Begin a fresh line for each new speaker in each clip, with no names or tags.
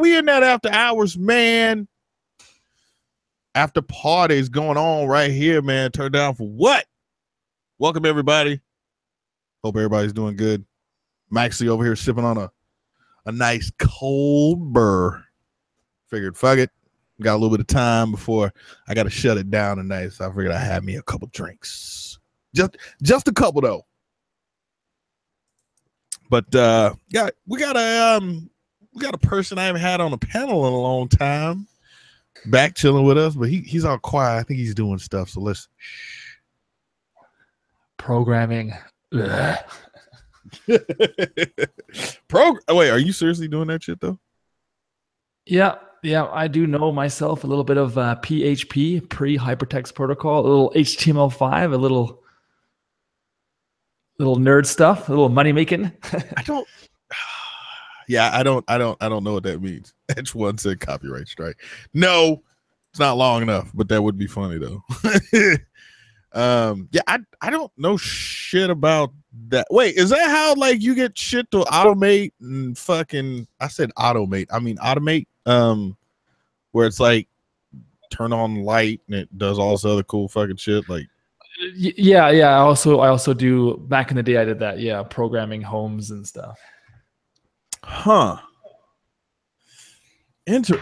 we in that after hours, man. After parties going on right here, man. Turn down for what? Welcome, everybody. Hope everybody's doing good. Maxie over here sipping on a nice cold burr. Figured, fuck it. Got a little bit of time before I got to shut it down tonight, so I figured I had me a couple drinks. Just a couple, though. But yeah, we got a person I haven't had on a panel in a long time back chilling with us, but he's all quiet. I think he's doing stuff. So let's
programming.
Wait, are you seriously doing that shit though?
Yeah, I do know myself a little bit of PHP, pre-hypertext protocol, a little HTML5, a little nerd stuff, a little money making.
I don't know what that means. H1 said copyright strike. No, it's not long enough, but that would be funny though. Yeah, I don't know shit about that. Wait, is that how like you get shit to automate and fucking I said automate. I mean automate. Where it's like turn on light and it does all this other cool fucking shit like
yeah. I also do back in the day I did that, yeah, programming homes and stuff.
Huh.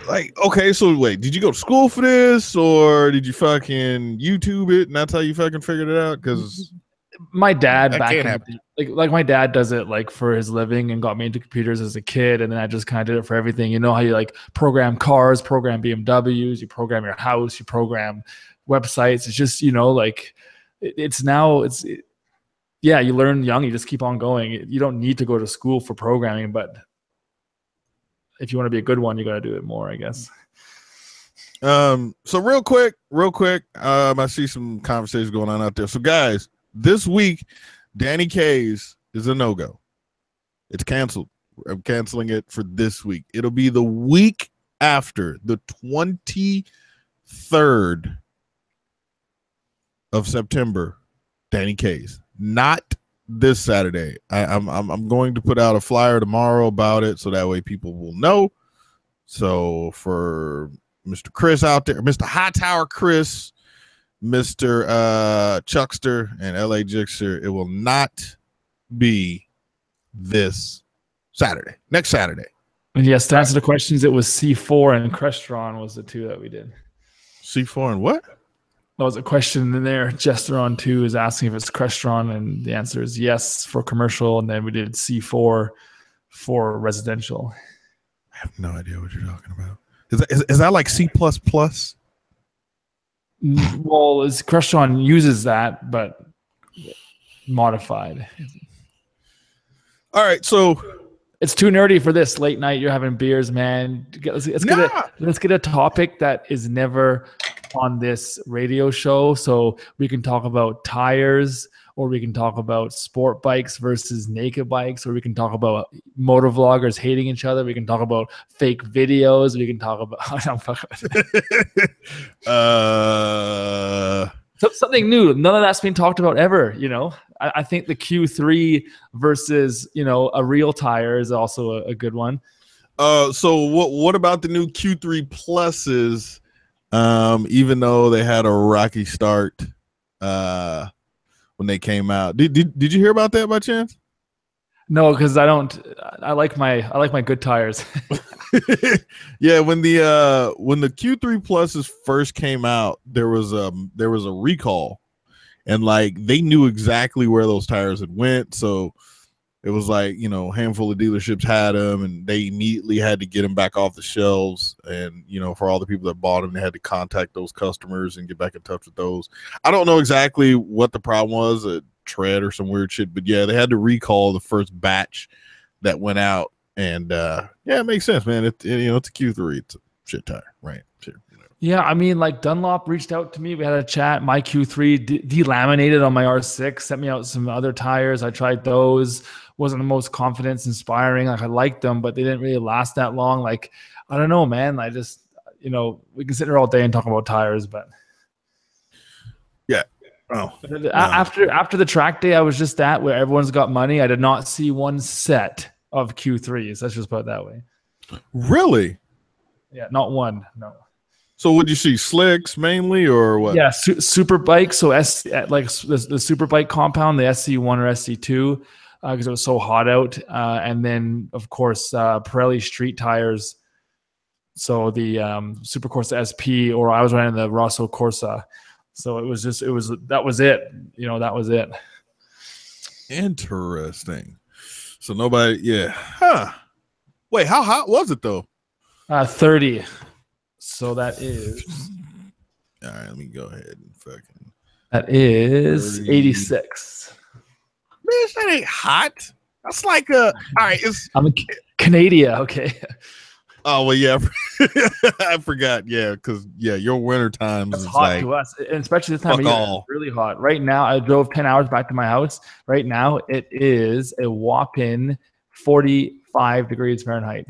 Like, okay, so wait, did you go to school for this or did you fucking YouTube it and that's how you fucking figured it out? Because
my dad like my dad does it like for his living and got me into computers as a kid, and then I just kind of did it for everything. You know how you like program cars, program BMWs, you program your house, you program websites. It's just, you know, like yeah, you learn young, you just keep on going. You don't need to go to school for programming, but if you want to be a good one, you got to do it more, I guess.
So real quick, I see some conversations going on out there. So guys, this week, Danny Kaye's is a no-go. It's canceled. I'm canceling it for this week. It'll be the week after, the 23rd of September, Danny Kaye's. Not this Saturday. I'm going to put out a flyer tomorrow about it so that way people will know. So for Mr. Chris out there, Mr. Hightower Chris, Mr. Chuckster, and LA Jixer, it will not be this Saturday. Next Saturday.
And yes, to answer the questions, it was C4 and Crestron was the two that we did.
C4 and what?
That was a question in there. Jesteron 2 is asking if it's Crestron, and the answer is yes for commercial, and then we did C4 for residential.
I have no idea what you're talking about. Is that like C++?
Well, Crestron uses that, but modified.
All right, so
it's too nerdy for this late night. You're having beers, man. Let's get a topic that is never on this radio show, so we can talk about tires, or we can talk about sport bikes versus naked bikes, or we can talk about motovloggers hating each other. We can talk about fake videos. We can talk about something new. None of that's been talked about ever. You know, I think the Q3 versus, you know, a real tire is also a good one.
So what about the new Q3 pluses? Even though they had a rocky start when they came out. Did you hear about that by chance?
No, because I like my good tires.
Yeah, when the Q3 pluses first came out, there was a recall, and like they knew exactly where those tires had went, so it was like, you know, a handful of dealerships had them, and they immediately had to get them back off the shelves. And, you know, for all the people that bought them, they had to contact those customers and get back in touch with those. I don't know exactly what the problem was, a tread or some weird shit, but yeah, they had to recall the first batch that went out. And yeah, it makes sense, man. It's a Q3, it's a shit tire, right?
Yeah, I mean, like Dunlop reached out to me. We had a chat. My Q3 delaminated on my R6, sent me out some other tires. I tried those. Wasn't the most confidence inspiring. Like I liked them, but they didn't really last that long. Like, I don't know, man. I just, you know, we can sit here all day and talk about tires, but
yeah. Oh,
after the track day, I was just at where everyone's got money. I did not see one set of Q3s. Let's just put it that way.
Really?
Yeah, not one. No.
So would you see slicks mainly or what?
Yeah, super bike. So like the super bike compound, the SC1 or SC2, because it was so hot out, and then of course Pirelli street tires. So the Super Corsa SP, or I was running the Rosso Corsa. So that was it. That was it.
Interesting. So nobody, yeah. Huh. Wait, how hot was it though?
30. So that is.
All right, let me go ahead and fucking.
That is 30. 86.
Man, that ain't hot. That's like all right.
I'm in Canada. Okay.
Oh well, yeah. I forgot. Yeah, because your winter times is
hot
like
to us, and especially this time of year. It's really hot. Right now, I drove 10 hours back to my house. Right now, it is a whopping 45 degrees Fahrenheit.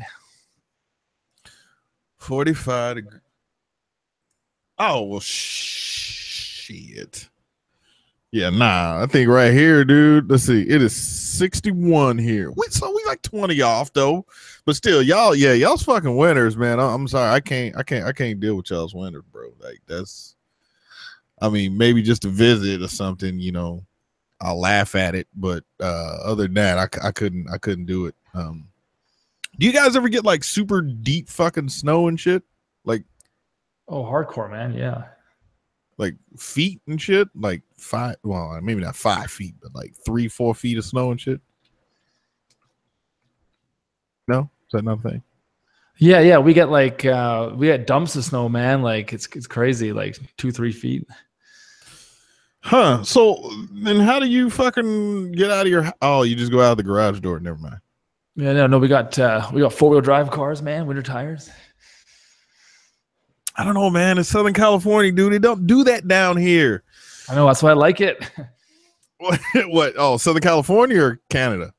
45 degrees. Oh well, shit. Yeah, nah. I think right here, dude. Let's see. It is 61 here. We like 20 off though, but still, y'all's fucking winters, man. I'm sorry, I can't deal with y'all's winters, bro. Like that's, I mean, maybe just to visit or something, I'll laugh at it, but other than that, I couldn't do it. Do you guys ever get like super deep fucking snow and shit? Like,
oh, hardcore, man. Yeah.
Like feet and shit, like 5, well, maybe not 5 feet, but like 3-4 feet of snow and shit. No, is that not a thing?
Yeah, we get dumps of snow, man. Like it's crazy, like 2-3 feet.
Huh? So then, how do you fucking get out of your? Oh, you just go out of the garage door. Never mind.
Yeah, no, we got 4-wheel drive cars, man. Winter tires.
I don't know, man. It's Southern California, dude. They don't do that down here.
I know. That's why I like it.
What? Oh, Southern California or Canada?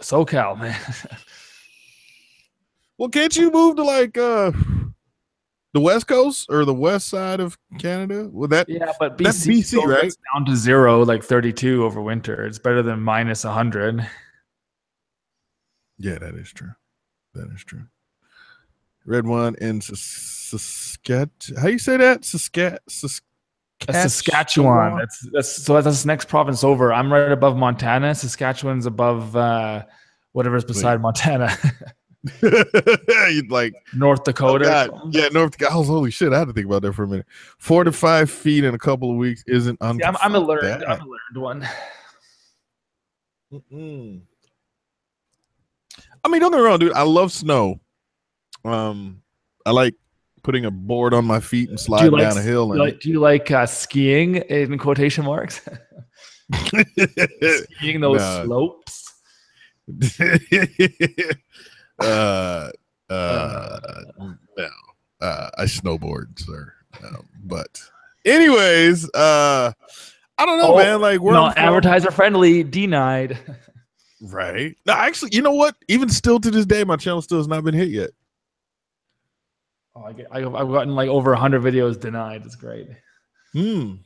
SoCal, man.
Well, can't you move to like the West Coast or the west side of Canada? Well, but BC, that's BC, right? It's
down to 0, like 32 over winter. It's better than minus 100.
Yeah, that is true. That is true. Red one in Saskatchewan. How you say that?
Saskatchewan. That's the next province over. I'm right above Montana. Saskatchewan's above whatever's beside Montana.
You'd like
North Dakota.
Oh yeah, North Dakota. Oh, holy shit! I had to think about that for a minute. 4 to 5 feet in a couple of weeks isn't.
I'm a learned one.
I mean, don't get me wrong, dude. I love snow. I like putting a board on my feet and sliding down a hill.
Do you like skiing in quotation marks? Skiing those slopes.
No. I snowboard, sir. But anyways, I don't know, man. Like, we're
not advertiser friendly. Denied.
Right. No, actually, you know what? Even still to this day, my channel still has not been hit yet.
Oh, I've gotten like over 100 videos denied. It's great.
Well,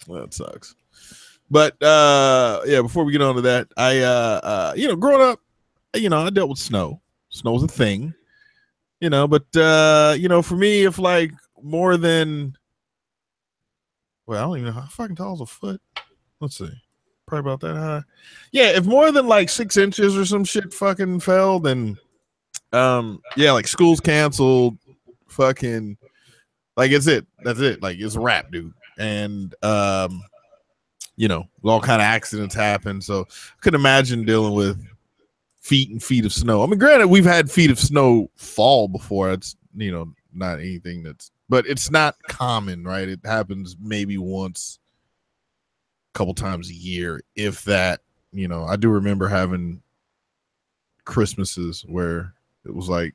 that sucks. But yeah, before we get on to that, I growing up, I dealt with snow. Snow's a thing, but for me, if like more than, well, I don't even know how fucking tall is a foot. Let's see. Probably about that high. Yeah, if more than like 6 inches or some shit fucking fell, then like school's canceled. Fucking, like, it's it. That's it. Like, it's a wrap, dude. And all kind of accidents happen. So I couldn't imagine dealing with feet and feet of snow. I mean, granted, we've had feet of snow fall before. It's not anything but it's not common, right? It happens maybe once, a couple times a year, if that. I do remember having Christmases where it was like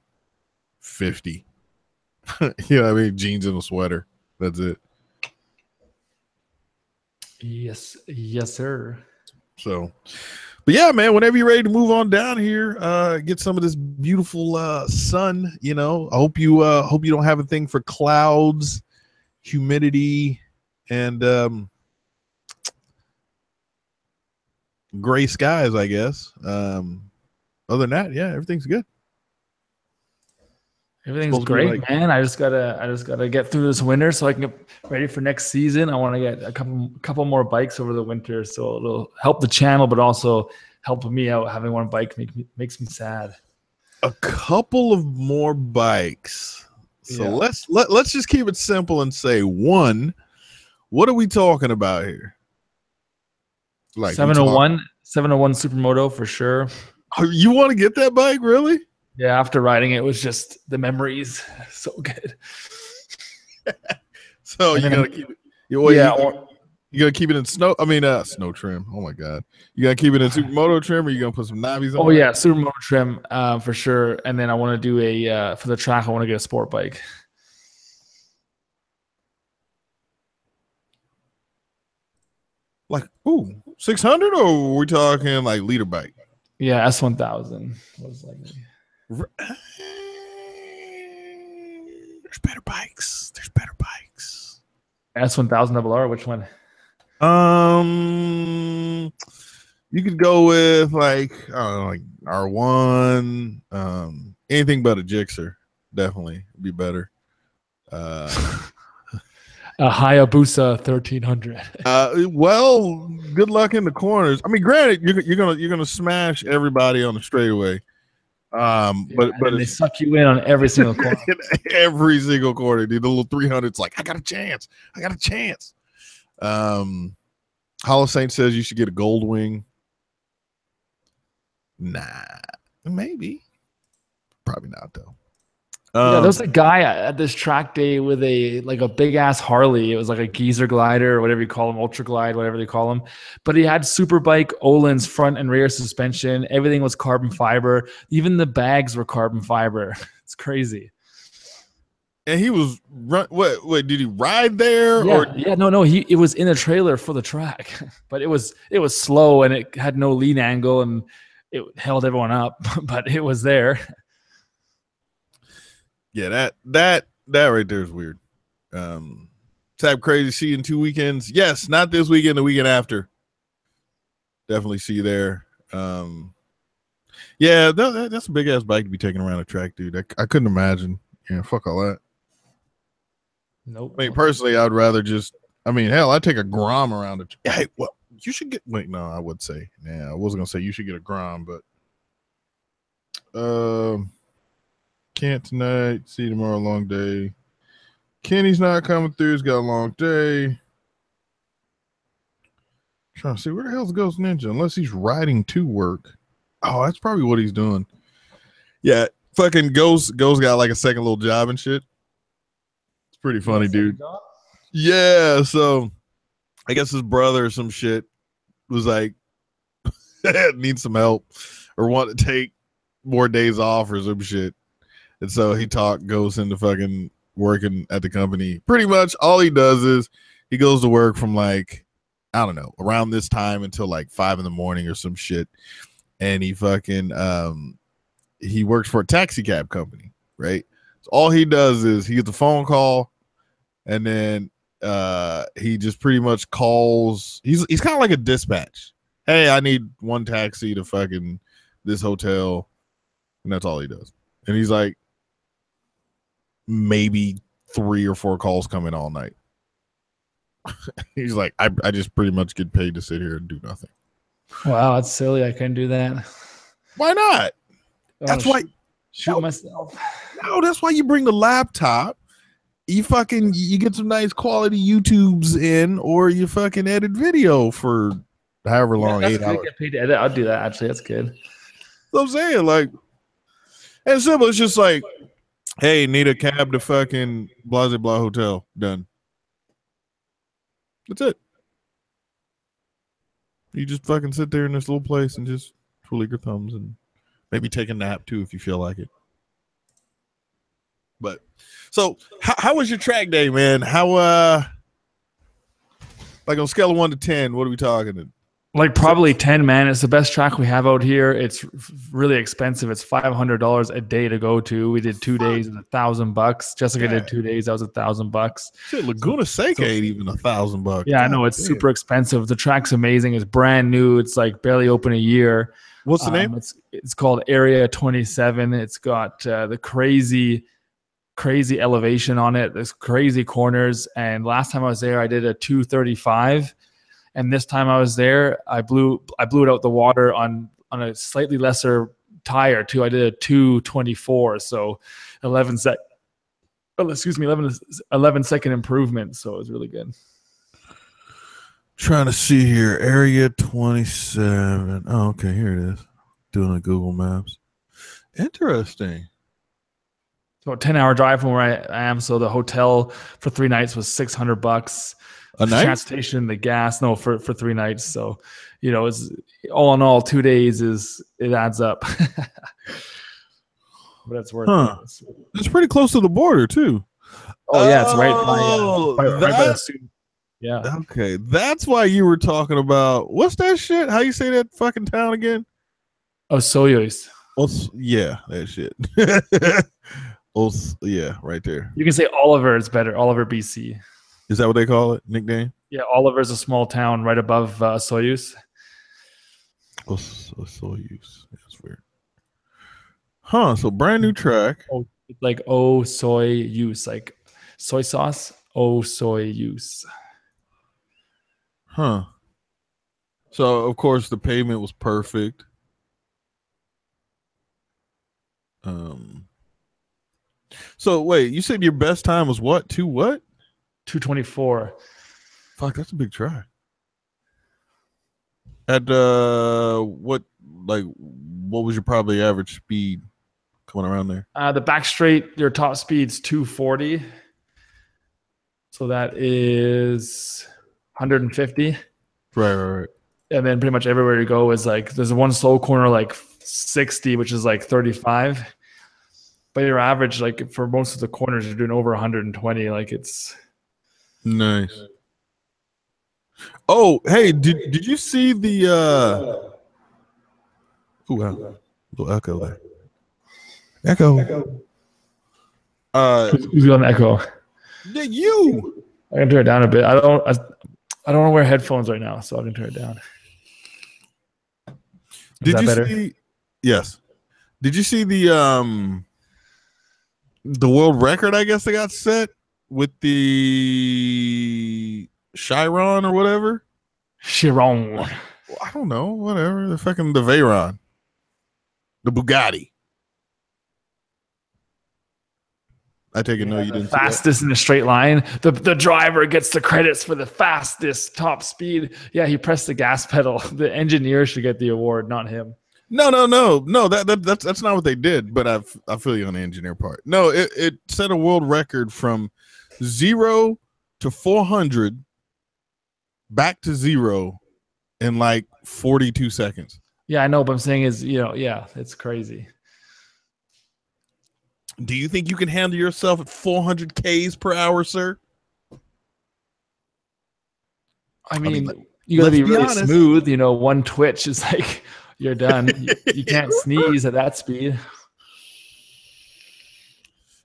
50. Jeans and a sweater. That's it.
Yes, sir.
So, but yeah, man, whenever you're ready to move on down here, get some of this beautiful sun. I hope you don't have a thing for clouds, humidity, and gray skies, I guess. Other than that, yeah, everything's good.
Everything's great, man. I just gotta get through this winter so I can get ready for next season. I want to get a couple more bikes over the winter, so it'll help the channel, but also help me out. Having one bike makes me sad.
A couple of more bikes. So let's just keep it simple and say one. What are we talking about here?
Like 701 Supermoto for sure.
You want to get that bike, really?
Yeah, after riding it was just the memories. So good.
So you gotta keep it. You gotta keep it in snow. I mean, snow trim. Oh my god, you gotta keep it in Supermoto trim, or you gonna put some knobbies on?
Oh yeah, Supermoto trim for sure. And then I want to do a for the track. I want to get a sport bike.
Like 600, or are we talking like leader bike?
Yeah, S1000.
There's better bikes.
S1000RR. Which one?
You could go with like I don't know, like R1. Anything but a Gixxer definitely would be better.
A Hayabusa 1300.
Well, good luck in the corners. I mean, granted, you're gonna smash everybody on the straightaway. But
they suck you in on every single corner.
Every single corner, dude. The little 300's like, I got a chance. Hollow Saint says you should get a gold wing. Nah, maybe. Probably not though.
Yeah, there was a guy at this track day with a big ass Harley. It was like a geezer glider or whatever you call them, ultra glide, whatever they call them. But he had Superbike Öhlins front and rear suspension. Everything was carbon fiber. Even the bags were carbon fiber. It's crazy.
And he was What did he ride there?
No. It was in a trailer for the track, but it was slow and it had no lean angle and it held everyone up, but it was there.
Yeah, that right there is weird. Tab crazy. See you in 2 weekends. Yes, not this weekend, the weekend after. Definitely see you there. Yeah, that's a big ass bike to be taking around a track, dude. I couldn't imagine. Yeah, fuck all that.
Nope.
I mean, personally, I'd rather just. I mean, hell, I'd take a Grom around it. Hey, well, you should get. Wait, no, I would say. Yeah, I wasn't gonna say you should get a Grom, but. Can't tonight. See you tomorrow. Long day. Kenny's not coming through. He's got a long day. Trying to see where the hell's Ghost Ninja, unless he's riding to work. Oh, that's probably what he's doing. Yeah, fucking Ghost got like a second little job and shit. It's pretty funny, dude. Yeah, so I guess his brother or some shit was like need some help or want to take more days off or some shit. And so he goes into fucking working at the company. Pretty much all he does is he goes to work from like, I don't know, around this time until like 5 a.m. or some shit. And he fucking, he works for a taxi cab company, right? So all he does is he gets a phone call and then he just pretty much calls. He's kind of like a dispatch. Hey, I need one taxi to fucking this hotel. And that's all he does. And he's like, maybe 3 or 4 calls coming all night. He's like, I just pretty much get paid to sit here and do nothing.
Wow, that's silly. I couldn't do that.
Why not? That's why
shoot myself.
No, that's why you bring the laptop. You get some nice quality YouTubes in, or you fucking edit video for however long.
Yeah,
8 hours.
Get paid to edit. I'll do that. Actually, that's good.
So I'm saying, like, and simple. It's just like, hey, need a cab to fucking blah blah blah hotel. Done. That's it. You just fucking sit there in this little place and just twiddle your thumbs and maybe take a nap too if you feel like it. But so how was your track day, man? How like on a scale of 1 to 10, what are we talking?
Like probably 10, man. It's the best track we have out here. It's really expensive. It's $500 a day to go to. We did 2 days, $1,000. Jessica did 2 days. That was $1,000.
Shit, Laguna Seca ain't even $1,000.
Yeah, I know it's super expensive. The track's amazing. It's brand new. It's like barely open a year.
What's the name?
It's called Area 27. It's got the crazy crazy elevation on it. There's crazy corners. And last time I was there, I did a 235. And this time I was there, I blew it out the water on a slightly lesser tire too. I did a 224, so 11 second improvement. So it was really good.
Trying to see here, area 27. Oh, okay, here it is. Doing a Google Maps. Interesting.
So a 10-hour drive from where I am. So the hotel for 3 nights was $600.
A night?
Transportation, the gas, no, for 3 nights. So, it's all in all 2 days it adds up. But it's worth it.
It's pretty close to the border too.
Oh yeah, it's right by the student. Yeah.
Okay, that's why you were talking about what's that shit? How you say that fucking town again?
Oh, Soyuz.
Yeah, that shit. Yeah, right there.
You can say Oliver. It's better. Oliver, BC.
Is that what they call it? Nickname?
Yeah, Oliver is a small town right above Soyuz.
Soyuz. That's weird. Huh? So brand new track.
Oh, it's like Soyuz, like soy sauce. Soyuz.
Huh. So of course the pavement was perfect. So wait, you said your best time was what?
224.
Fuck, that's a big track. At what was your probably average speed coming around there?
The back straight, your top speed's 240. So that is 150.
Right.
And then pretty much everywhere you go is like there's one slow corner like 60, which is like 35. But your average, like for most of the corners, you're doing over 120. Like it's
nice. Oh, hey, did you see the wow, little echo there. Echo.
Who's on echo?
You.
I can turn it down a bit. I don't want to wear headphones right now, so I can turn it down.
Did you see? Yes. Did you see the world record? I guess they got set with the Chiron or whatever.
Chiron.
Well, I don't know. Whatever. The Veyron. The Bugatti. I take it no, you didn't.
Fastest in a straight line. The driver gets the credits for the fastest top speed. Yeah, he pressed the gas pedal. The engineer should get the award, not him.
No. That's not what they did. But I feel you on the engineer part. No, it set a world record from 0 to 400 back to 0 in like 42 seconds.
Yeah, I know, but I'm saying is, yeah, it's crazy.
Do you think you can handle yourself at 400 Ks per hour, sir?
I mean you gotta be really honest. Smooth. One twitch is like you're done. You can't sneeze at that speed.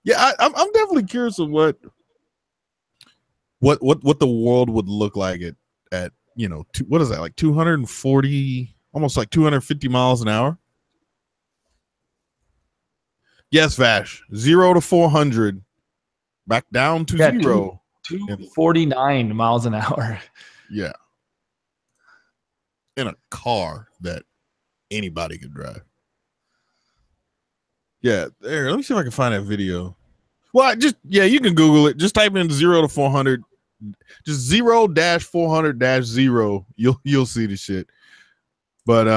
Yeah, I'm definitely curious of what the world would look like at what is that, like 240, almost like 250 miles an hour. Yes, Vash. 0 to 400, back down to 0.
249 miles an hour.
Yeah. In a car that anybody could drive. Yeah, there. Let me see if I can find that video. Well, you can Google it. Just type in 0 to 400. Just 0-400-0. You'll see the shit. But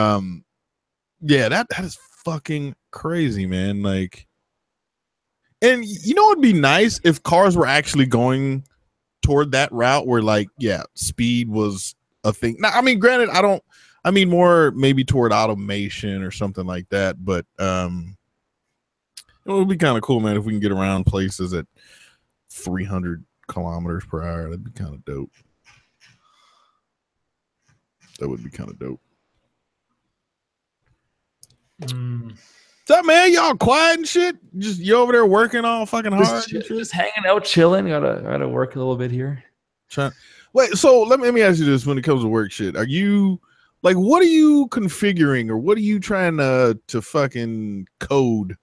yeah, that is fucking crazy, man. Like, and it'd be nice if cars were actually going toward that route where, like, yeah, speed was a thing. Now, I mean, granted, I mean more maybe toward automation or something like that, but it would be kind of cool, man, if we can get around places at 300 kilometers per hour. That'd be kind of dope. That would be kind of dope. What's up, man? Y'all quiet and shit? Just you over there working all fucking hard?
Just hanging out, chilling. Gotta work a little bit here.
Wait, so let me ask you this: when it comes to work shit, are you what are you configuring or what are you trying to fucking code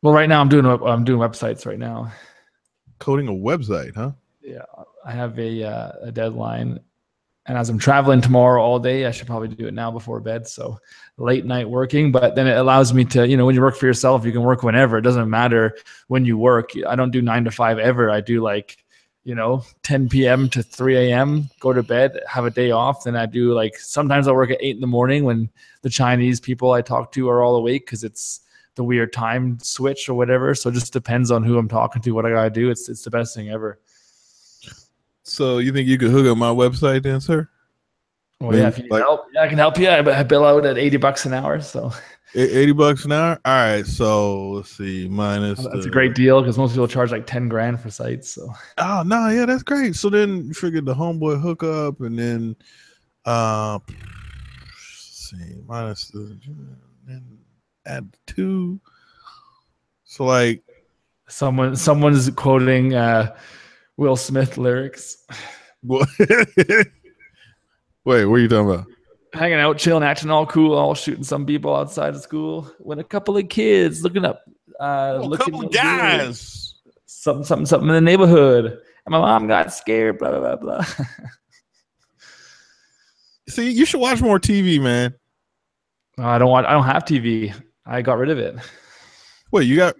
Well, right now I'm doing websites right now.
Coding a website, huh?
Yeah, I have a deadline, and as I'm traveling tomorrow all day, I should probably do it now before bed. So late night working, but then it allows me to, when you work for yourself, you can work whenever. It doesn't matter when you work. I don't do 9 to 5 ever. I do 10 p.m. to 3 a.m., go to bed, have a day off. Then I do sometimes I work at 8 in the morning when the Chinese people I talk to are all awake because it's the weird time switch or whatever. So it just depends on who I'm talking to, what I gotta do. It's the best thing ever.
So you think you could hook up my website then, sir?
Well, yeah, if you need help, I can help you. I bill out at $80 an hour. So
$80 an hour. All right. So let's see. Minus.
That's a great deal because most people charge like 10 grand for sites. So.
Oh no, yeah, that's great. So then you figured the homeboy hookup, and then let's see, minus then add 2. So like
someone's quoting Will Smith lyrics.
What? Wait, what are you talking about?
Hanging out, chilling, acting all cool, all shooting some people outside of school. When a couple of kids looking up,
a couple of guys,
something in the neighborhood, and my mom got scared. Blah blah blah.
See, you should watch more TV, man.
I don't have TV. I got rid of it.
Wait, you got?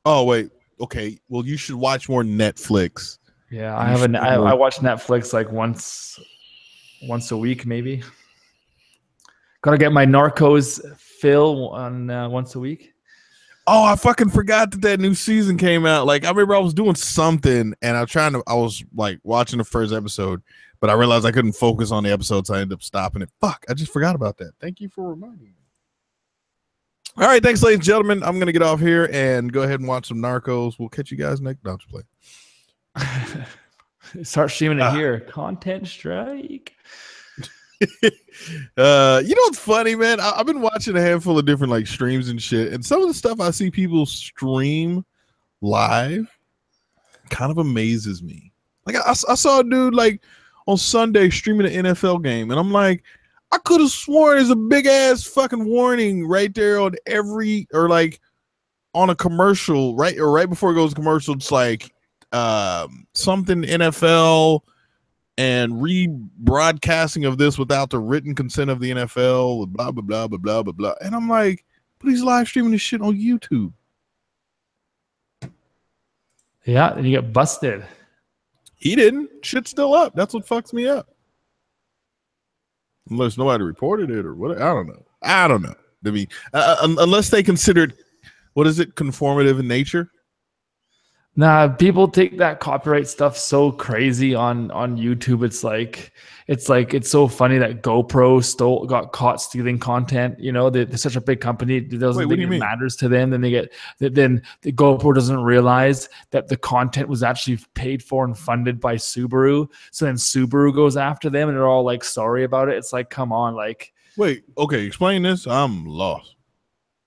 Oh wait, okay. Well, you should watch more Netflix.
Yeah, I watch Netflix like once a week, maybe. Gotta get my Narcos fill on once a week.
Oh, I fucking forgot that new season came out. Like, I remember I was doing something and I was like watching the first episode, but I realized I couldn't focus on the episode, so I ended up stopping it. Fuck, I just forgot about that. Thank you for reminding me. All right, thanks, ladies and gentlemen. I'm gonna get off here and go ahead and watch some Narcos. We'll catch you guys next. No, just play.
Start streaming it here. Content strike.
You know what's funny, man? I've been watching a handful of different streams and shit, and some of the stuff I see people stream live kind of amazes me. Like I saw a dude on Sunday streaming an NFL game, and I'm like, I could have sworn there's a big ass fucking warning right there on on a commercial, right before it goes to commercial. It's like something NFL and rebroadcasting of this without the written consent of the NFL, blah blah blah blah blah blah blah. And I'm like, but he's live streaming this shit on YouTube.
Yeah, and you get busted.
He didn't. Shit's still up. That's what fucks me up. Unless nobody reported it or what. I don't know. I mean, unless they considered, what is it, conformative in nature?
Nah, people take that copyright stuff so crazy on YouTube. It's so funny that GoPro got caught stealing content. They're such a big company. It doesn't think it matters to them. Then then the GoPro doesn't realize that the content was actually paid for and funded by Subaru. So then Subaru goes after them, and they're all sorry about it. It's like, come on,
Wait, okay, explain this. I'm lost.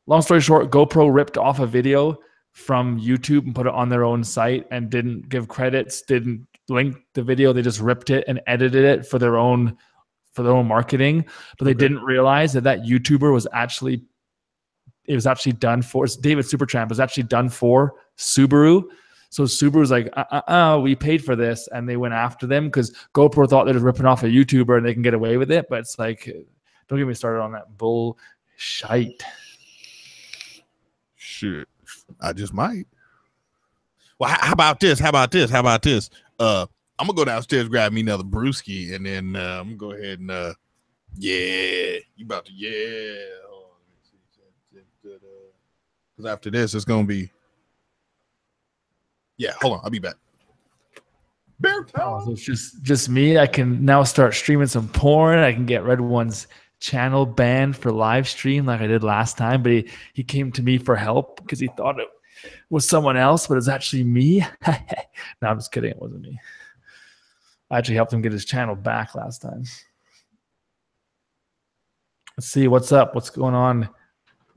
Long story short, GoPro ripped off a video from YouTube and put it on their own site and didn't give credits, didn't link the video. They just ripped it and edited it for their own marketing. But they didn't realize that YouTuber was actually done for David Supertramp was actually done for Subaru. So Subaru was like, we paid for this, and they went after them because GoPro thought they were ripping off a YouTuber and they can get away with it. But it's like, don't get me started on that bullshit.
Shit. I just might. Well, how about this? I'm gonna go downstairs, grab me another brewski, and then I'm gonna go ahead and you about to because after this it's gonna be hold on, I'll be back. Bear time.
So it's just me. I can now start streaming some porn. I can get Red One's channel banned for live stream like I did last time, but he came to me for help because he thought it was someone else, but it's actually me. No, I'm just kidding. It wasn't me. I actually helped him get his channel back last time. Let's see what's up. What's going on,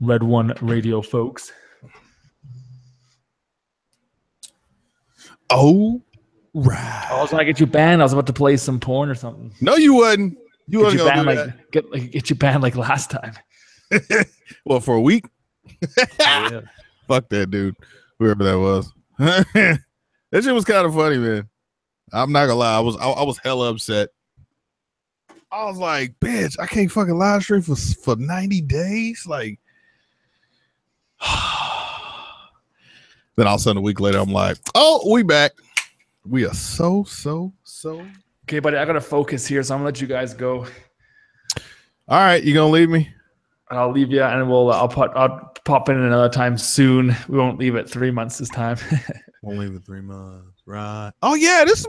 Red One Radio folks?
Oh, right.
I was going to get you banned. I was about to play some porn or something.
No, you wasn't. You wasn't gonna do
that. Get you banned like last time.
Well, for a week.
Yeah.
Fuck that dude, whoever that was. That shit was kind of funny, man. I'm not gonna lie, I was hella upset. I was like, bitch, I can't fucking live stream for 90 days. Like, then all of a sudden a week later, I'm like, oh, we back. We are so.
Okay, buddy, I gotta focus here, so I'm gonna let you guys go.
All right, you gonna leave me?
I'll leave you, and I'll pop in another time soon. We won't leave it 3 months this time.
Won't leave it 3 months, right? Oh yeah, this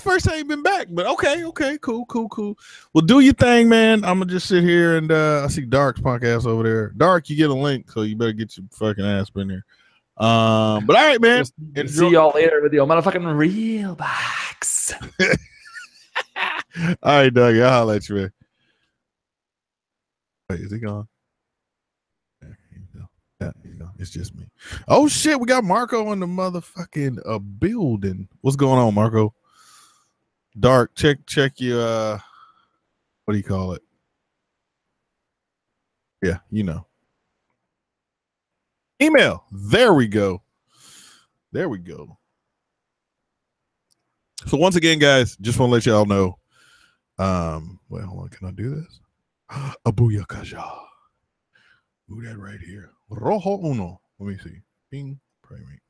first time you've been back, but okay, cool. Well, do your thing, man. I'm gonna just sit here and I see Dark's podcast over there. Dark, you get a link, so you better get your fucking ass in there. But all right, man.
See y'all later with your motherfucking real box.
All right, Doug. I'll holler at you, man. Wait, is he gone? There you go. Yeah, you know, it's just me. Oh shit, we got Marco in the motherfucking building. What's going on, Marco? Dark, check your what do you call it? Yeah, you know. Email. There we go. So once again, guys, just want to let y'all know. Wait, hold on. Can I do this? A booyakasha. Move that right here. Rojo uno. Let me see. Bing. Pray me.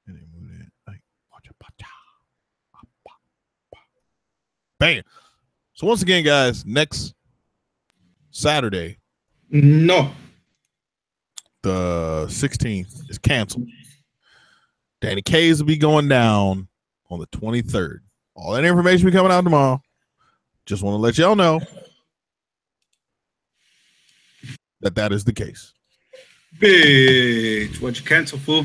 And then move that. Bam. So once again, guys, next Saturday.
No.
The 16th is canceled. Danny K's will be going down on the 23rd. All that information will be coming out tomorrow. Just want to let y'all know that is the case.
Bitch, what you cancel, fool?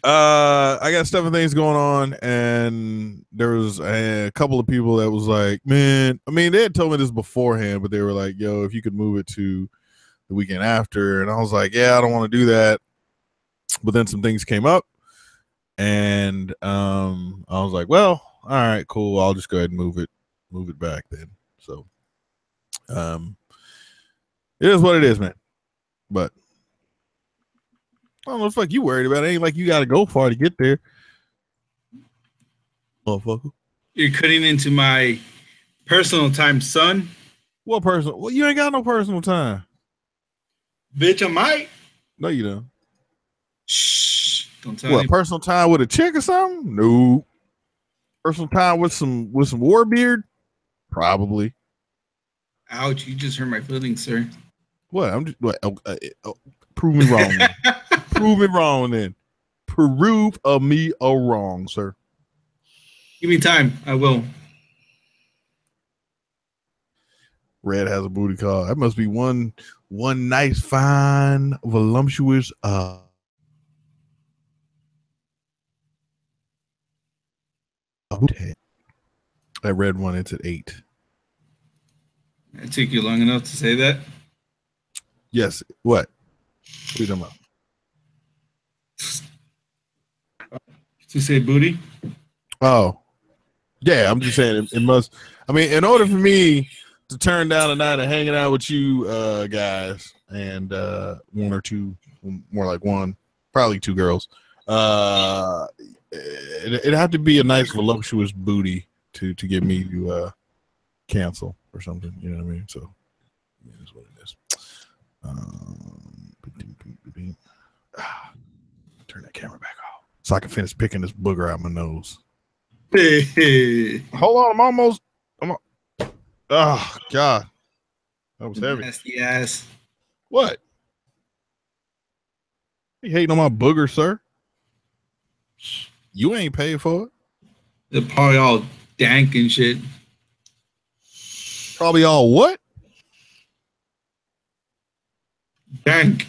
I got stuff and things going on, and there was a couple of people that was like, man, I mean, they had told me this beforehand, but they were like, yo, if you could move it to the weekend after. And I was like, yeah, I don't want to do that. But then some things came up, and I was like, well, all right, cool. I'll just go ahead and move it back then. So it is what it is, man. But I don't know what the fuck you worried about. It ain't like you got to go far to get there. Motherfucker.
You're cutting into my personal time, son.
What personal? Well, you ain't got no personal time.
Bitch, I might.
No, you don't.
Shh. Don't tell
What,
me.
personal time with a chick or something? No. Personal time with some Warbeard? Probably.
Ouch, you just hurt my feelings, sir.
What? I'm just prove me wrong. Prove me wrong then. Prove me wrong, sir.
Give me time. I will.
Red has a booty call. That must be one nice, fine, voluptuous that red one, it's at 8.
It took you long enough to say that?
Yes. What? What are you talking about?
To say booty?
Oh. Yeah, I'm just saying it must. I mean, in order for me to turn down a night of hanging out with you guys and one or two, more like one, probably two girls, it'd have to be a nice voluptuous booty to get me to cancel or something. You know what I mean? So yeah, that's what it is. Turn that camera back off so I can finish picking this booger out my nose. Hold on, I'm almost. Oh God, that was heavy.
Nasty ass.
What? You hating on my booger, sir? You ain't paid for it.
They're probably all dank and shit.
Probably all what?
Dank.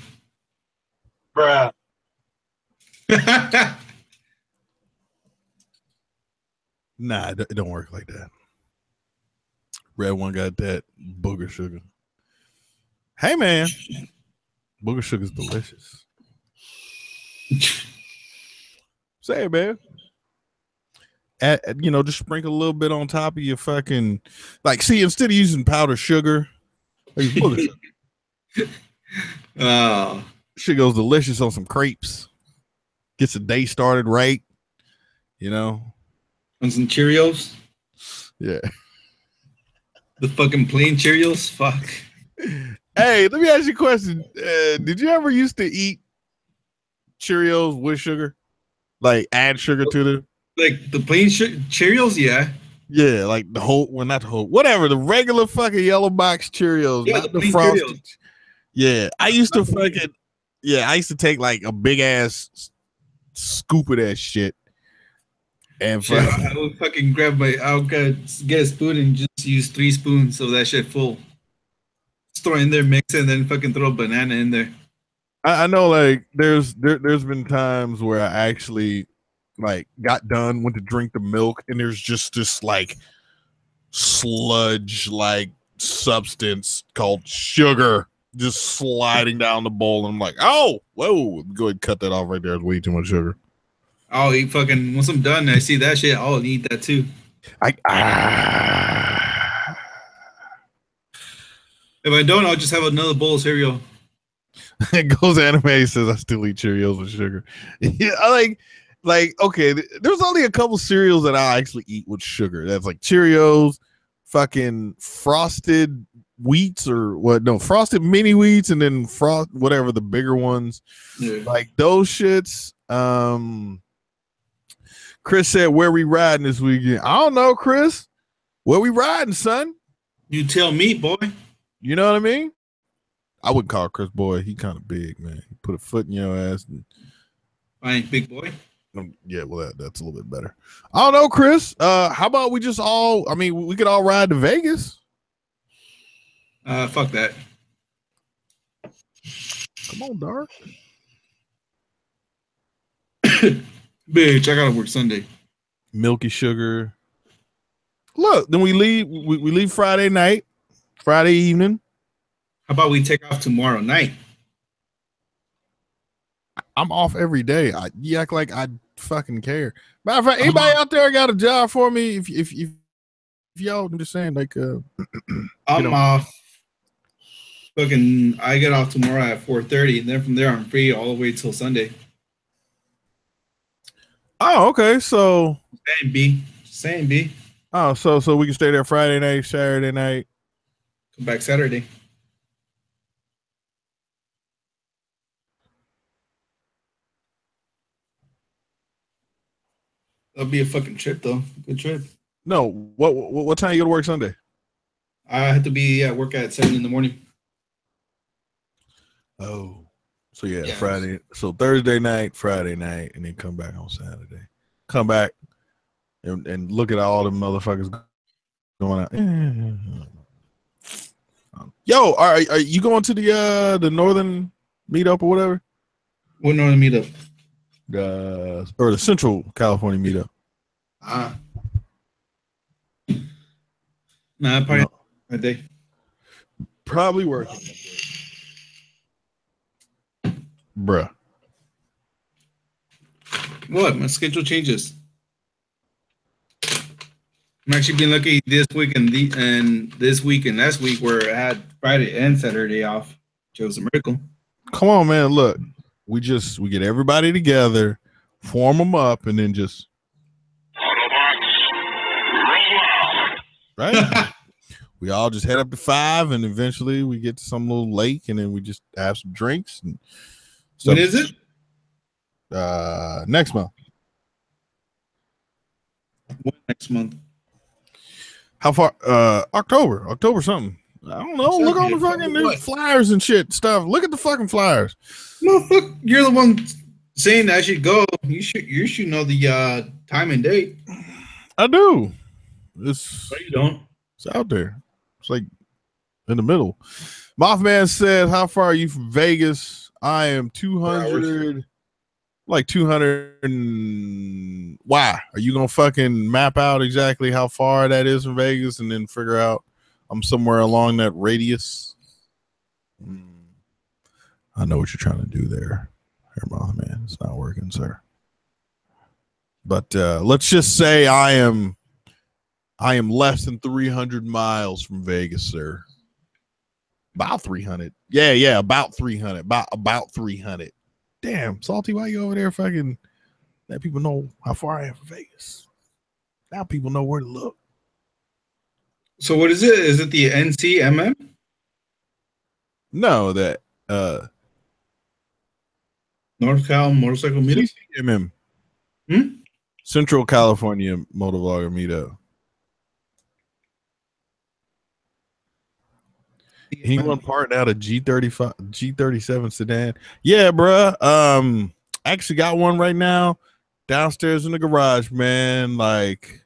Bruh. Nah, it don't work like that. Red one got that booger sugar. Hey, man. Booger sugar's delicious. Say it, man. Just sprinkle a little bit on top of your fucking, like, see, instead of using powdered sugar, use booger sugar.
Oh.
Shit goes delicious on some crepes. Gets the day started right. You know.
On some Cheerios.
Yeah.
The fucking plain Cheerios. Fuck.
Hey, let me ask you a question. Did you ever used to eat Cheerios with sugar? Like add sugar to them?
Like the plain Cheerios, yeah.
Yeah, like the whole, well, not the whole, whatever, the regular fucking yellow box Cheerios,
Yeah,
not the
plain
frosted.
Cheerios.
Yeah, I used to fucking, I used to take like a big ass scoop of that shit. And
Shit, I would fucking I'll get a spoon and just use 3 spoons of that shit full. Just throw it in there, mix it, and then fucking throw a banana in there.
I know, like there's been times where I actually like got done, went to drink the milk, and there's just this like sludge like substance called sugar just sliding down the bowl, and I'm like, oh, whoa, go ahead and cut that off right there. It's way too much sugar.
I'll eat fucking once I'm done. I see that shit. I'll eat that too. If I don't, I'll just have another bowl of cereal.
It goes anime says I still eat Cheerios with sugar. Yeah, I like okay. There's only a couple cereals that I actually eat with sugar. That's like Cheerios, fucking frosted wheats or what? No, frosted mini wheats, and then frost whatever the bigger ones.
Yeah.
Like those shits. Chris said, "Where we riding this weekend?" I don't know, Chris. Where we riding, son?
You tell me, boy.
You know what I mean? I wouldn't call Chris boy. He kind of big, man. He put a foot in your ass. And,
I ain't big boy.
yeah, well, that's a little bit better. I don't know, Chris. How about we just all? I mean, we could all ride to Vegas.
Fuck that.
Come on, Dark.
Bitch, I gotta work Sunday.
Milky sugar. Look, then we leave. We leave Friday night, Friday evening.
How about we take off tomorrow night?
I'm off every day. You act like I fucking care. Matter of fact, anybody out there got a job for me? If y'all, I'm just saying, like,
I'm off. Fucking, I get off tomorrow at 4:30, and then from there I'm free all the way till Sunday.
Oh, okay. So
Same B.
Oh, so we can stay there Friday night, Saturday night.
Come back Saturday. That'll be a fucking trip, though. Good trip.
No, what time you go to work Sunday?
I have to be at work at 7 in the morning.
Oh, so yeah, Friday. So Thursday night, Friday night, and then come back on Saturday. Come back and look at all the motherfuckers going out. Yo, are you going to the northern meetup or whatever?
What northern meetup?
Or the Central California meetup.
Nah, probably that day.
Probably working. Bruh.
What? My schedule changes. I'm actually being lucky this week and this week and last week where I had Friday and Saturday off. It was a miracle.
Come on, man. Look, we get everybody together, form them up, and then just right. We all just head up to 5, and eventually we get to some little lake, and then we just have some drinks. And stuff.
When is it?
Next month.
When next month?
How far? October something. I don't know. Look on the fucking flyers and shit stuff. Look at the fucking flyers.
Motherfucker, you're the one saying I should go. You should know the time and date.
I do.
No, you don't.
It's out there. It's like in the middle. Mothman says, "How far are you from Vegas?" I am 200. Like 200. Why are you gonna fucking map out exactly how far that is from Vegas and then figure out I'm somewhere along that radius? I know what you're trying to do there, man. It's not working, sir. But let's just say I am less than 300 miles from Vegas, sir. About 300. Yeah, about 300. About 300. Damn, Salty, why you over there fucking let people know how far I am from Vegas? Now people know where to look.
So what is it? Is it the NCMM?
No, that
North Cal Motorcycle Meetup?
CCMM.
Hmm?
Central California Motovlogger Meetup. He won part out of G37 sedan. Yeah, bruh. Actually got one right now downstairs in the garage, man. Like,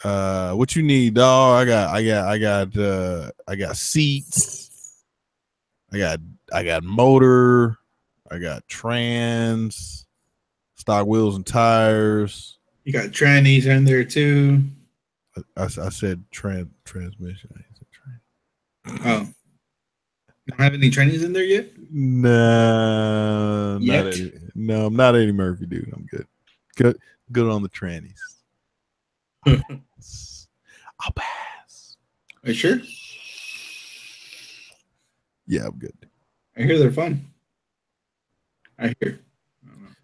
what you need, dog? I got seats. I got motor. I got trans, stock wheels and tires.
You got trannies in there too.
I said transmission. I said trans.
Oh. Don't have any trannies in there yet?
No,
Yet?
I'm not Eddie Murphy, dude. I'm good. Good on the trannies. I'll pass.
Are you sure?
Yeah, I'm good.
I hear they're fun. I hear.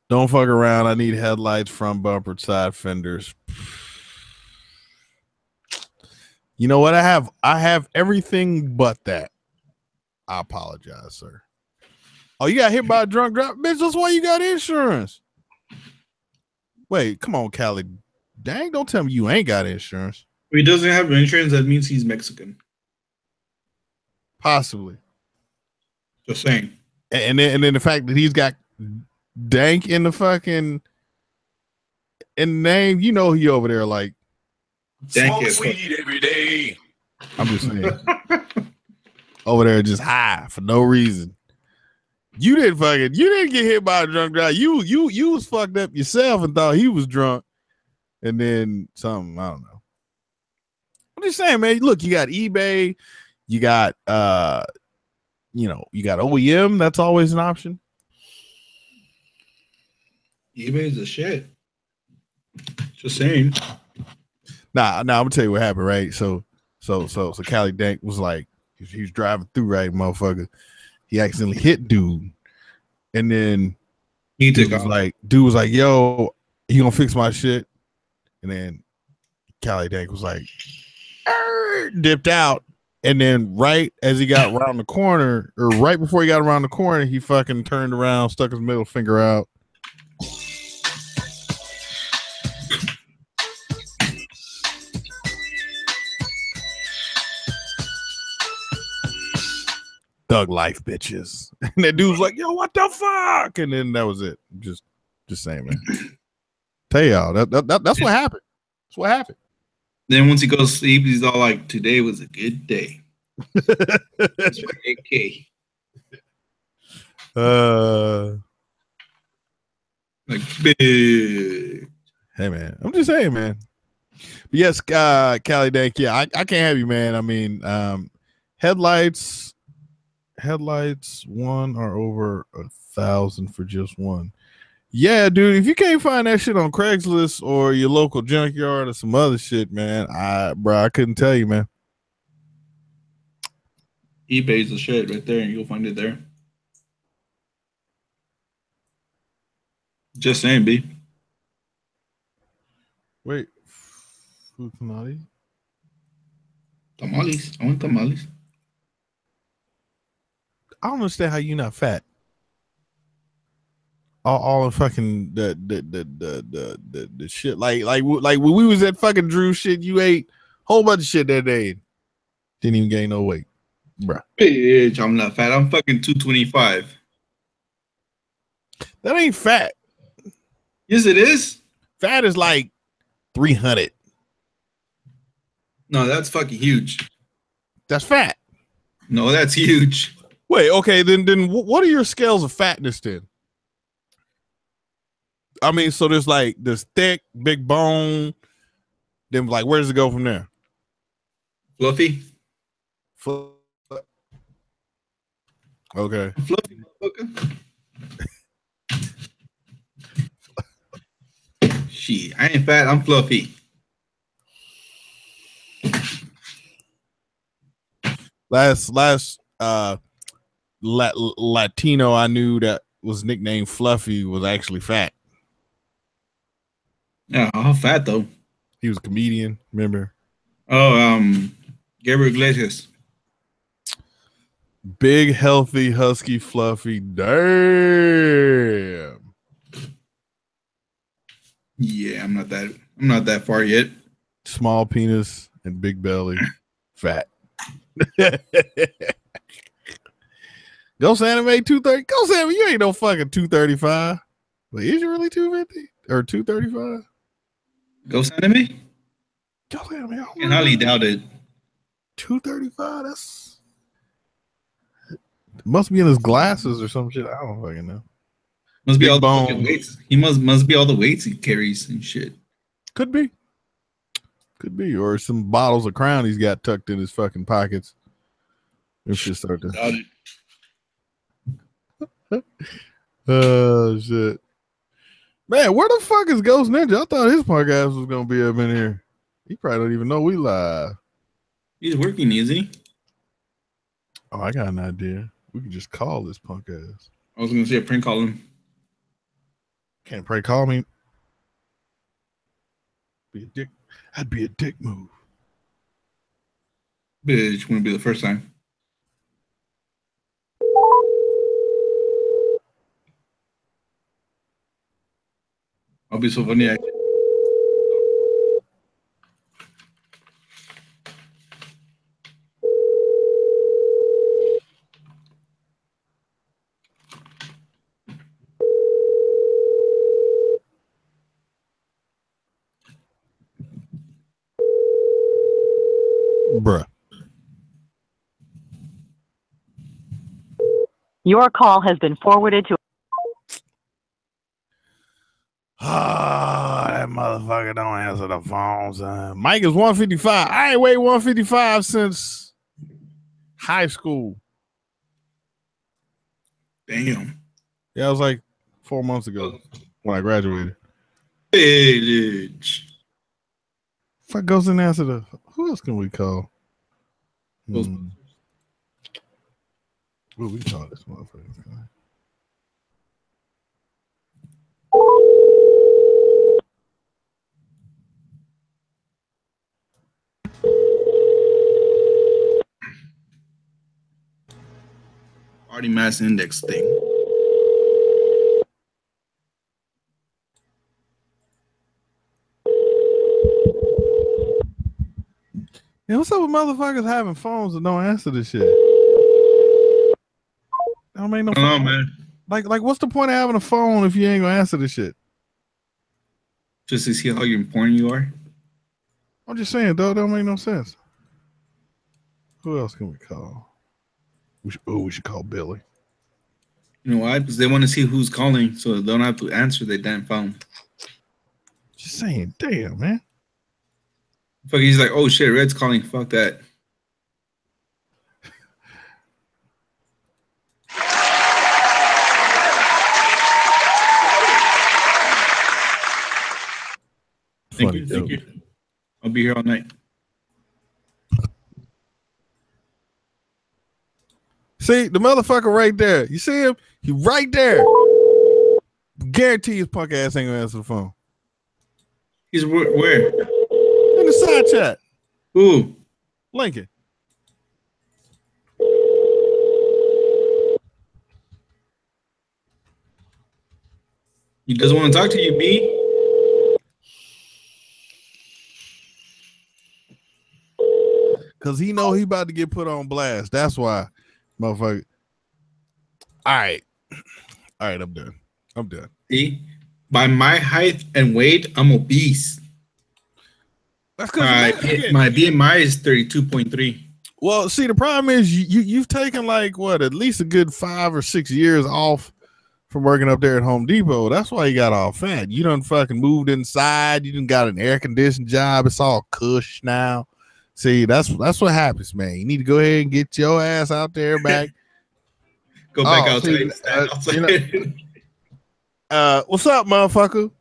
Don't fuck around. I need headlights, front bumper, side fenders. You know what? I have everything but that. I apologize, sir. Oh, you got hit by a drunk driver? Bitch, that's why you got insurance. Wait, come on, Callie. Dang, don't tell me you ain't got insurance.
If he doesn't have insurance, that means he's Mexican.
Possibly.
Just saying.
And then the fact that he's got dank in the fucking in the name, you know he over there like
Dank
smoke weed every day. I'm just saying. Over there just high for no reason. You didn't get hit by a drunk driver. You was fucked up yourself and thought he was drunk. And then something, I don't know. I'm just saying, man. Look, you got eBay, you got you got OEM, that's always an option.
eBay's a shit. Just saying.
Nah, I'm gonna tell you what happened, right? So Callie Dank was like, he was driving through, right, motherfucker. He accidentally hit dude, and then dude was like, yo, he gonna fix my shit. And then Callie Dank was like, dipped out, and then right as he got around the corner, or right before he got around the corner, he fucking turned around, stuck his middle finger out. Thug life, bitches. And that dude was like, yo, what the fuck? And then that was it. Just saying, man. Tell y'all, that's what happened. That's what happened.
Then once he goes to sleep, he's all like, today was a good day. That's for AK. Like, big.
Hey, man. I'm just saying, man. But yes, Callie Dank, yeah, I can't have you, man. I mean, headlights one are over 1,000 for just one. Yeah, dude, if you can't find that shit on Craigslist or your local junkyard or some other shit, man, I couldn't tell you, man.
eBay's the shit right there, and you'll find it there. Just saying, B.
Wait, food tamales?
Tamales. I want tamales.
I don't understand how you not fat. All the fucking the shit like when we was at fucking Drew shit, you ate a whole bunch of shit that day. Didn't even gain no weight, bruh.
Bitch, I'm not fat. I'm fucking 225.
That ain't fat.
Yes, it is.
Fat is like 300.
No, that's fucking huge.
That's fat.
No, that's huge.
Wait, okay, then what are your scales of fatness then? I mean, so there's like this thick, big bone. Then like, where does it go from there?
Fluffy.
Okay.
Fluffy, motherfucker. Shit, I ain't fat. I'm fluffy.
last Latino I knew that was nicknamed Fluffy was actually fat.
Yeah, how fat though?
He was a comedian, remember?
Oh, Gabriel Iglesias.
Big, healthy, husky, fluffy. Damn.
Yeah, I'm not that far yet.
Small penis and big belly, fat. Ghost Anime 230. Ghost Anime, you ain't no fucking 235. But is you really 250 or 235?
Ghost Anime?
Ghost Anime,
I can highly doubt it.
235. That's must be in his glasses or some shit. I don't fucking know.
Must be
Big
all the
bone.
fucking weights. He must be all the weights he carries and shit.
Could be. Could be. Or some bottles of Crown he's got tucked in his fucking pockets. It should start to.
Doubt it.
Oh shit. Man, where the fuck is Ghost Ninja? I thought his podcast was gonna be up in here. He probably don't even know we live.
He's working, is he?
Oh, I got an idea. We could just call this punk ass.
I was gonna say a prank call him.
Can't pray call me. Be a dick. That'd be a dick move.
Bitch, wouldn't be the first time. I'll be so funny.
Bruh.
Your call has been forwarded to.
Ah, that motherfucker don't answer the phone, son. Mike is 155. I ain't weighed 155 since high school.
Damn.
Yeah, it was like 4 months ago when I graduated.
Bitch.
Fuck goes in answer the. Who else can we call? What we call this motherfucker?
Party mass index thing.
Yeah, what's up with motherfuckers having phones that don't answer this shit? That don't make no
I don't know,
sense.
man.
Like, what's the point of having a phone if you ain't gonna answer this shit?
Just to see how important you are.
I'm just saying, though, that don't make no sense. Who else can we call? We should call Billy.
You know why? Because they want to see who's calling, so they don't have to answer their damn phone.
Just saying, damn, man.
Fuck, he's like, oh shit, Red's calling. Fuck that. Thank you. I'll be here all night.
See, the motherfucker right there. You see him? He right there. Guarantee his punk ass ain't gonna answer the phone.
He's where?
In the side chat.
Who?
Lincoln.
He doesn't want to talk to you, B.
Cause he know he about to get put on blast. That's why, motherfucker. All right, I'm done.
See, by my height and weight, I'm obese.
That's because
my BMI is 32.3.
Well, see, the problem is you've taken like what, at least a good 5 or 6 years off from working up there at Home Depot. That's why you got all fat. You done fucking moved inside. You done got an air conditioned job. It's all cush now. See, that's what happens, man. You need to go ahead and get your ass out there back.
Go back outside.
You know, what's up, motherfucker?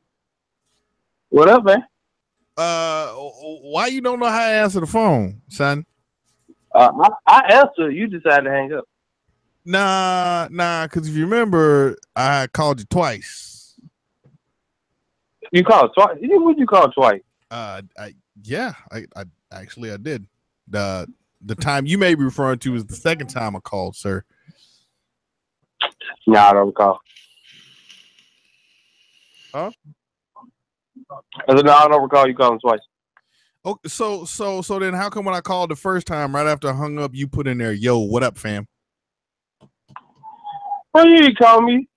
What up, man?
Why you don't know how to answer the phone, son?
I answered. You decided to hang up.
Nah, because if you remember, I called you twice.
You called twice. What you call twice?
I actually I did. The time you may be referring to is the second time I called, sir.
No, I don't call.
Huh?
I said, no, I don't recall you calling twice.
Oh, so then how come when I called the first time, right after I hung up, you put in there, yo, what up, fam?
Well, you didn't call me.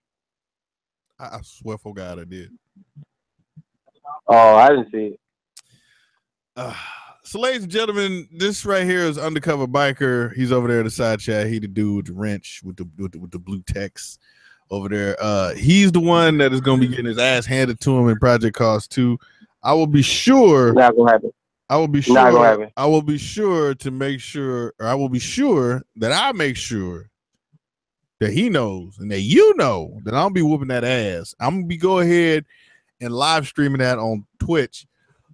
I swear for God I did.
Oh, I didn't see it.
So, ladies and gentlemen, this right here is Undercover Biker. He's over there in the side chat. He the dude with the wrench with the blue text over there. He's the one that is going to be getting his ass handed to him in Project Cars 2. I will be sure.
Not gonna happen.
I will be sure.
Not gonna happen.
I will be sure to make sure, or I will be sure that I make sure that he knows and that you know that I'll be whooping that ass. I'm gonna be go ahead and live streaming that on Twitch.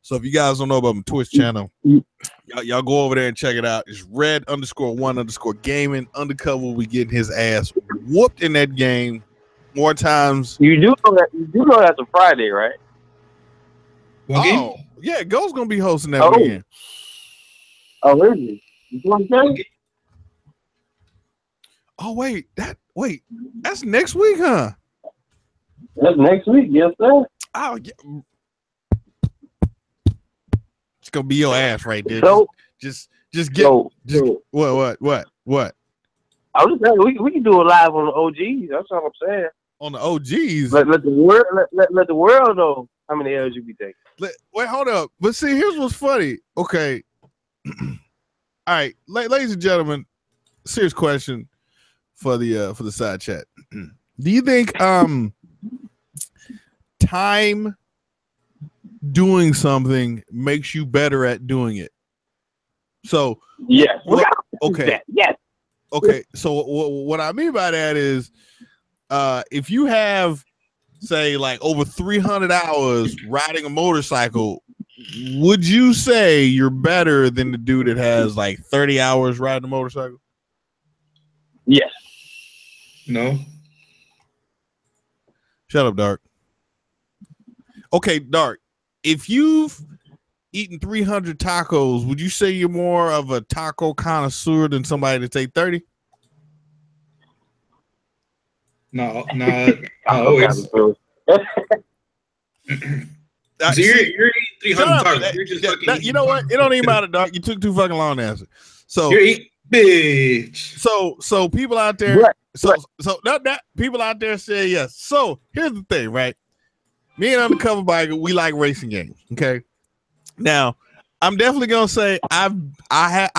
So if you guys don't know about my Twitch channel, y'all go over there and check it out. It's red_1_gaming. Undercover will be getting his ass whooped in that game more times.
You do know that's a Friday, right?
What game?
Yeah, Go's gonna be hosting that weekend.
Oh, really? You want to say?
Oh wait, that's next week, huh?
That's next week, yes, sir.
Oh yeah. It's gonna be your ass right there.
So,
just get what?
I was just saying we can do it live on the OGs. That's what I'm saying.
On the OGs.
Let the world know how many L's you be taking.
Wait, hold up. But see, here's what's funny. Okay. All right, ladies and gentlemen, serious question for the side chat. Do you think time doing something makes you better at doing it? So
yes.
Okay.
Yes.
Okay. So what I mean by that is, if you have, say, like over 300 hours riding a motorcycle, would you say you're better than the dude that has like 30 hours riding a motorcycle?
Yes.
No.
Shut up, Dark. Okay, Dark. If you've eaten 300 tacos, would you say you're more of a taco connoisseur than somebody that ate 30?
No, not always. So you're eating 300 tacos. You're just fucking
you know what? It don't even matter, Dark. You took too fucking long to answer. So
you're eating, bitch.
So people out there, people out there say yes. So here's the thing, right? Me and Undercover Biker, we like racing games. Okay. Now, I'm definitely gonna say I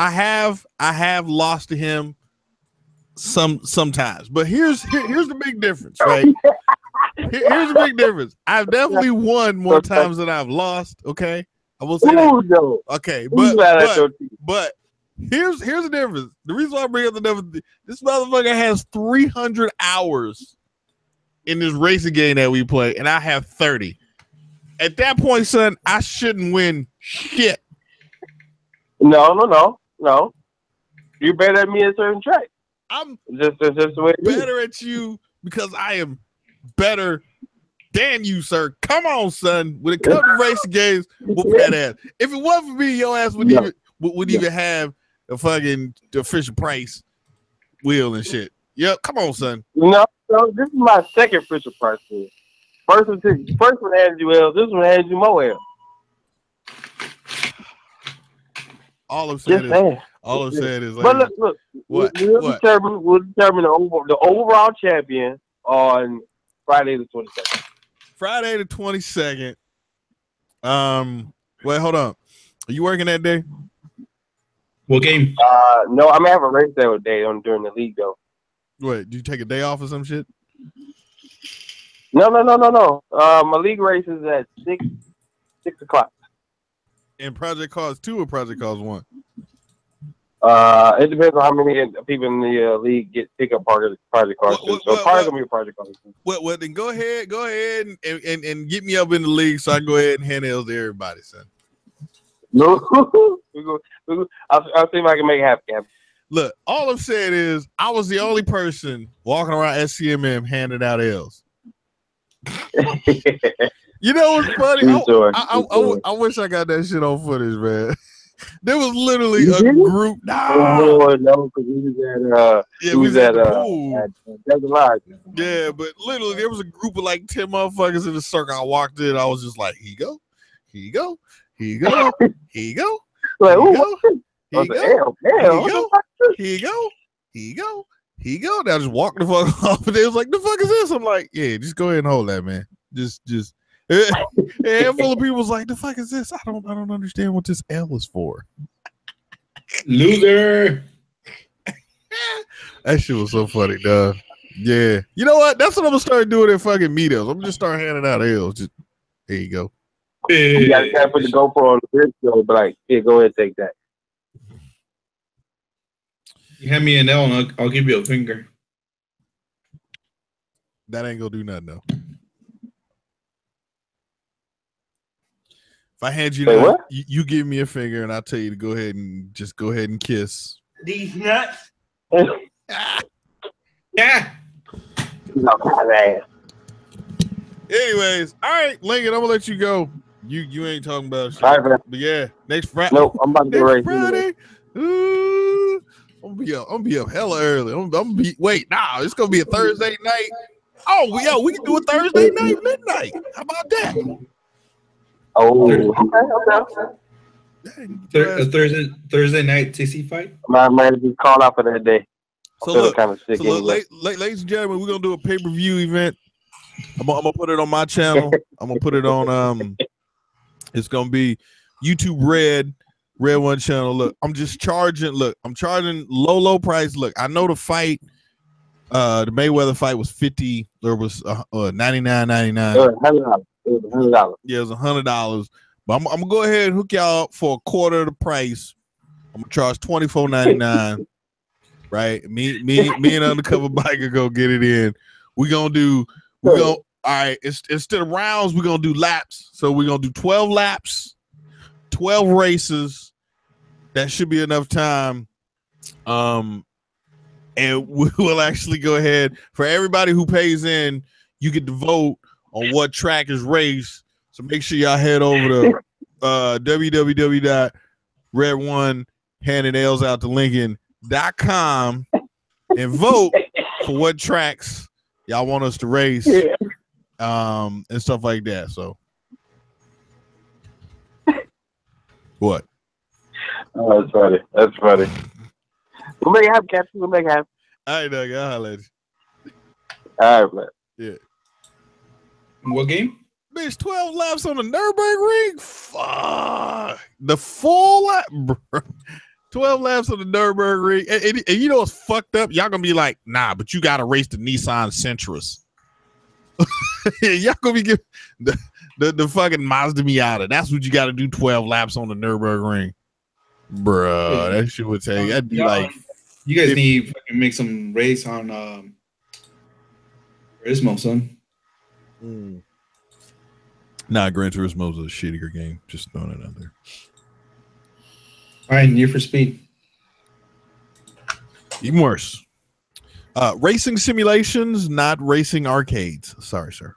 have lost to him sometimes, but here's the big difference, right? Here's the big difference. I've definitely won more times than I've lost. Okay, I will say that.
No.
Okay, but here's the difference. The reason why I bring up the difference, this motherfucker has 300 hours in this racing game that we play, and I have 30. At that point, son, I shouldn't win shit.
No. You're better at me at certain tracks.
I'm
just the way it
better at you because I am better than you, sir. Come on, son. When it comes to racing games, whoop that ass. If it wasn't for me, your ass wouldn't even have a fucking Fisher Price wheel and shit. Yep, come on, son.
No, this is my second Fisher Price wheel. First one handed you L. This one handed you more L.
All I'm saying is.
But look. We'll determine the overall champion on Friday the 22nd.
Friday the 22nd. Wait, hold on. Are you working that day?
What game?
No, I'm gonna have a race that day during the league though.
Wait, do you take a day off or some shit?
No. My league race is at 6 o'clock.
In Project Cars 2 or Project Cars 1?
It depends on how many people in the league pick up Project Cars 2. So probably gonna be a Project Cars 2.
Well, then go ahead and get me up in the league so I can go ahead and hand L's to everybody, son.
No, I'll see if I can make it happen.
Look, all I'm saying is I was the only person walking around SCMM handing out L's. You know what's funny? I wish I got that shit on footage, man. There was literally a group.
Oh no, because we was at the pool.
Yeah, but literally there was a group of like 10 motherfuckers in the circle. I walked in, I was just like, here you go, here you go, here you go, here you go, here you go, here you go, here you go, here you go, here you go, here you go. Now just walk the fuck off, and they was like, the fuck is this? I'm like, yeah, just go ahead and hold that, man. Just. A handful of people was like, the fuck is this? I don't understand what this L is for.
Loser.
That shit was so funny, dog. Yeah. You know what? That's what I'm gonna start doing at fucking meetups. I'm gonna just start handing out L's. Just there you go.
You gotta put the GoPro on the video, but like, here, go ahead and take that.
You hand me an L and I'll give you a finger.
That ain't gonna do nothing though. If I hand you that, you give me a finger, and I'll tell you to go ahead and kiss.
These nuts.
Yeah.
Anyways, all right, Lincoln, I'm gonna let you go. You ain't talking about shit.
All right,
but yeah, next Friday.
Nope, I'm about to go right
Friday. Ooh, I'm gonna be up hella early. It's gonna be a Thursday night. Oh, we can do a Thursday night midnight. How about that?
Oh, okay.
A Thursday night TC fight.
Might be called out for that day.
So look, ladies and gentlemen, we're gonna do a pay-per-view event. I'm gonna put it on my channel. I'm gonna put it on it's gonna be YouTube Red One channel. Look, I'm charging low price. Look, I know the fight, the Mayweather fight was 50, there was $99.99.
It was $100.
Yeah, it was $100. But I'm gonna go ahead and hook y'all up for a quarter of the price. I'm gonna charge $24.99. Right? Me and Undercover Biker go get it in. All right, instead of rounds, we're gonna do laps. So we're gonna do 12 laps, 12 races. That should be enough time. And we will actually go ahead, for everybody who pays in, you get to vote on what track is raced. So make sure y'all head over to www.red1handinglsouttolincoln.com and vote for what tracks y'all want us to race, and stuff like that. So what?
Oh, that's funny. We'll make it happen, Captain. We'll make it happen.
All right, Doug. I'll holler at you.
All right, man.
Yeah.
What game?
Bitch, 12 laps on the Nürburgring? Fuck. The full lap, bro. 12 laps on the Nürburgring. And you know what's fucked up? Y'all gonna be like, nah, but you gotta race the Nissan Sentras. Y'all gonna be giving the fucking Mazda Miata. That's what you gotta do, 12 laps on the Nürburgring. Bruh, that shit would take. That'd be like,
you guys need to fucking make some race on Turismo, son.
Nah, Gran Turismo is a shittier game. Just throwing it out there.
All right, Need for Speed.
Even worse. Racing simulations, not racing arcades. Sorry, sir.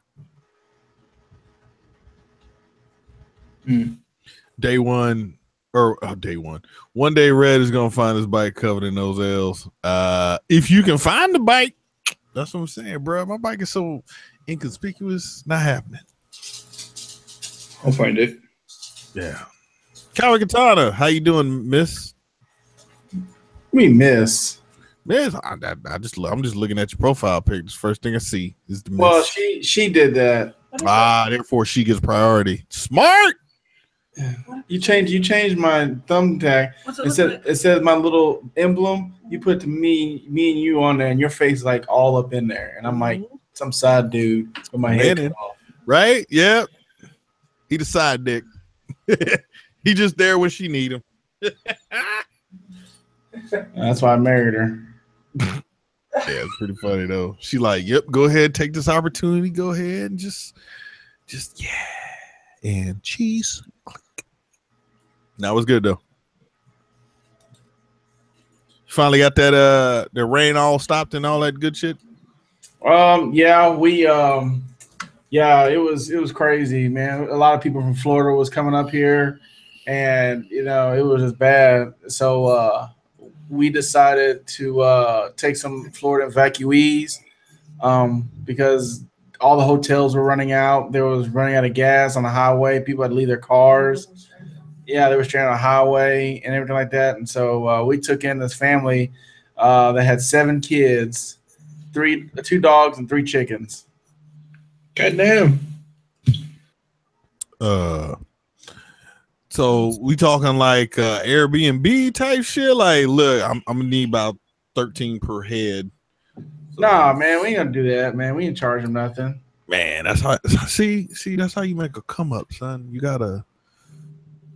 Day one. One day Red is gonna find his bike covered in those L's. If you can find the bike, that's what I'm saying, bro. My bike is so inconspicuous, not happening.
I'll find it.
Yeah. Kawakatana, how you doing, miss?
Miss.
Miss, I'm just looking at your profile pictures. First thing I see is the miss.
Well, she did that.
Therefore she gets priority. Smart.
You changed my thumb tag. It says my little emblem. You put me and you on there, and your face like all up in there. And I'm like some side dude with my head cut off.
Right? Yep. He the side dick. He just there when she need him.
That's why I married her.
Yeah, it's pretty funny though. She like, yep, go ahead, take this opportunity. Go ahead and just yeah. And cheese. That was good though. Finally got that the rain all stopped and all that good shit.
Yeah, yeah, it was crazy, man. A lot of people from Florida was coming up here, and it was just bad. So we decided to take some Florida evacuees because all the hotels were running out. There was running out of gas on the highway. People had to leave their cars. Yeah, they were stranded on the highway and everything like that. And so we took in this family that had 7 kids, 2 dogs, and 3 chickens.
Goddamn.
So we talking like Airbnb type shit. Like, look, I'm gonna need about 13 per head. So,
nah, man, we ain't gonna do that, man. We ain't charge them nothing.
Man, that's how. See, that's how you make a come up, son. You gotta.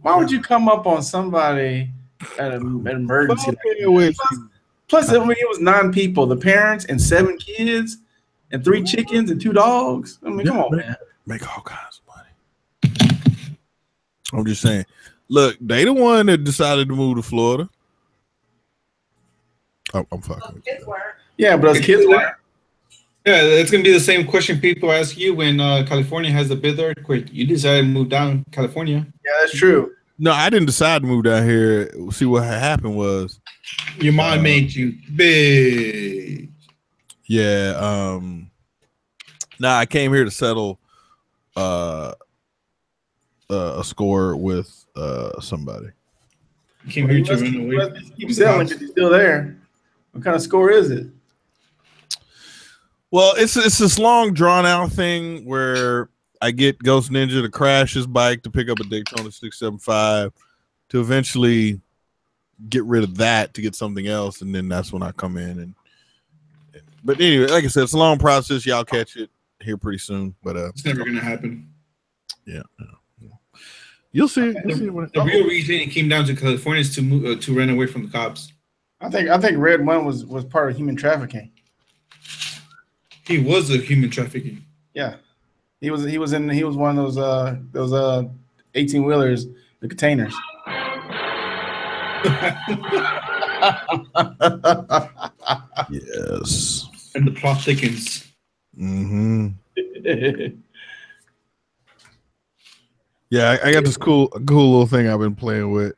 Why would you come up on somebody at an emergency? Plus, I mean, it was 9 people: the parents and 7 kids, and 3 chickens and 2 dogs. I mean, come on, man.
Make all kinds of money. I'm just saying. Look, they the one that decided to move to Florida. I'm fucking.
Yeah, but those kids weren't.
Yeah, it's gonna be the same question people ask you when California has the big earthquake. You decided to move down California.
Yeah, that's true.
No, I didn't decide to move down here. See, what happened was
your mom made you big.
Yeah. Nah, I came here to settle a score with somebody.
You came here to run away.
Keep selling because he's still there. What kind of score is it?
Well, it's this long drawn out thing where I get Ghost Ninja to crash his bike to pick up a Daytona 675 to eventually get rid of that to get something else, and then that's when I come in and. But anyway, like I said, it's a long process. Y'all catch it here pretty soon. But
it's never gonna happen.
Yeah. You'll see.
The real reason he came down to California is to move to run away from the cops.
I think Red One was part of human trafficking.
He was a human trafficking.
Yeah, he was one of those 18-wheelers, the containers.
Yes.
And the plot thickens.
Mm-hmm. Yeah, I got this cool little thing I've been playing with.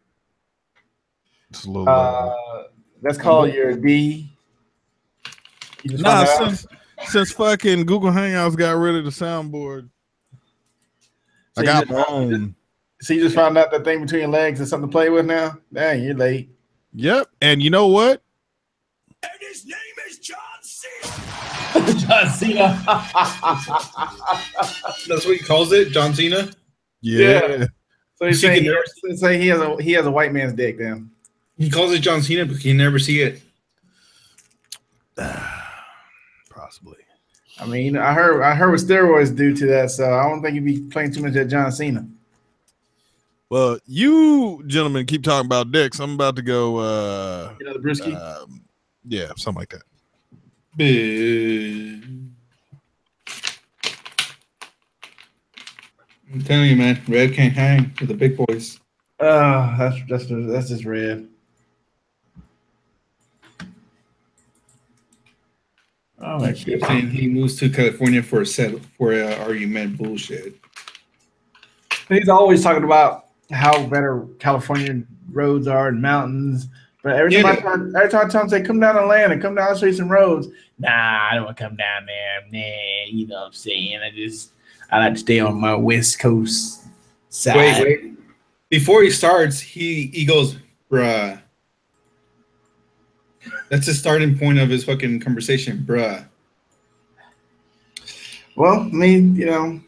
It's a little.
That's called your D.
Nah, since fucking Google Hangouts got rid of the soundboard, so I got my own.
So you just found out that thing between your legs is something to play with now? Dang, you're late.
Yep, and you know what?
And his name is John Cena.
John Cena.
That's what he calls it, John Cena.
Yeah. So he's saying he has a white man's dick. Then
he calls it John Cena, but he never see it.
Possibly.
I mean, I heard what steroids do to that, so I don't think you'd be playing too much at John Cena.
Well, you gentlemen keep talking about dicks. I'm about to go.
Another brewski.
Yeah, something like that.
I'm telling you, man, Red can't hang with the big boys.
That's just Red. Oh my God.
And he moves to California for argument bullshit.
He's always talking about how better California roads are and mountains. But every time I tell him, say, come down to land and come down and show you some roads. Nah, I don't want to come down there. Nah, you know what I'm saying? I like to stay on my West Coast side.
Wait. Before he starts, he goes, bruh. That's the starting point of his fucking conversation, bruh.
Well, I mean,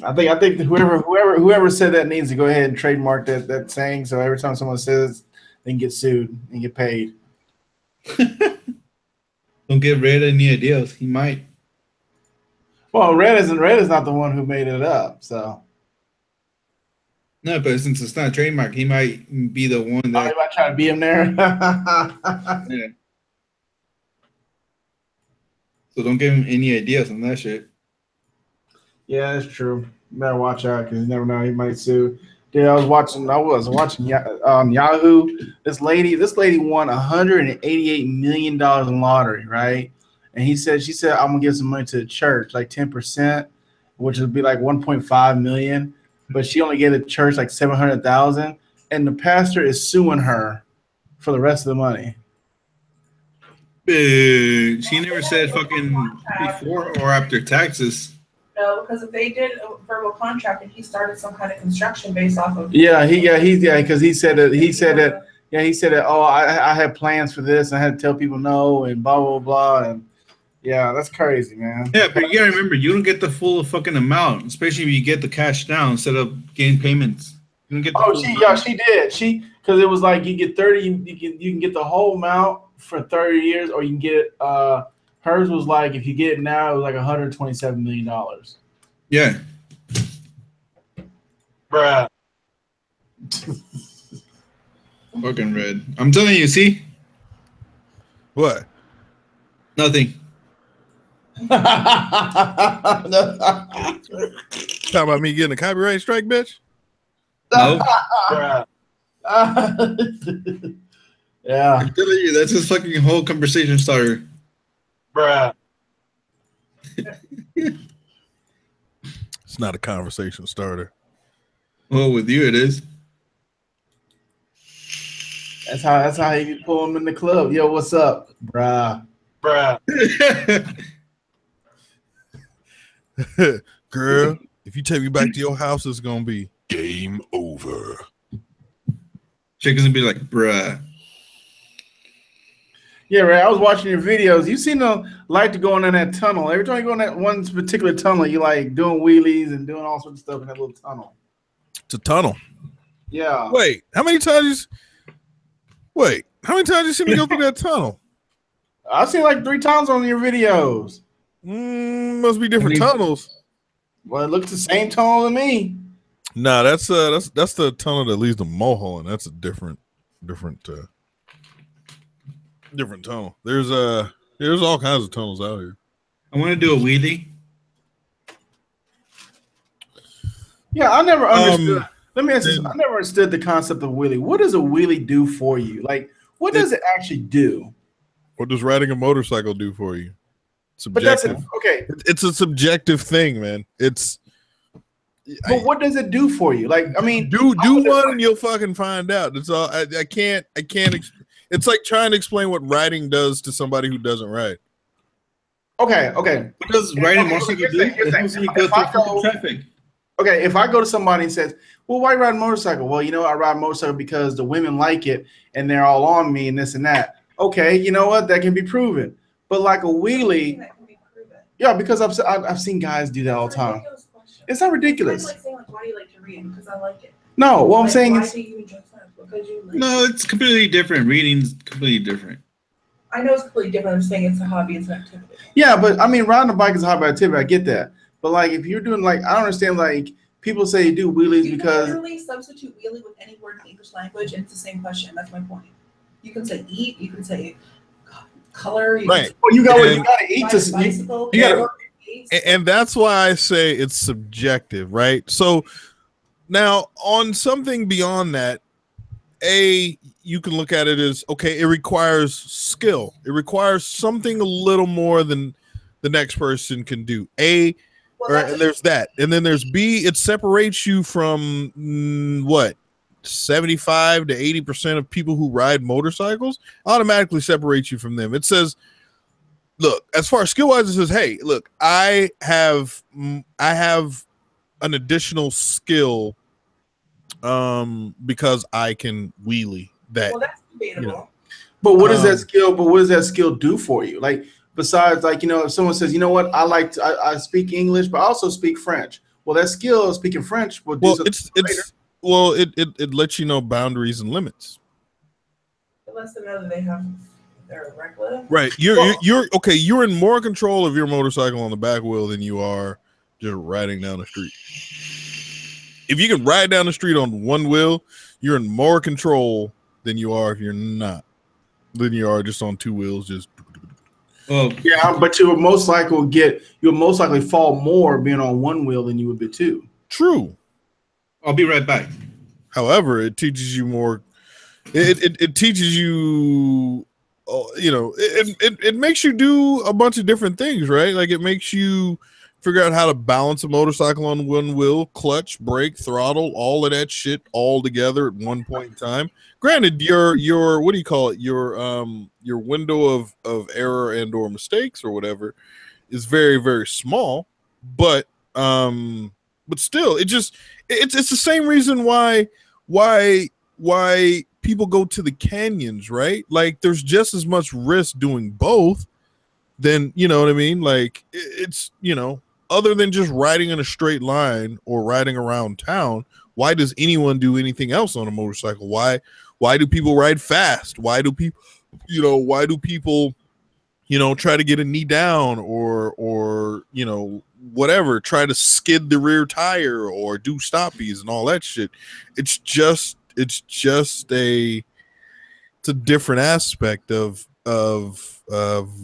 I think whoever said that needs to go ahead and trademark that saying, so every time someone says, they can get sued and get paid.
Don't give Red any ideas. He might.
Well, Red is not the one who made it up, so.
No, but since it's not a trademark, he might be the one that.
Oh, you might try to beat him there.
Yeah. So don't give him any ideas on that shit.
Yeah, that's true. You better watch out because you never know. He might sue. Yeah, I was watching Yahoo. This lady won $188 million in lottery, right? And she said, I'm gonna give some money to the church, like 10%, which would be like 1.5 million. But she only gave the church like 700,000, and the pastor is suing her for the rest of the money.
She never said fucking before or after taxes.
No, because if they did a verbal contract and he started some kind of construction based off of
because he said that oh, I had plans for this, I had to tell people no, and blah blah blah, and yeah, that's crazy, man.
Yeah, but you gotta remember, you don't get the full fucking amount, especially if you get the cash down instead of getting payments. You don't get the
she did. Because it was like you get 30, you can get the whole amount for 30 years, or you can get hers was like, if you get it now, it was like $127 million.
Yeah.
Bruh.
Fucking red. I'm telling you, see?
What?
Nothing.
Talking about me getting a copyright strike, bitch?
No.
Yeah.
I'm telling you, that's his fucking whole conversation starter.
Bruh.
It's not a conversation starter.
Well, with you it is.
That's how you pull him in the club. Yo, what's up? Bruh.
Girl, if you take me back to your house, it's gonna be
Game over.
Chickens would be like, bruh.
Yeah, right. I was watching your videos. You seem to like to go in that tunnel. Every time you go in that one particular tunnel, you like doing wheelies and doing all sorts of stuff in that little tunnel.
it's a tunnel.
Yeah.
Wait, how many times you seen me go through that tunnel?
I've seen like 3 times on your videos.
Must be different tunnels.
Well, it looks the same tunnel to me.
Nah, that's the tunnel that leads to Mulholland. That's a different tunnel. There's all kinds of tunnels out here.
I want to do a wheelie.
Yeah, I never understood. Let me ask you. I never understood the concept of wheelie. What does a wheelie do for you? Like, what does it actually do?
What does riding a motorcycle do for you?
Subjective.
But okay. It's a subjective thing, man.
But what does it do for you? Like, I mean,
do one and you'll fucking find out. That's all. I can't. It's like trying to explain what riding does to somebody who doesn't ride.
Okay.
What does riding a motorcycle do? It helps you go through traffic.
Okay, if I go to somebody and says, well, why ride a motorcycle? Well, I ride a motorcycle because the women like it and they're all on me and this and that. Okay, you know what? That can be proven. But like a wheelie, yeah, because I've seen guys do that all the time. It's not ridiculous.
It's like saying, like, why do you like to read? Because I like it.
No, what I'm saying is,
it's completely different. Reading's completely different.
I know it's completely different. I'm saying it's a hobby, it's an activity.
Yeah, but I mean, riding a bike is a hobby activity. I get that. But like, if you're doing like, I don't understand. Like, people say you do wheelies because
you can literally substitute wheelie with any word in the English language, and it's the same question. That's my point. You can say eat. You can say color.
Right.
Well, you got to eat to bicycle. You got to.
And that's why I say it's subjective, right? So now on something beyond that, you can look at it as, okay, it requires skill. It requires something a little more than the next person can do. There's that. And then there's B, it separates you from 75 to 80% of people who ride motorcycles, automatically separates you from them. It says, look, as far as skill wise, it says, hey, look, I have an additional skill because I can wheelie that.
Well, that's debatable.
But what is that skill? But what does that skill do for you? Like, besides, like, if someone says, you know what, I speak English, but I also speak French. Well, that skill of speaking French would do
it lets you know boundaries and limits.
It lets them know that they have their regular.
Right. You're okay. You're in more control of your motorcycle on the back wheel than you are just riding down the street. If you can ride down the street on one wheel, you're in more control than you are if you're not. Than you are just on two wheels. Just.
Oh yeah, but you'll most likely fall more being on one wheel than you would be two.
True.
I'll be right back.
However, it teaches you more. It teaches you, it makes you do a bunch of different things, right? Like it makes you figure out how to balance a motorcycle on one wheel, clutch, brake, throttle, all of that shit all together at one point in time. Granted, your what do you call it? Your window of error and or mistakes or whatever is very, very small, but still, it's the same reason why people go to the canyons, right? Like there's just as much risk doing both than, you know what I mean? Like it's, other than just riding in a straight line or riding around town, why does anyone do anything else on a motorcycle? Why do people ride fast? Why do people try to get a knee down or whatever, try to skid the rear tire or do stoppies and all that shit? It's just a different aspect of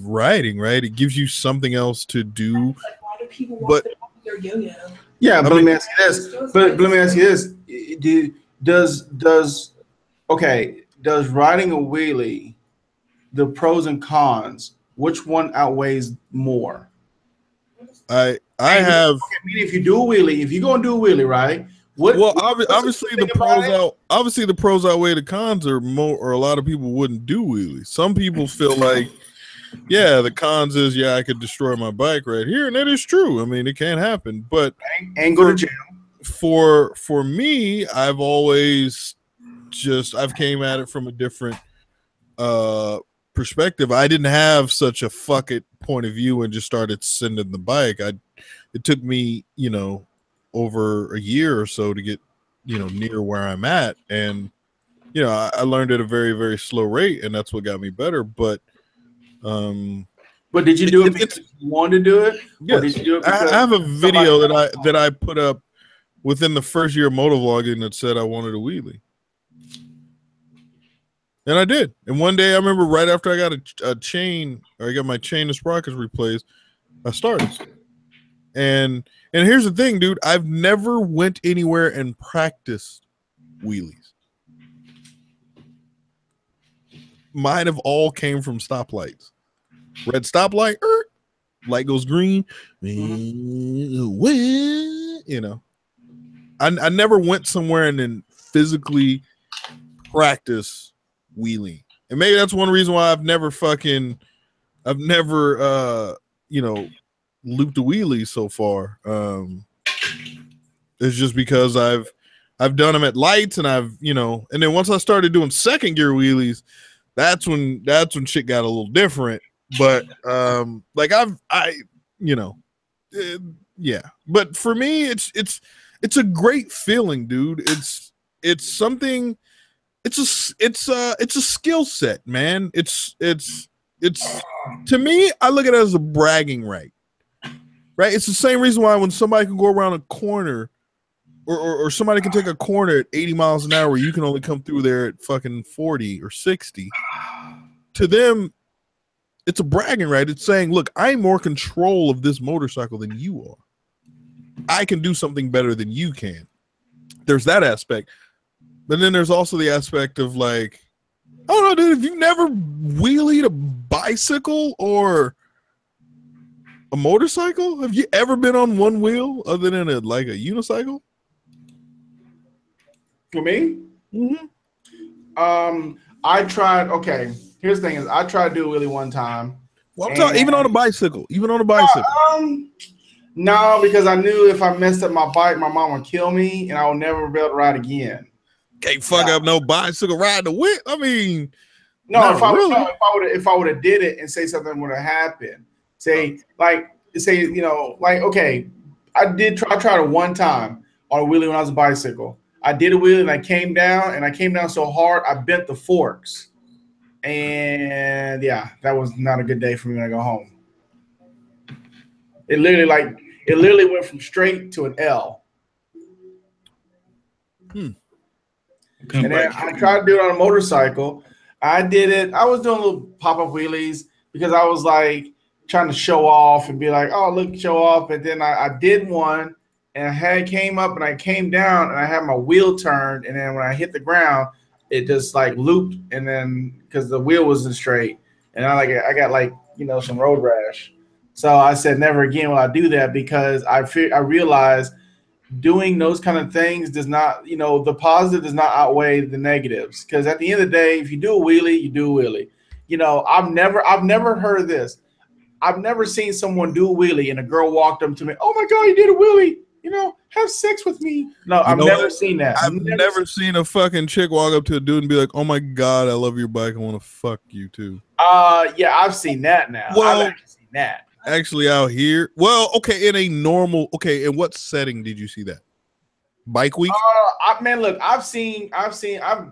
riding, right? It gives you something else to do.
Like, why do people want to their yo-yo?
Yeah, but let me ask you this. But let me ask you this: does riding a wheelie, the pros and cons, which one outweighs more?
I have.
Okay, I mean, if you do a wheelie, if you go and do a wheelie, right?
Obviously the pros outweigh the cons, or a lot of people wouldn't do wheelies. Some people feel like, yeah, the cons is, I could destroy my bike right here, and that is true. I mean, it can happen, but
and go to jail.
For me, I've always I've came at it from a different perspective. I didn't have such a fuck it point of view and just started sending the bike. It took me, over a year or so to get, near where I'm at. And, I learned at a very, very slow rate, and that's what got me better. But
did you do it because you wanted to do it?
Yes.
Or did you do it because
I have a video that I put up within the first year of motovlogging that said I wanted a wheelie. And I did. And one day I remember right after I got a chain, or I got my chain and sprockets replaced, I started. And here's the thing, dude. I've never went anywhere and practiced wheelies. Mine have all came from stoplights. Red stoplight, light goes green. I never went somewhere and then physically practice wheeling. And maybe that's one reason why I've never looped a wheelie so far. It's just because I've done them at lights, and and then once I started doing second gear wheelies, that's when shit got a little different. But but for me, it's a great feeling, dude. It's something. It's a skill set, man. It's to me, I look at it as a bragging right. Right? It's the same reason why when somebody can go around a corner, or somebody can take a corner at 80 miles an hour, you can only come through there at fucking 40 or 60. To them, it's a bragging right. It's saying, look, I'm more control of this motorcycle than you are. I can do something better than you can. There's that aspect. But then there's also the aspect of like, I don't know, dude, if you've never wheelied a bicycle or a motorcycle, have you ever been on one wheel other than a unicycle?
For me?
Mm-hmm.
I tried, here's the thing is I tried to do a wheelie one time.
Well, I'm talking even on a bicycle.
No, because I knew if I messed up my bike, my mom would kill me and I would never be able to ride again.
Can't fuck up no bicycle riding the whip. I mean,
no, if I would have did it and say something would have happened. I tried it one time on a wheelie when I was a bicycle. I did a wheelie and I came down so hard I bent the forks. And yeah, that was not a good day for me when I go home. It literally went from straight to an L. And then I tried to do it on a motorcycle. I did it. I was doing little pop-up wheelies because I was like trying to show off and be like, oh, look, show off. And then I did one and I came up and I came down and I had my wheel turned, and then when I hit the ground, it just like looped, and then because the wheel wasn't straight, and I got like some road rash. So I said never again will I do that, because I realized doing those kind of things does not, the positive does not outweigh the negatives. Because at the end of the day, if you do a wheelie, you do a wheelie. I've never heard of this. I've never seen someone do a wheelie and a girl walked up to me, "Oh my God, you did a wheelie. Have sex with me." No, I've never seen that.
I've never seen a fucking chick walk up to a dude and be like, "Oh my God, I love your bike. I want to fuck you too."
Yeah, I've seen that now.
Well,
I've actually seen that.
Actually, out here, well, okay, in a normal, okay, in what setting did you see that? Bike week?
Man, look, I've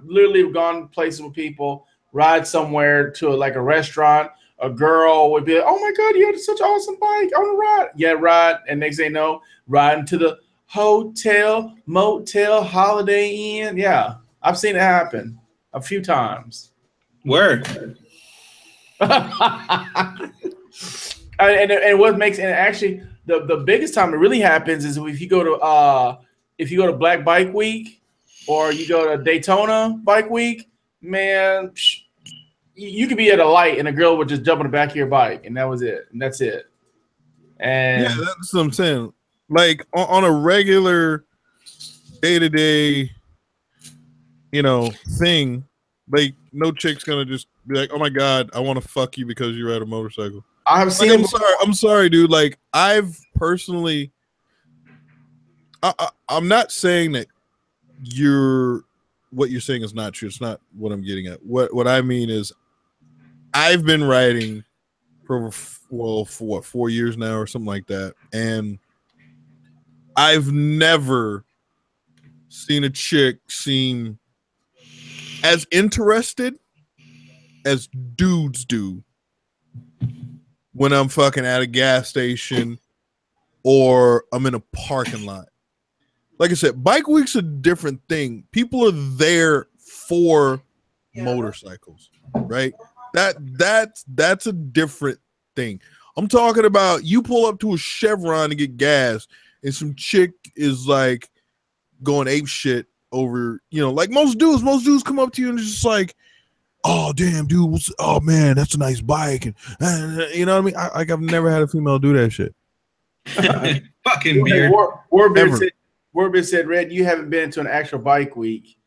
literally gone places with people, ride somewhere to like a restaurant. A girl would be like, "Oh my God, you had such an awesome bike. I want to ride." Yeah, ride. And next thing you know, riding to the hotel, motel, Holiday Inn. Yeah, I've seen it happen a few times.
Where?
And what makes, and actually the biggest time it really happens is if you go to Black Bike Week or you go to Daytona Bike Week, man, you could be at a light and a girl would just jump on the back of your bike, and that was it, and that's it. And
yeah, that's what I'm saying. Like on a regular day-to-day, thing, like no chick's gonna just be like, "Oh my God, I want to fuck you because you ride a motorcycle."
I've seen.
I'm sorry, dude. Like I've personally, I'm not saying that what you're saying is not true. It's not what I'm getting at. What I mean is, I've been riding for 4 years now or something like that, and I've never seen a chick seem as interested as dudes do when I'm fucking at a gas station or I'm in a parking lot. Like I said, bike week's a different thing. People are there for motorcycles, right? That's a different thing. I'm talking about you pull up to a Chevron to get gas and some chick is like going ape shit over, like most dudes come up to you and it's just like, "Oh damn, dude! Oh man, that's a nice bike," and you know what I mean. I've never had a female do that shit.
Fucking beard.
Warbeard said, "Red, you haven't been to an actual bike week."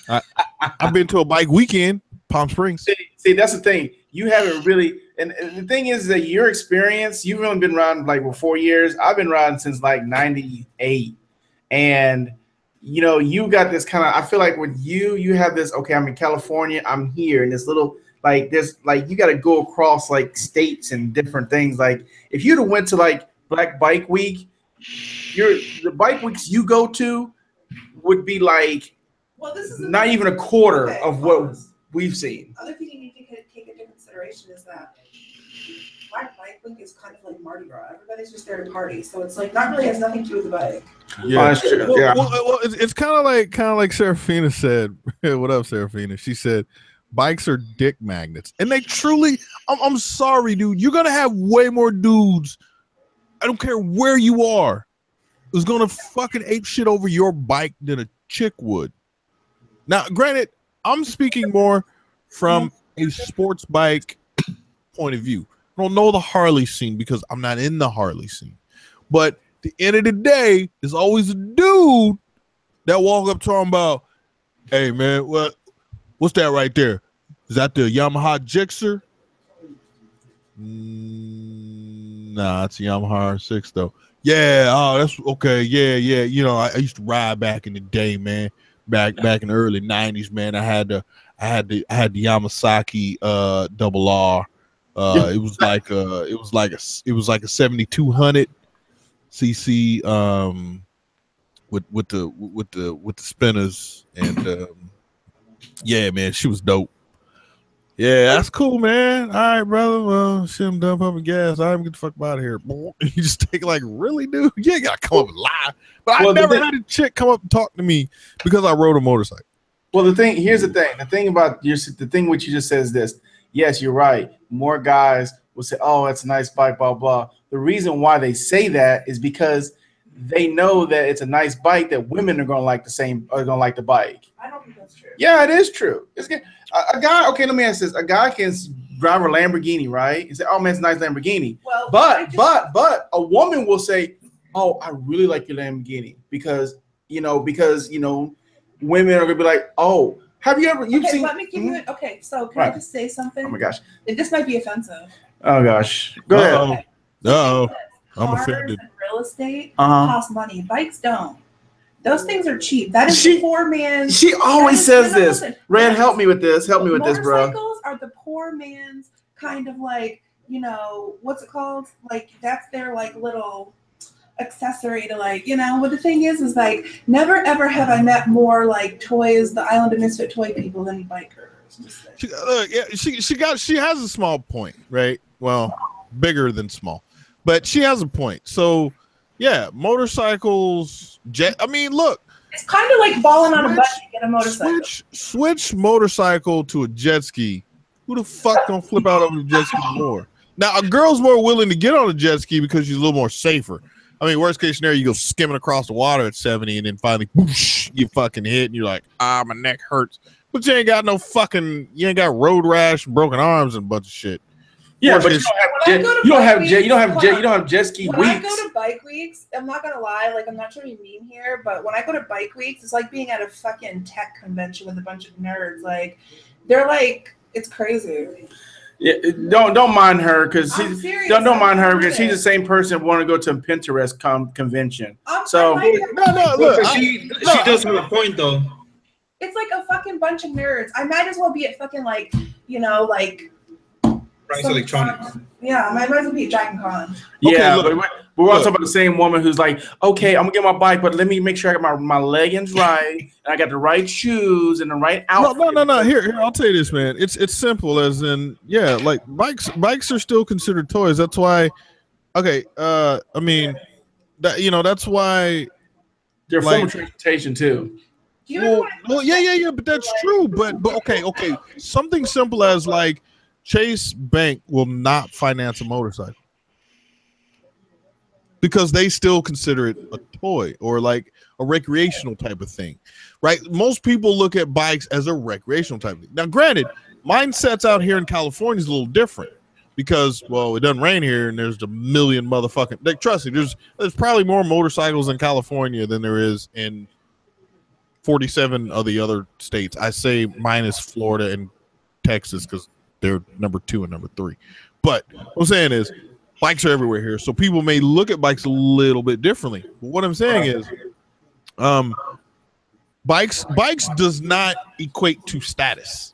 I've been to a bike weekend, Palm Springs.
See, that's the thing. You haven't really, and the thing is that your experience, you've only been riding like for 4 years. I've been riding since like '98, and you got this kind of, I feel like with you have this, okay, I'm in California, I'm here, and this little, like, there's, like, you got to go across, like, states and different things. Like, if you'd have went to, like, Black Bike Week, the bike weeks you go to would be, like,
this is
not even a quarter of what we've seen.
Other thing you need to take into consideration is that Black Bike Week is kind of like Mardi Gras. Everybody's just there to party, so it's like not really has nothing to do with the bike.
Yeah, that's true. Well, it's kind of like Serafina said. What up, Serafina? She said, "Bikes are dick magnets," and they truly. I'm sorry, dude. You're gonna have way more dudes. I don't care where you are, who's gonna fucking ape shit over your bike than a chick would. Now, granted, I'm speaking more from a sports bike point of view. I don't know the Harley scene because I'm not in the Harley scene. But at the end of the day, there's always a dude that walk up talking about, "Hey man, what's that right there? Is that the Yamaha Gixxer?" Nah, it's a Yamaha R6 though. "Yeah, oh, that's okay. Yeah. I used to ride back in the day, man. Back in the early '90s, man. I had the Yamasaki double R. It was like a 7200 cc with the spinners, and yeah, man, she was dope. Yeah, that's cool, man. All right, brother. Well, shit, I'm done pumping gas. I get the fuck out of here. You just take like, really, dude? You ain't gotta come up and lie. But I never had a chick come up and talk to me because I rode a motorcycle.
Well, here's the thing. The thing about the thing which you just said is this. Yes, you're right. More guys will say, "Oh, that's a nice bike, blah blah." The reason why they say that is because they know that it's a nice bike that women are gonna like the bike.
I don't think that's true.
Yeah, it is true. It's good. A guy. Okay, let me ask this: a guy can drive a Lamborghini, right? And say, "Oh man, it's a nice Lamborghini."
Well,
but a woman will say, "Oh, I really like your Lamborghini because women are gonna be like, oh, have you ever
you've
seen?"
Let me give you it. Okay, so can I just say something?
Oh my gosh,
this might be offensive.
Oh gosh, go ahead.
Okay.
Uh-oh. I'm
Cars
offended.
and real estate cost money. Bikes don't. Those things are cheap. That is the poor man.
She always says this. Red, help me with this. Help me with this, bro.
Motorcycles are the poor man's kind of like, what's it called? Like that's their like little accessory to like, what the thing is like never ever have I met more like toys, the Island of Misfit Toy people than bikers.
She has a small point, right? Well, bigger than small. But she has a point. So yeah, motorcycles, look.
It's kind of like balling on a budget to get a motorcycle.
Switch motorcycle to a jet ski. Who the fuck gonna flip out on the jet ski more? Now, a girl's more willing to get on a jet ski because she's a little more safer. I mean, worst case scenario, you go skimming across the water at 70 and then finally, whoosh, you fucking hit and you're like, my neck hurts. But you ain't got road rash, broken arms, and a bunch of shit.
Yeah, but you don't have jet ski weeks.
When I go to bike weeks, I'm not gonna lie, like I'm not trying to be mean here, but when I go to bike weeks, it's like being at a fucking tech convention with a bunch of nerds. Like they're like, it's crazy.
Yeah, don't mind her because don't mind her because she's the same person who want to go to a Pinterest convention. So
look, she does have a point though.
It's like a fucking bunch of nerds. I might as well be at fucking like
Price Electronics.
Yeah, I might as well be at Dragon Con.
Yeah, okay, but we're all talking about the same woman who's like, okay, I'm gonna get my bike, but let me make sure I got my leggings right, and I got the right shoes and the right outfit.
No. Here, I'll tell you this, man. It's simple, as in, yeah, like bikes are still considered toys. That's why. Okay, that's why
they're a form of transportation too.
Well, yeah, but that's true. But okay. Something simple as like Chase Bank will not finance a motorcycle because they still consider it a toy or like a recreational type of thing, right? Most people look at bikes as a recreational type of thing. Now, granted, mindsets out here in California is a little different because, well, it doesn't rain here and there's a million motherfucking, like, trust me, there's probably more motorcycles in California than there is in 47 of the other states. I say minus Florida and Texas because they're number 2 and number 3. But what I'm saying is bikes are everywhere here. So people may look at bikes a little bit differently. But what I'm saying is bikes does not equate to status.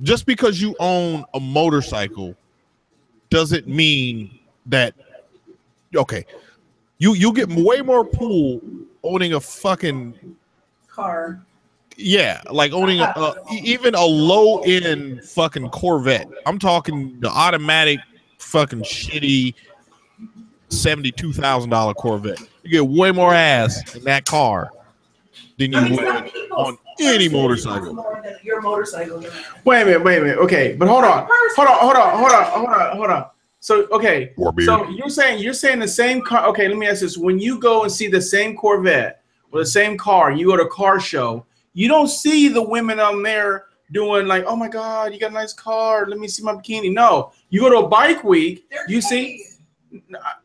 Just because you own a motorcycle doesn't mean that, okay, you get way more pull owning a fucking
car.
Yeah, like owning even a low-end fucking Corvette. I'm talking the automatic fucking shitty $72,000 Corvette. You get way more ass in that car than you would on any motorcycle.
More than your motorcycle.
Wait a minute. Okay, but hold on. So okay, so you're saying the same car. Okay, let me ask this: when you go and see the same Corvette or the same car, you go to a car show. You don't see the women on there doing like, oh my God, you got a nice car. Let me see my bikini. No, you go to a bike week. You see,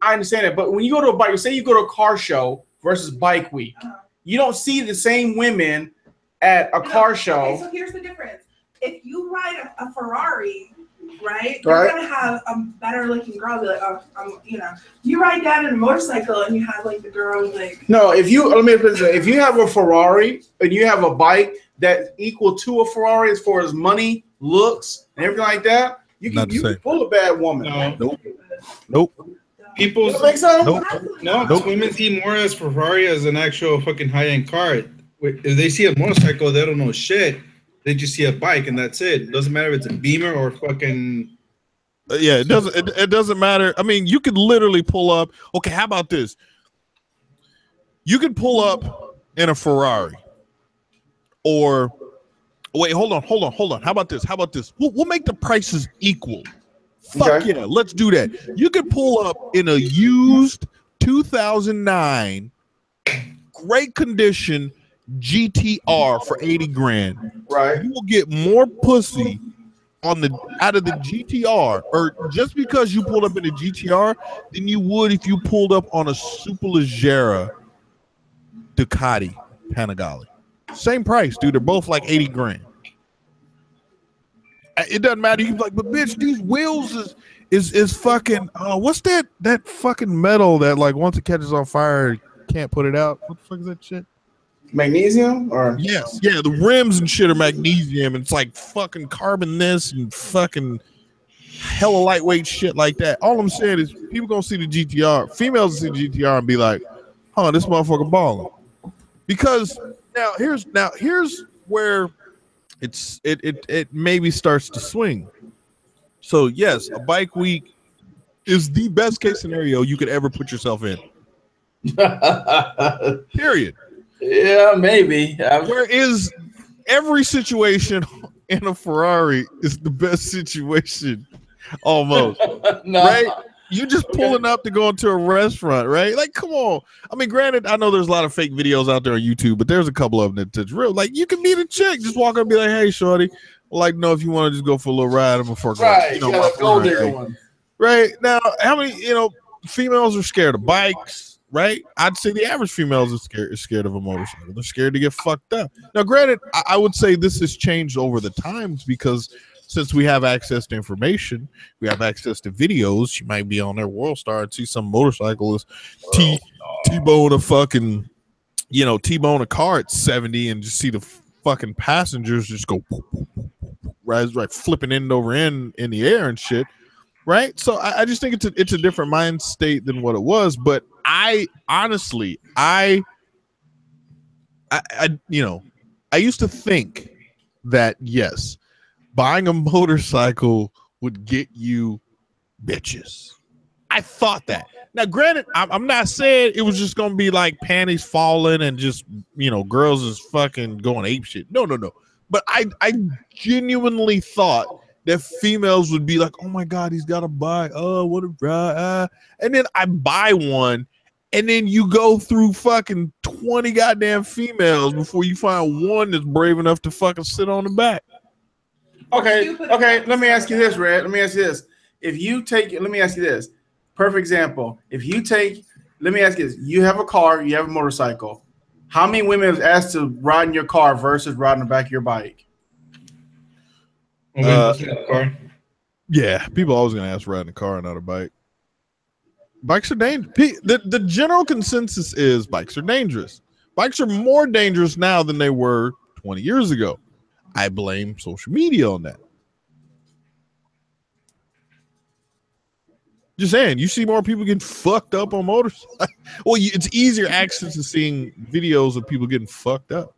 I understand that. But when you go to a bike, say you go to a car show versus bike week, you don't see the same women at a car show.
Okay, so here's the difference. If you ride a Ferrari, right, you're going to have a better looking girl. Be like, you ride down in a motorcycle and you have like the girl like.
No, if you have a Ferrari and you have a bike that's equal to a Ferrari as far as money, looks, and everything like that, you can pull a bad woman.
Nope.
People
think so?
Nope. Women see more as Ferrari as an actual fucking high-end car. If they see a motorcycle, they don't know shit. They just see a bike and that's it. It doesn't matter if it's a Beamer or fucking.
Yeah, it doesn't. It doesn't matter. I mean, you could literally pull up. Okay, how about this? You could pull up in a Ferrari, or wait, hold on. How about this? We'll make the prices equal. Fuck yeah, let's do that. You could pull up in a used 2009 great condition GTR for 80 grand.
Right.
You will get more pussy out of the GTR, or just because you pulled up in a GTR, than you would if you pulled up on a Superleggera Ducati Panigale. Same price, dude. They're both like 80 grand. It doesn't matter. You can be like, but bitch, these wheels is fucking what's that fucking metal that like once it catches on fire you can't put it out? What the fuck is that shit?
Magnesium or
yes, yeah, the rims and shit are magnesium, and it's like fucking carbon this and fucking hella lightweight shit like that. All I'm saying is people gonna see the GTR, females see the GTR and be like, oh, this motherfucker balling. Because now here's where it maybe starts to swing. So yes, a bike week is the best case scenario you could ever put yourself in. Period.
Yeah, maybe.
Where is every situation in a Ferrari is the best situation almost.
No.
Right? You just pulling up to go into a restaurant, right? Like, come on. I mean, granted, I know there's a lot of fake videos out there on YouTube, but there's a couple of them that's real. Like, you can meet a chick, just walk up and be like, hey, shorty. Like, no, if you want to just go for a little ride, I'm a fuck.
Right,
you know,
yeah, gold digger one.
Right now, how many females are scared of bikes? Right, I'd say the average females are scared of a motorcycle. They're scared to get fucked up. Now, granted, I would say this has changed over the times because since we have access to information, we have access to videos. You might be on their WorldStar and see some motorcyclist T-bone a fucking, T-bone a car at 70 and just see the fucking passengers just go right, flipping end over end in the air and shit. Right. So I just think it's a different mind state than what it was. But I honestly, I used to think that, yes, buying a motorcycle would get you bitches. I thought that. Now, granted, I'm not saying it was just going to be like panties falling and just, girls is fucking going ape shit. No. But I genuinely thought that females would be like, oh my God, he's got a bike. Oh, what a ride. And then I buy one, and then you go through fucking 20 goddamn females before you find one that's brave enough to fucking sit on the back.
Okay. Let me ask you this, Red. Let me ask you this. Let me ask you this. Perfect example. Let me ask you this. You have a car, you have a motorcycle. How many women have asked to ride in your car versus riding the back of your bike?
Yeah, people always gonna ask riding a car and not a bike. Bikes are dangerous. The general consensus is bikes are dangerous. Bikes are more dangerous now than they were 20 years ago. I blame social media on that. Just saying, you see more people getting fucked up on motorcycles. Well, it's easier access to seeing videos of people getting fucked up.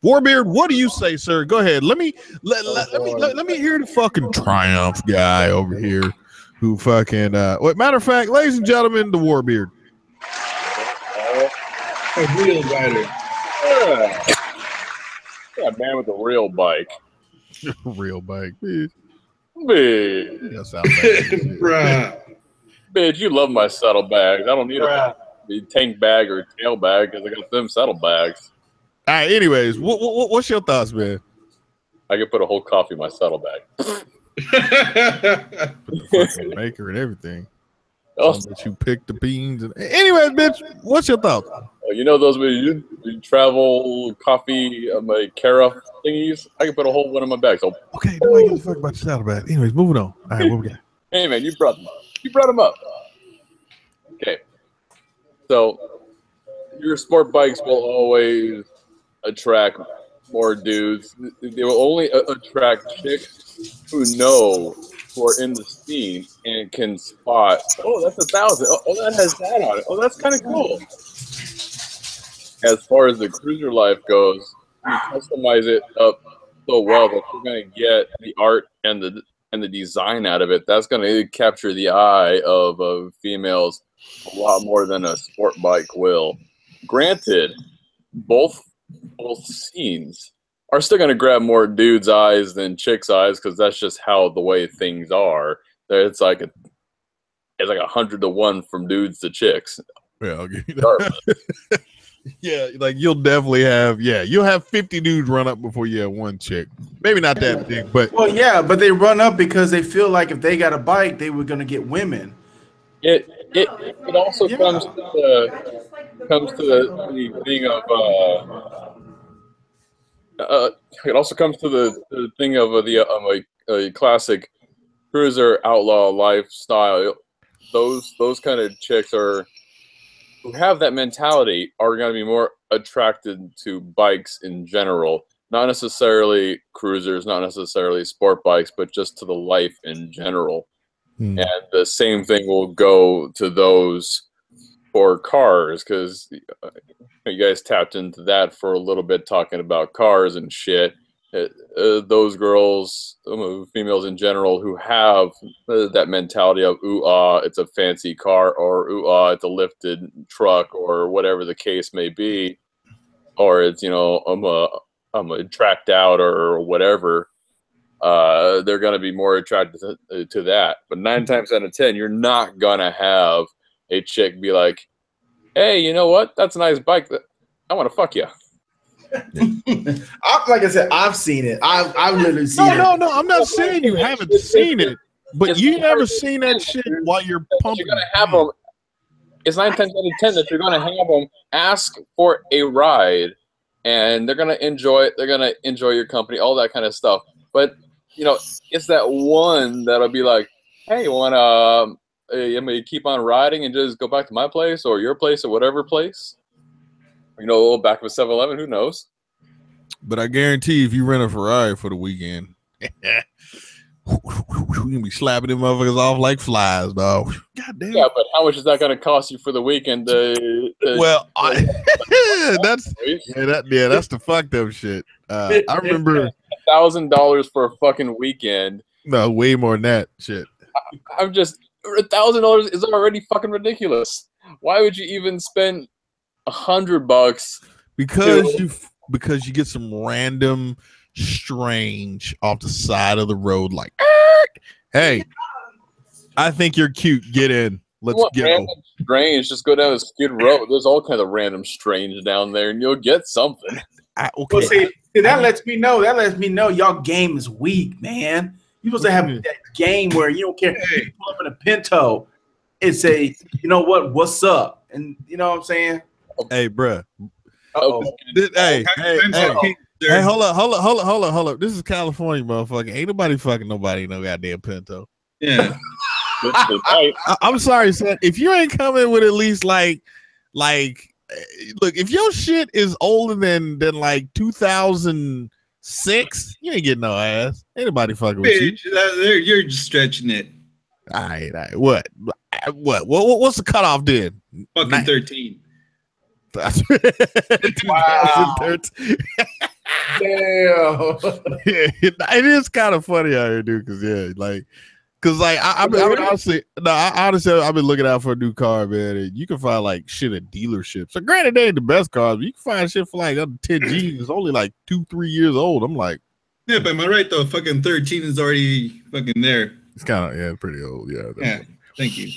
Warbeard, what do you say, sir? Go ahead. Let me hear the fucking Triumph guy over here who fucking matter of fact, ladies and gentlemen, the Warbeard.
A real rider.
Yeah, man with a real bike.
Real bike, bitch.
Bitch.
That sounds bad.
Bruh.
Bitch, you love my saddlebags. I don't need a tank bag or tail bag because I got them saddlebags.
All right, anyways, what's your thoughts, man?
I could put a whole coffee in my saddlebag.
Maker and everything.
Oh.
That you pick the beans. Anyways, bitch, what's your thoughts?
You know those you travel coffee, my carafe thingies? I can put a whole one in my bag. So
okay, nobody gives a fuck about your saddlebag. Anyways, moving on. All right, what we got?
Hey, man, you brought them up. You brought them up. Okay. So your sport bikes will always attract more dudes. They will only attract chicks who are in the scene and can spot, oh, that's 1,000. Oh, that has that on it. Oh, that's kind of cool. As far as the cruiser life goes, you customize it up so well that you're going to get the art and the design out of it. That's going to capture the eye of females a lot more than a sport bike will. Granted, both scenes are still going to grab more dudes' eyes than chicks' eyes because that's just how the way things are. It's like it's like 100-to-1 from dudes to chicks.
Yeah, I'll give you that. Yeah, like you'll definitely have you'll have 50 dudes run up before you have one chick. Maybe not that big, but
well, yeah, but they run up because they feel like if they got a bike, they were gonna get women.
It also comes to the thing of it also comes to the thing of a classic cruiser outlaw lifestyle. Those kind of chicks who have that mentality are going to be more attracted to bikes in general, not necessarily cruisers, not necessarily sport bikes, but just to the life in general. And the same thing will go to those for cars, because you guys tapped into that for a little bit, talking about cars and shit. Those girls, females in general, who have that mentality of it's a fancy car, or it's a lifted truck, or whatever the case may be, or it's I'm a tracked out or whatever. They're going to be more attracted to that. But 9 times out of 10, you're not going to have a chick be like, hey, you know what? That's a nice bike. I want to fuck you.
Like I said, I've seen it. I've literally seen it.
No. I'm not saying you haven't seen it, but you never seen that shit while you're pumping.
You're going to have them. It's 9 times out of 10 that you're going to have them ask for a ride, and they're going to enjoy it. They're going to enjoy your company, all that kind of stuff. But it's that one that'll be like, hey, you want to keep on riding and just go back to my place or your place or whatever place? A little back of a 7-Eleven, who knows?
But I guarantee if you rent a Ferrari for the weekend, you're going to be slapping them motherfuckers off like flies, dog. God damn.
Yeah, but how much is that going to cost you for the weekend?
Well, that's the fucked up shit. I remember
$1,000 for a fucking weekend.
No, way more than that shit.
I'm just $1,000 is already fucking ridiculous. Why would you even spend $100?
Because you get some random strange off the side of the road, like, hey, I think you're cute. Get in. Let's go.
Random strange. Just go down the Skid Row. There's all kinds of random strange down there, and you'll get something.
Okay.
Well, see, that lets me know. That lets me know y'all game is weak, man. You supposed to have that game where you don't care. You pull up in a Pinto and say, you know what's up, and you know what I'm saying.
Hey, bruh.
Uh-oh.
Hey, hold up. This is California, motherfucker. Ain't nobody fucking nobody no goddamn Pinto.
Yeah.
I'm sorry, son. If you ain't coming with at least like, look, if your shit is older than like 2006, you ain't getting no ass. Ain't nobody fucking with you.
You're just stretching it.
All right. What's the cutoff then?
Fucking 13.
Wow.
2013.
Damn.
It is kind of funny out here, dude. Cause I've been looking out for a new car, man. And you can find like shit at dealerships. So granted, they ain't the best cars, but you can find shit for like under 10 G's. It's only like 2-3 years old. I'm like,
yeah, but am I right though? Fucking 13 is already fucking there.
It's kind of pretty old. Yeah.
Thank you.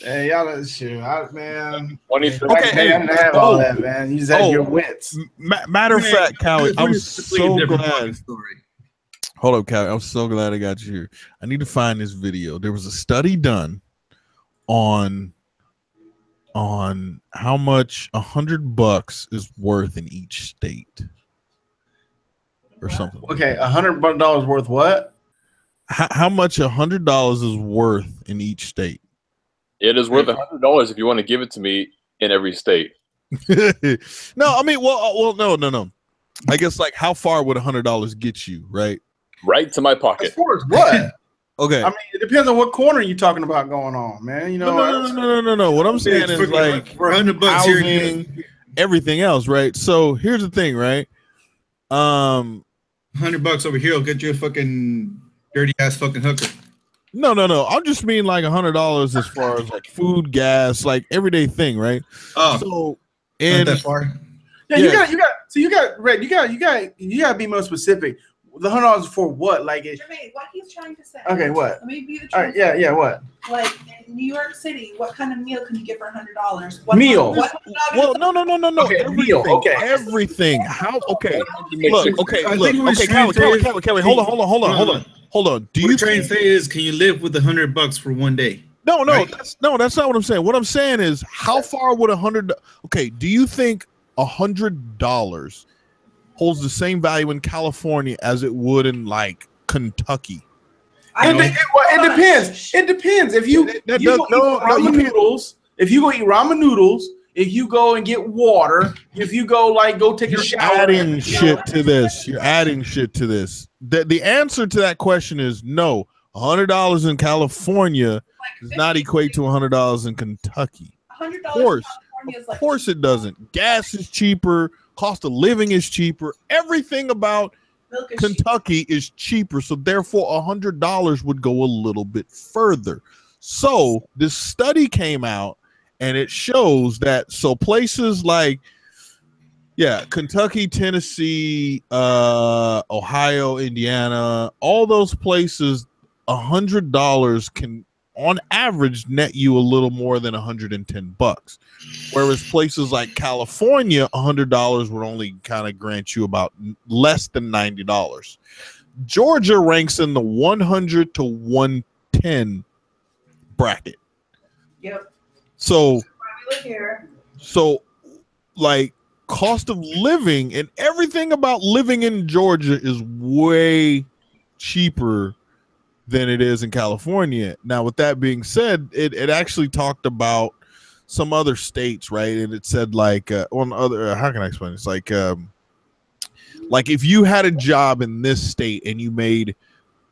Hey, y'all, that's shit, man.
Okay,
I have all that, man. You just have your wits.
Matter of fact, Callie, I'm so glad. Hold up, Callie. I'm so glad I got you here. I need to find this video. There was a study done on how much $100 is worth in each state, or something.
Okay, $100 worth what?
How much $100 is worth in each state?
It is worth $100 if you want to give it to me in every state.
No, I mean, no. I guess like how far would $100 get you, right?
Right to my pocket.
As far as what?
Okay.
I mean, it depends on what corner you're talking about going on, man. You know.
No. What I'm saying is like
for $100
housing, everything else, right? So here's the thing, right?
$100 over here will get you a fucking dirty ass fucking hooker.
No. I just mean like $100 as far as like food, gas, like everyday thing, right?
Oh,
so and
not that far.
Yeah, you got Red. You got to be more specific. The $100 for what? Like it.
Jermaine, what he's trying to say.
Okay, what?
Let me be the
All right, yeah, what?
Like in New York City, what kind of meal can you get for $100?
Meal.
Well, no.
Okay,
Everything.
meal. Okay.
Everything. How? Okay.
Look,
Okay.
I
Look.
think what
Okay.
he's trying to say is-
Kelly. Hold on. Do
What
you
I'm trying to say is, can you live with $100 for one day?
No,
Right?
that's not what I'm saying. What I'm saying is, how far would Okay, do you think $100 holds the same value in California as it would in like Kentucky?
It depends. It depends. If you go eat ramen noodles, if you go and get water, if you go take a shower.
Adding shit to this. You're adding shit to this. The answer to that question is no. $100 in California does not equate to $100 in Kentucky.
$100
Of course it doesn't. Gas is cheaper. Cost of living is cheaper. Everything about Kentucky is cheaper. So therefore, $100 would go a little bit further. So this study came out and it shows that places like Kentucky, Tennessee, Ohio, Indiana, all those places, $100 can on average net you a little more than $110. Whereas places like California, $100 would only kind of grant you about less than $90. Georgia ranks in the 100 to 110 bracket.
Yep.
So
we live here.
So like cost of living and everything about living in Georgia is way cheaper than it is in California. Now, with that being said, it actually talked about some other states, right? And it said like on other how can I explain this? Like if you had a job in this state and you made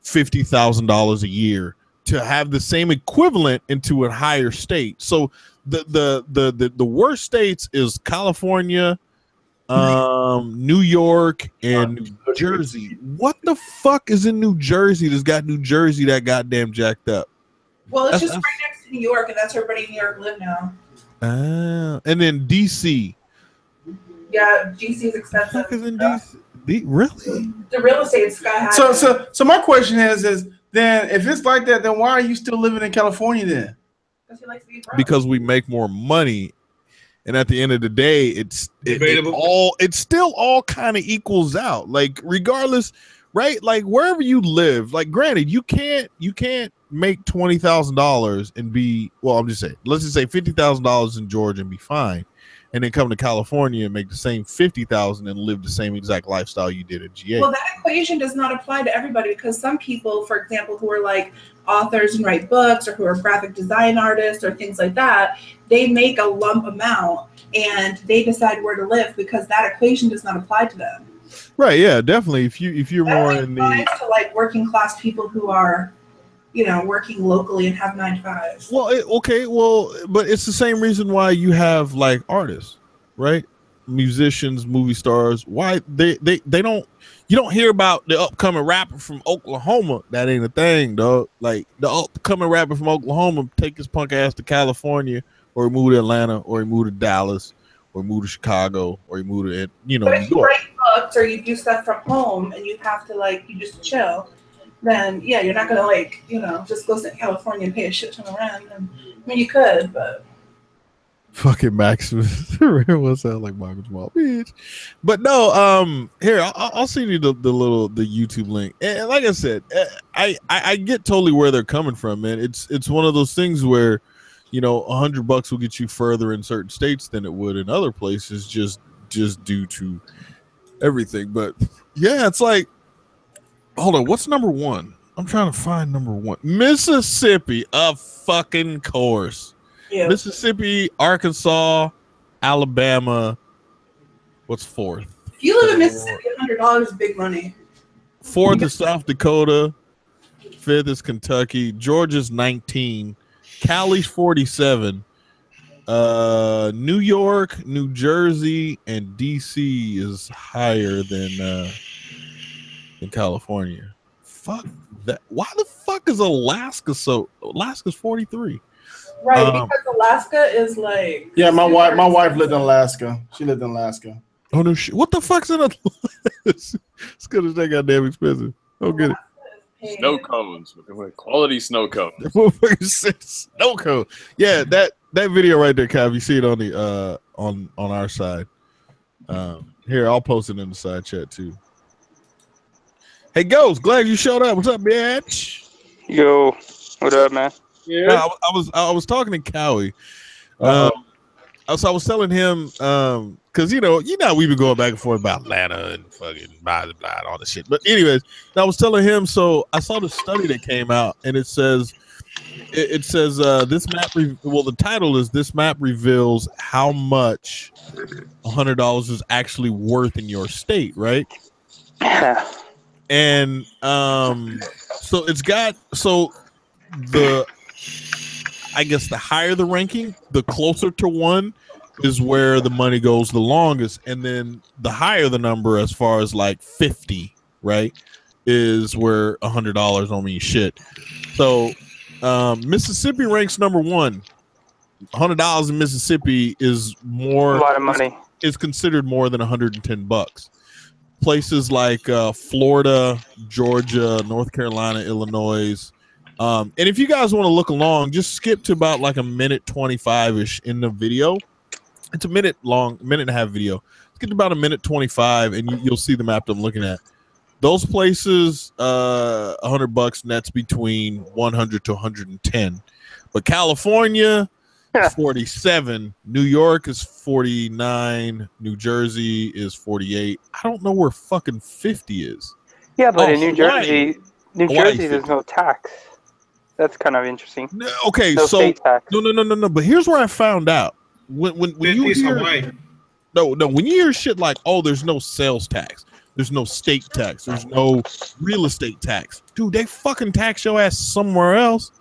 $50,000 a year, to have the same equivalent into a higher state. So the worst states is California, New York, and New Jersey. What the fuck is in New Jersey that's got New Jersey that goddamn jacked up?
Well, it's just right next to New York, and that's where everybody in New York live now.
And then DC.
Yeah, DC is expensive.
What the fuck is in DC? Really?
The real estate is sky high.
So my question is then if it's like that, then why are you still living in California then?
Because we make more money. And at the end of the day, it still all kind of equals out. Like regardless, right? Like wherever you live, like granted, you can't make $20,000 and be I'm just saying, let's just say $50,000 in Georgia and be fine, and then come to California and make the same $50,000 and live the same exact lifestyle you did at GA.
Well, that equation does not apply to everybody because some people, for example, who are like authors and write books or who are graphic design artists or things like that, they make a lump amount and they decide where to live because that equation does not apply to them.
Right? Yeah, definitely. If you're more in the
to like working class people who are, working locally and have 9 to 5.
Well, but it's the same reason why you have like artists, right? Musicians, movie stars. Why they don't. You don't hear about the upcoming rapper from Oklahoma. That ain't a thing, dog. Like the upcoming rapper from Oklahoma take his punk ass to California, or he move to Atlanta, or he move to Dallas, or he move to Chicago, or he move to
But if
New
you
York.
write books or you do stuff from home and you have to you just chill, then yeah, you're not gonna just go sit in California and pay a shit ton of rent. And, I mean, you could, but.
Fucking Maximus will sound like Michael Jamal, bitch. But no, here I'll send you the YouTube link. And like I said, I get totally where they're coming from, man. It's one of those things where, $100 will get you further in certain states than it would in other places, just due to everything. But yeah, it's like, hold on, what's number one? I'm trying to find number one. Mississippi, of fucking course. Yeah. Mississippi, Arkansas, Alabama. What's fourth?
If you live in Mississippi, $100 is big money.
Fourth is South Dakota. Fifth is Kentucky. Georgia's 19. Cali's 47. New York, New Jersey, and DC is higher than California. Fuck that. Why the fuck is Alaska Alaska's 43?
Right, because Alaska is like.
Yeah, my wife lived in Alaska. She lived in Alaska.
Oh no shit! What the fuck's in a? It's because they goddamn expensive. Don't get it.
Snow cones. Quality snow cones.
Snow cone. Yeah, that video right there, Cav. You see it on the on our side. Here, I'll post it in the side chat too. Hey, Ghost, glad you showed up. What's up, bitch?
Yo, what up, man?
Yeah, I was talking to Cowie. So I was telling him, because you know we've been going back and forth about Atlanta and fucking blah blah blah and all this shit. But anyways, I was telling him. So I saw the study that came out, and it says this map. The title is "This Map Reveals How Much $100 is Actually Worth in Your State," right? And so it's got I guess the higher the ranking, the closer to 1 is where the money goes the longest, and then the higher the number, as far as like 50, right, is where $100 don't mean shit. So Mississippi ranks number 1. $100 in Mississippi is more,
a lot of money.
It's considered more than $110. Places like Florida, Georgia, North Carolina, Illinois. And if you guys want to look along, just skip to about like a minute 25-ish in the video. It's a minute long, minute and a half video. Let's get to about a minute 25, and you'll see the map that I'm looking at. Those places, $100 nets between 100 to 110. But California is 47. New York is 49. New Jersey is 48. I don't know where fucking 50 is.
Yeah, but in New
Hawaii.
Jersey, there's no tax. That's kind of interesting.
Okay,
no
so
state tax.
No. But here's where I found out. When you hear when you hear shit like, oh, there's no sales tax, there's no state tax, there's no real estate tax, dude, they fucking tax your ass somewhere else.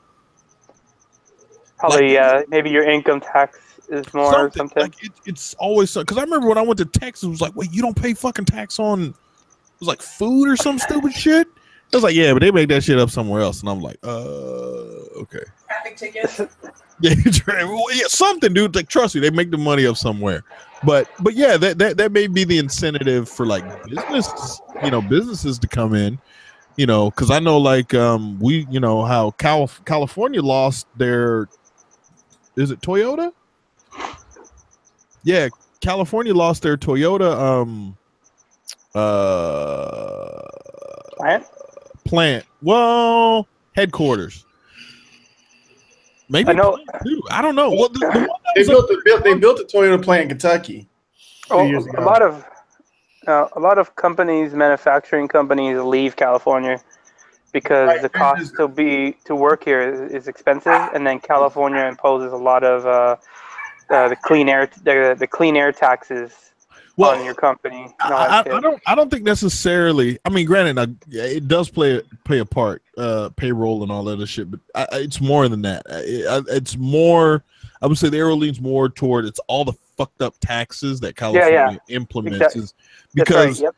Probably, maybe your income tax is more or something.
Like it's always because I remember when I went to Texas, it was like, wait, you don't pay fucking tax on, it was like food or some stupid shit. I was like, yeah, but they make that shit up somewhere else, and I'm like, okay.
Traffic tickets.
Yeah, something, dude. Like, trust me, they make the money up somewhere. But yeah, that may be the incentive for like businesses to come in, because I know like we, how California lost their, is it Toyota? Yeah, California lost their Toyota plant. Well, headquarters. Maybe I know. I don't know. Well,
they built a Toyota plant in Kentucky.
A lot of companies, manufacturing companies, leave California because the cost to work here is expensive, and then California imposes a lot of the clean air taxes on your company.
I don't think necessarily. I mean, granted, it does play a part, payroll and all that other shit, but it's more than that. It's more. I would say the arrow leans more toward it's all the fucked up taxes that California implements. Exactly.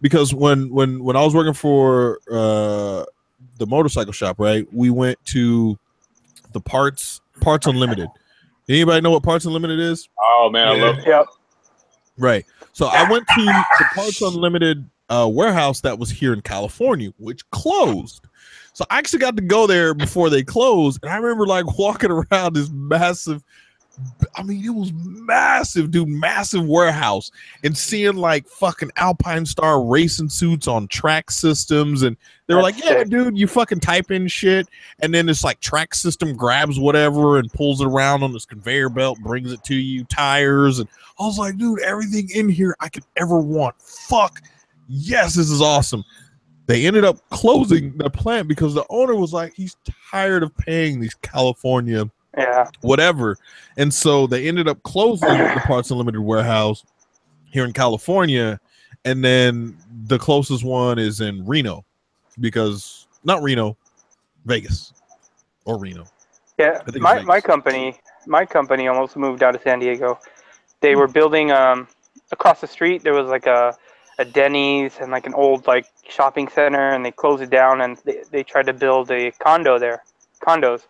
Because when I was working for the motorcycle shop, right, we went to the Parts Unlimited. Anybody know what Parts Unlimited is?
Oh man, I love it.
Yep.
Right. So I went to the Parts Unlimited warehouse that was here in California, which closed. So I actually got to go there before they closed. And I remember like walking around this massive, I mean, it was massive, dude, massive warehouse, and seeing like fucking Alpine Star racing suits on track systems. And they were like, yeah, dude, you fucking type in shit. And then this like track system grabs whatever and pulls it around on this conveyor belt, brings it to you, tires. And I was like, dude, everything in here I could ever want. Fuck. Yes, this is awesome. They ended up closing the plant because the owner was like, he's tired of paying these California whatever. And so they ended up closing the Parts Unlimited warehouse here in California. And then the closest one is in Reno, because not Reno, Vegas or Reno.
Yeah, my company almost moved out of San Diego. They were building across the street. There was like a Denny's and like an old like shopping center, and they closed it down, and they tried to build a condos.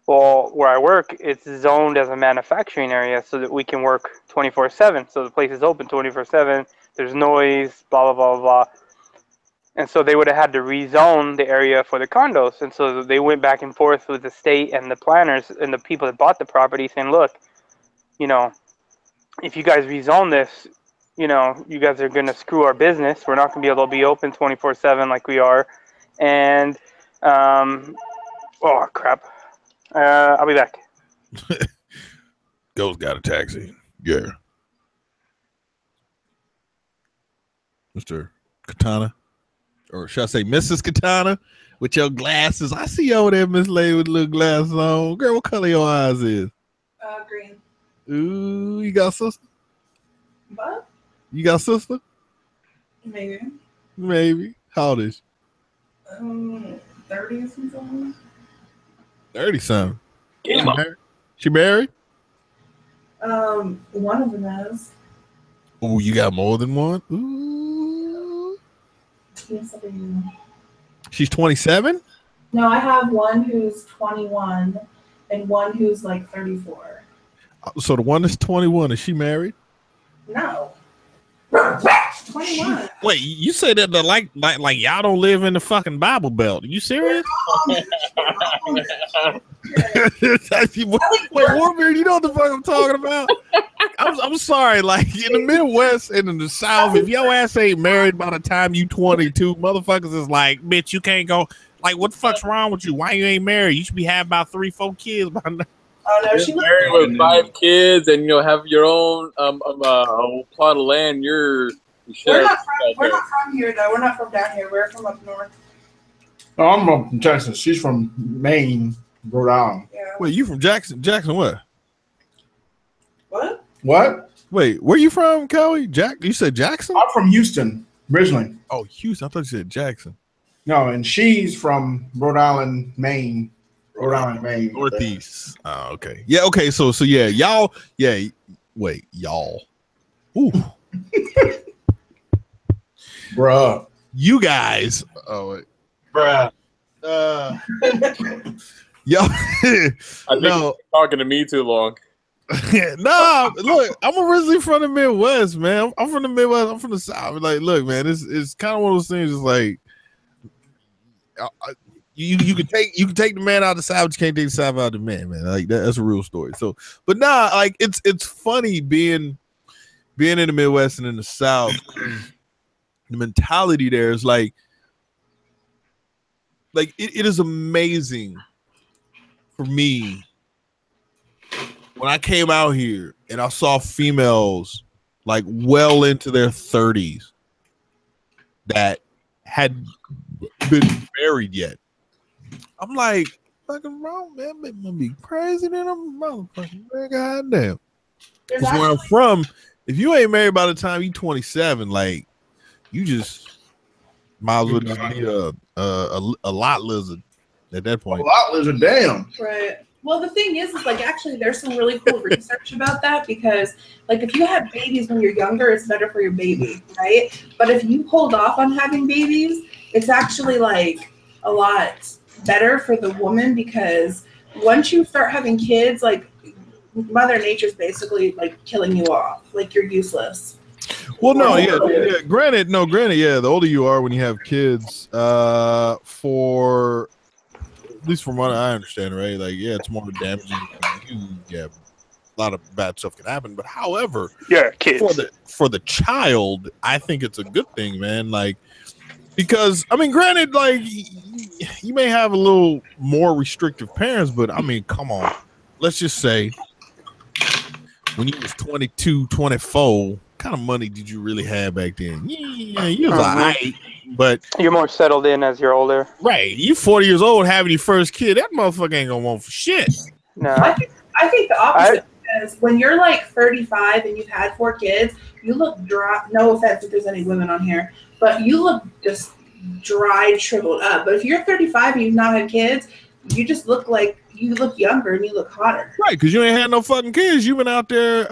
Well, where I work, it's zoned as a manufacturing area so that we can work 24/7. So the place is open 24/7. there's noise, blah, blah, blah, blah. And so they would have had to rezone the area for the condos. And so they went back and forth with the state and the planners and the people that bought the property saying, look, you know, if you guys rezone this, you know, you guys are going to screw our business. We're not going to be able to be open 24/7 like we are. And, oh, crap. I'll be back.
Ghost got a taxi. Yeah. Mr. Katana. Or should I say Mrs. Katana with your glasses? I see you over there, Miss Lady, with little glasses on. Girl, what color your eyes is?
Green.
Ooh, you got sister?
What?
You got sister?
Maybe.
Maybe. How old is
she? 30 or something.
30 something. She married?
One of them is.
Ooh, you got more than one? Ooh.
Yes, I do.
She's 27?
No, I have one who's 21 and one who's like 34.
So the one that's 21, is she married?
No. 21.
Wait, you say that like y'all don't live in the fucking Bible Belt? Are you serious? Wait, Warbeard, you know what the fuck I'm talking about? I'm sorry, like in the Midwest and in the South, if your ass ain't married by the time you 22, motherfuckers is like, bitch, you can't go. Like, what the fuck's wrong with you? Why you ain't married? You should be having about 3-4 kids by now.
Oh no, she was
married with 5 kids, and you'll have your own plot of land. We're
not from here though. We're not from down here. We're from up north.
Oh, I'm from Texas. She's from Maine, Rhode Island.
Yeah.
Wait, you from Jackson? Jackson what?
What?
What?
Wait, where you from, Kelly? You said Jackson?
I'm from Houston, originally.
Oh, Houston. I thought you said Jackson.
No, and she's from Rhode Island, Maine. Rhode Island, Maine.
Northeast. Oh, okay. Yeah, okay. So yeah, y'all. Yeah, wait, y'all. Ooh.
Bruh.
You guys. Oh, wait.
Bruh.
Y'all.
I think you're talking to me too long.
Nah, look, I'm originally from the Midwest, man. I'm from the Midwest. I'm from the South. Like, look, man, it's kind of one of those things. It's like you can take the man out of the South, but you can't take the South out of the man. Like that's a real story. So, but nah, like it's funny being in the Midwest and in the South. The mentality there is like it is amazing for me. When I came out here and I saw females like well into their 30s that had been married yet, I'm like, fucking wrong, man. It must be crazy than a motherfucking man. Goddamn. Because where I'm from, if you ain't married by the time you 27, like you just might as well just be a lot lizard at that point.
A lot lizard, damn.
Right. Well, the thing is like actually there's some really cool research about that because like if you have babies when you're younger, it's better for your baby, right? But if you hold off on having babies, it's actually like a lot better for the woman because once you start having kids, like Mother Nature's basically like killing you off, like you're useless.
Well, no, yeah. Granted, yeah. The older you are when you have kids, for at least from what I understand, right? Like, yeah, it's more damaging. Yeah, a lot of bad stuff can happen. But however,
yeah, kids
for the child, I think it's a good thing, man. Like, because I mean, granted, like you may have a little more restrictive parents, but I mean, come on, let's just say when you was 22, 24, what kind of money did you really have back then? Yeah, you was all right, but
you're more settled in as you're older.
Right. You 40 years old having your first kid, that motherfucker ain't gonna want for shit.
No.
I think the opposite because when you're like 35 and you've had 4 kids, you look dry. No offense if there's any women on here, but you look just dry, shriveled up. But if you're 35 and you've not had kids, you just look like you look younger and you look hotter.
Right, because you ain't had no fucking kids. You been out there,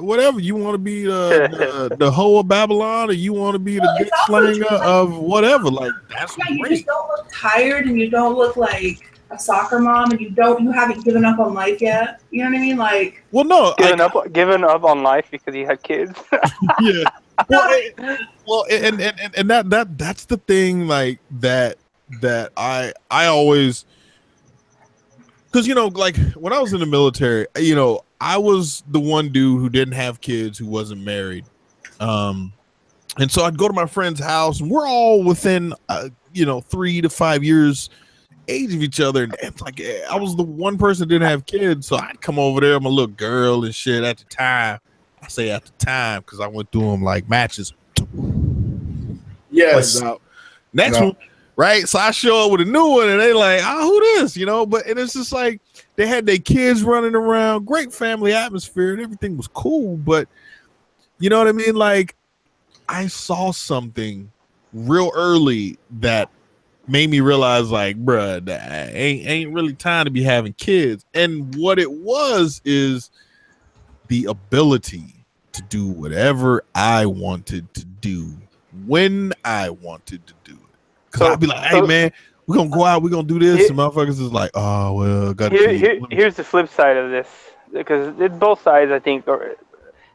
whatever. You want to be the hoe of Babylon, or you want to be the dick slinger of whatever. Like that's
you just don't look tired and you don't look like a soccer mom and you haven't given up on life yet. You know what I mean? Like,
well, no,
given up on life because you had kids.
Yeah. Well, and that's the thing, like that I always, because like when I was in the military, I was the one dude who didn't have kids, who wasn't married, and so I'd go to my friend's house, and we're all within 3 to 5 years age of each other, and it's like I was the one person that didn't have kids, so I'd come over there, I'm a little girl and shit at the time. I say at the time because I went through them like matches.
Yes.
Next one, right? So I show up with a new one, and they like, who this? But and it's just like they had their kids running around, great family atmosphere, and everything was cool. But you know what I mean? Like I saw something real early that made me realize, like, bruh, that ain't really time to be having kids. And what it was is the ability to do whatever I wanted to do when I wanted to do it. Because I'd be like, hey, man, we're going to go out, we're going to do this. And motherfuckers is like, oh, well, got to
Here's the flip side of this. Because both sides, I think,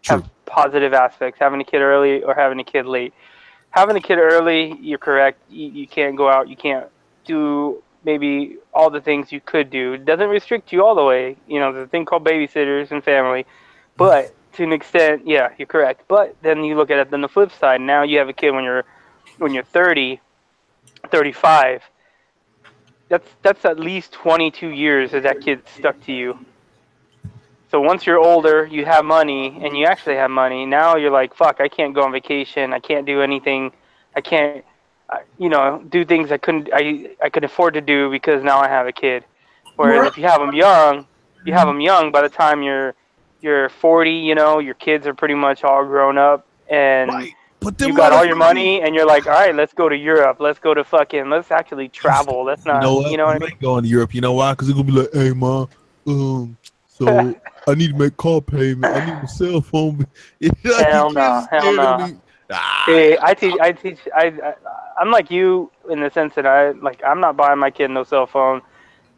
have positive aspects. Having a kid early or having a kid late. Having a kid early, you're correct. You can't go out. You can't do maybe all the things you could do. It doesn't restrict you all the way. There's a thing called babysitters and family. But to an extent, yeah, you're correct. But then you look at it on the flip side. Now you have a kid when you're 30, 35. That's at least 22 years that kid's stuck to you. So once you're older, you have money, and you actually have money. Now you're like, fuck, I can't go on vacation. I can't do anything. I can't, do things I could afford to do because now I have a kid. Whereas if you have them young, by the time you're 40, your kids are pretty much all grown up, and you got all your money, and you're like, all right, let's go to Europe. Let's go to let's actually travel. Let's not,
you know what I mean? Going to Europe. You know why? Because they're going to be like, hey, Mom, so I need to make call payment. I need my cell phone.
Hell no. Hey, I'm like you in the sense that I'm not buying my kid no cell phone.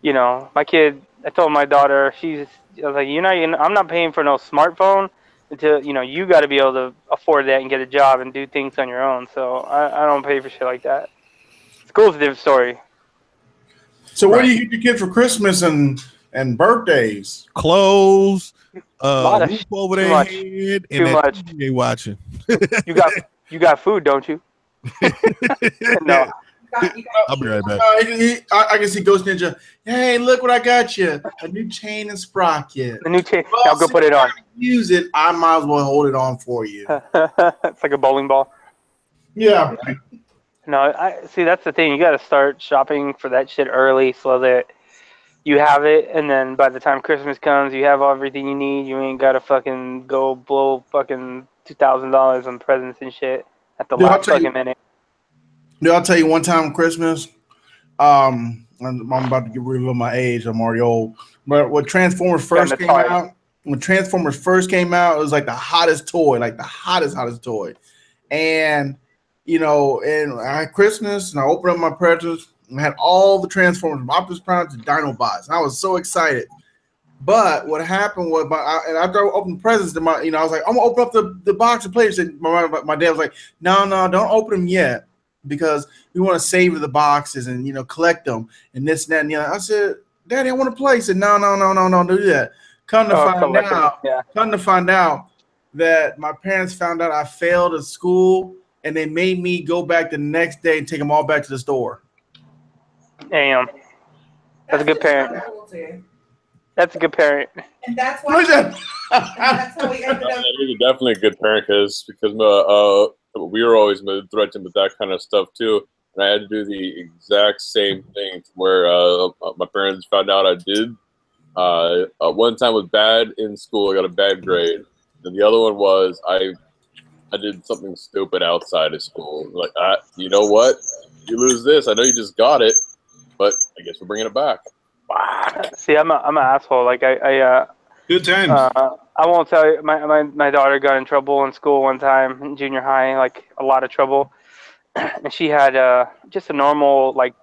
My kid, I told my daughter, I was like, I'm not paying for no smartphone until, you got to be able to afford that and get a job and do things on your own. So I don't pay for shit like that. School's a different story.
So what do you get your kid for Christmas and birthdays?
Clothes,
over
their head, and
too much.
They watching.
You got food, don't you? No.
I'll be right back.
I guess he goes Ninja. Hey, look what I got you! A new chain and sprocket.
A new chain. I'll go put it on.
Use it. I might as well hold it on for you.
It's like a bowling ball.
Yeah.
No, I see. That's the thing. You got to start shopping for that shit early so that you have it, and then by the time Christmas comes, you have everything you need. You ain't gotta fucking go blow fucking $2,000 on presents and shit at the last fucking minute.
Dude, I'll tell you one time Christmas. I'm about to get reveal my age. I'm already old. But when Transformers first came out, it was like the hottest toy, like the hottest toy. And and I had Christmas, and I opened up my presents. I had all the Transformers from Optimus Prime to Dinobots. And I was so excited. But what happened was, after I opened presents, I was like, I'm gonna open up the box of players. And my dad was like, no, don't open them yet, because we want to save the boxes and collect them and this and that. And I said, Daddy, I want to play. He said, no, don't do that. Come to find out that my parents found out I failed at school, and they made me go back the next day and take them all back to the store.
Damn. That's a good parent. That's a good parent.
And that's why. That's how we ended up.
He's definitely a good parent because we were always threatened with that kind of stuff too, and I had to do the exact same thing where my parents found out I did. One time was bad in school, I got a bad grade, and the other one was I did something stupid outside of school. Like, you know what? You lose this. I know you just got it, but I guess we're bringing it back.
See, I'm an asshole. Like I
good times.
I won't tell you. My daughter got in trouble in school one time in junior high, like a lot of trouble, and she had just a normal like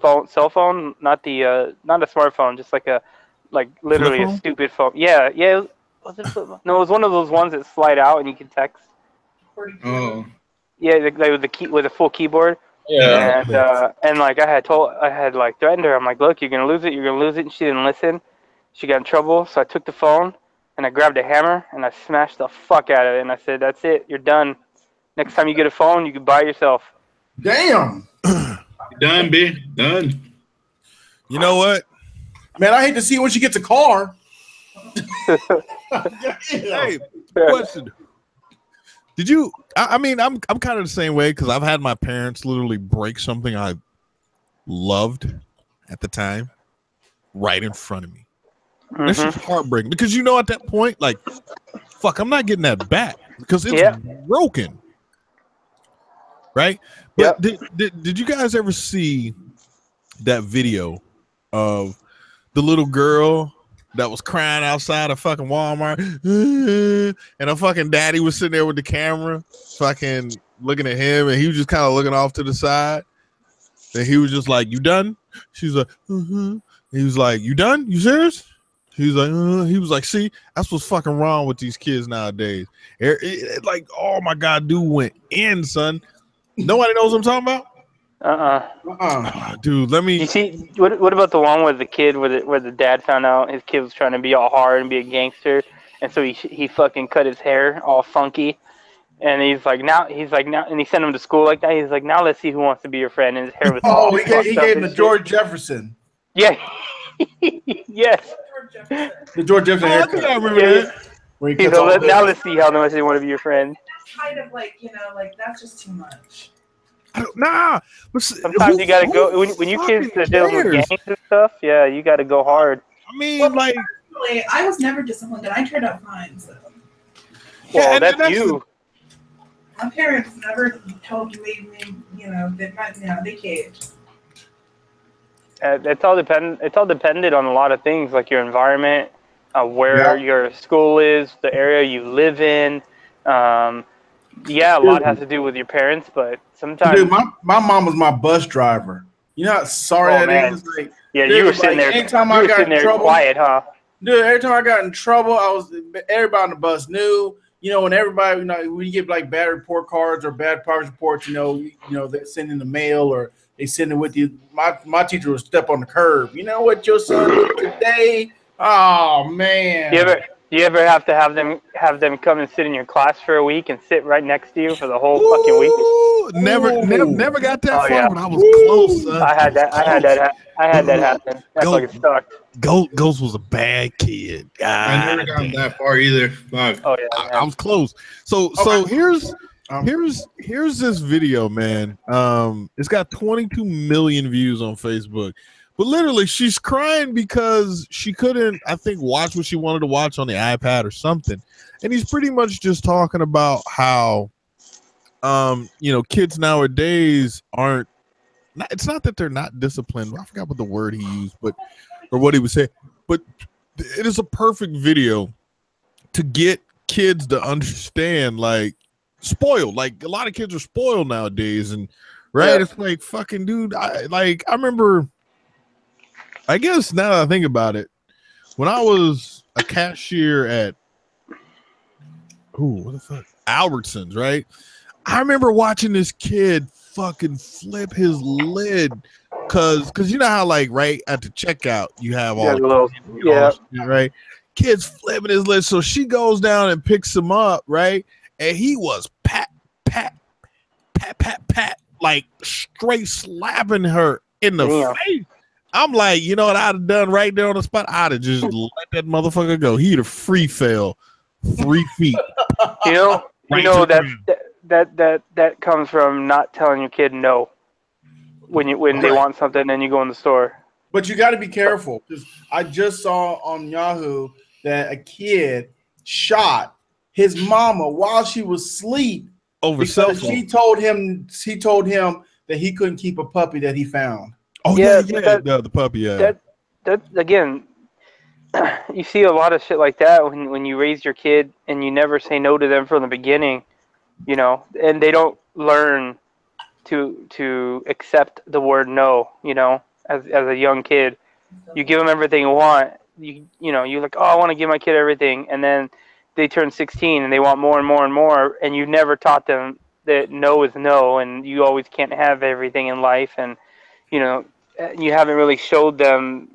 cell phone, not a smartphone, just like literally a stupid phone. Yeah. Was it flip? No, it was one of those ones that slide out and you can text.
Oh.
Yeah, like with the key with a full keyboard.
Yeah.
And like I had threatened her. I'm like, look, you're gonna lose it. You're gonna lose it. And she didn't listen. She got in trouble. So I took the phone and I grabbed a hammer and I smashed the fuck out of it. And I said, that's it. You're done. Next time you get a phone, you can buy it yourself.
Damn.
Done, B. Done.
You know what?
Man, I hate to see when she gets a car.
Hey, question. Did you? I mean, I'm kind of the same way because I've had my parents literally break something I loved at the time right in front of me. That's just heartbreaking because you know at that point, like, fuck, I'm not getting that back because it's broken, right? But did you guys ever see that video of the little girl that was crying outside of fucking Walmart and her fucking daddy was sitting there with the camera fucking looking at him and he was just kind of looking off to the side and he was just like, you done? She's like, He was like, you done? You serious? He was like, see, that's what's fucking wrong with these kids nowadays. Like, oh my God, dude went in, son. Nobody knows what I'm talking about? Dude, let me.
You see, what about the one with the kid where the dad found out his kid was trying to be all hard and be a gangster, and so he fucking cut his hair all funky, and he's like now, and he sent him to school like that. He's like, now let's see who wants to be your friend. And his hair was
he gave him the George Jefferson.
Yeah. Yes.
The George Jefferson haircut.
I remember that.
Where
now let's see how much they want to be your friend.
That's kind of like, like that's just too much.
Nah.
Sometimes you gotta go when you kids are dealing with gangs and stuff. Yeah, you gotta go hard.
I mean, like,
I was never disciplined, and I turned out fine. So.
Well, that's you.
My parents never told me, they caved.
It's all dependent on a lot of things, like your environment, where your school is, the area you live in. A lot has to do with your parents, but sometimes.
Dude, my mom was my bus driver. You know how sorry that is. Like,
yeah, you were sitting there.
Anytime I got in trouble,
quiet, huh?
Dude, every time I got in trouble, everybody on the bus knew. When everybody, when you get like bad report cards or bad progress reports, they send in the mail or they send it with you. My teacher would step on the curb. You know what your son did today? Oh man.
You ever have to have them come and sit in your class for a week and sit right next to you for the whole fucking week?
Never got that far, but I was close. Son.
I had that happen. That fucking sucked.
Ghost was a bad kid.
I never got that far either. Fuck.
Oh yeah,
I was close. So here's this video, man. It's got 22 million views on Facebook. But literally, she's crying because she couldn't, I think, watch what she wanted to watch on the iPad or something. And he's pretty much just talking about how, kids nowadays it's not that they're not disciplined. I forgot what the word he used, or what he would say. But it is a perfect video to get kids to understand, like, spoiled. Like, a lot of kids are spoiled nowadays. And, right? Yeah. It's like, fucking, dude, I remember... I guess now that I think about it, when I was a cashier at Albertsons, right? I remember watching this kid fucking flip his lid because you know how, like, right at the checkout you have all right? Kids flipping his lid. So she goes down and picks him up, right? And he was pat, like straight slapping her in the face. I'm like, you know what I'd have done right there on the spot? I'd have just let that motherfucker go. He'd have free fell 3 feet.
That comes from not telling your kid no when they want something and you go in the store.
But you got to be careful because I just saw on Yahoo that a kid shot his mama while she was asleep
over cell phone.
He told him that he couldn't keep a puppy that he found.
Oh yeah, the puppy. Yeah,
that again, you see a lot of shit like that when you raise your kid and you never say no to them from the beginning, and they don't learn to accept the word no, as a young kid. You give them everything you want. You're like, oh, I want to give my kid everything, and then they turn 16 and they want more and more and more, and you never taught them that no is no, and you always can't have everything in life, and you haven't really showed them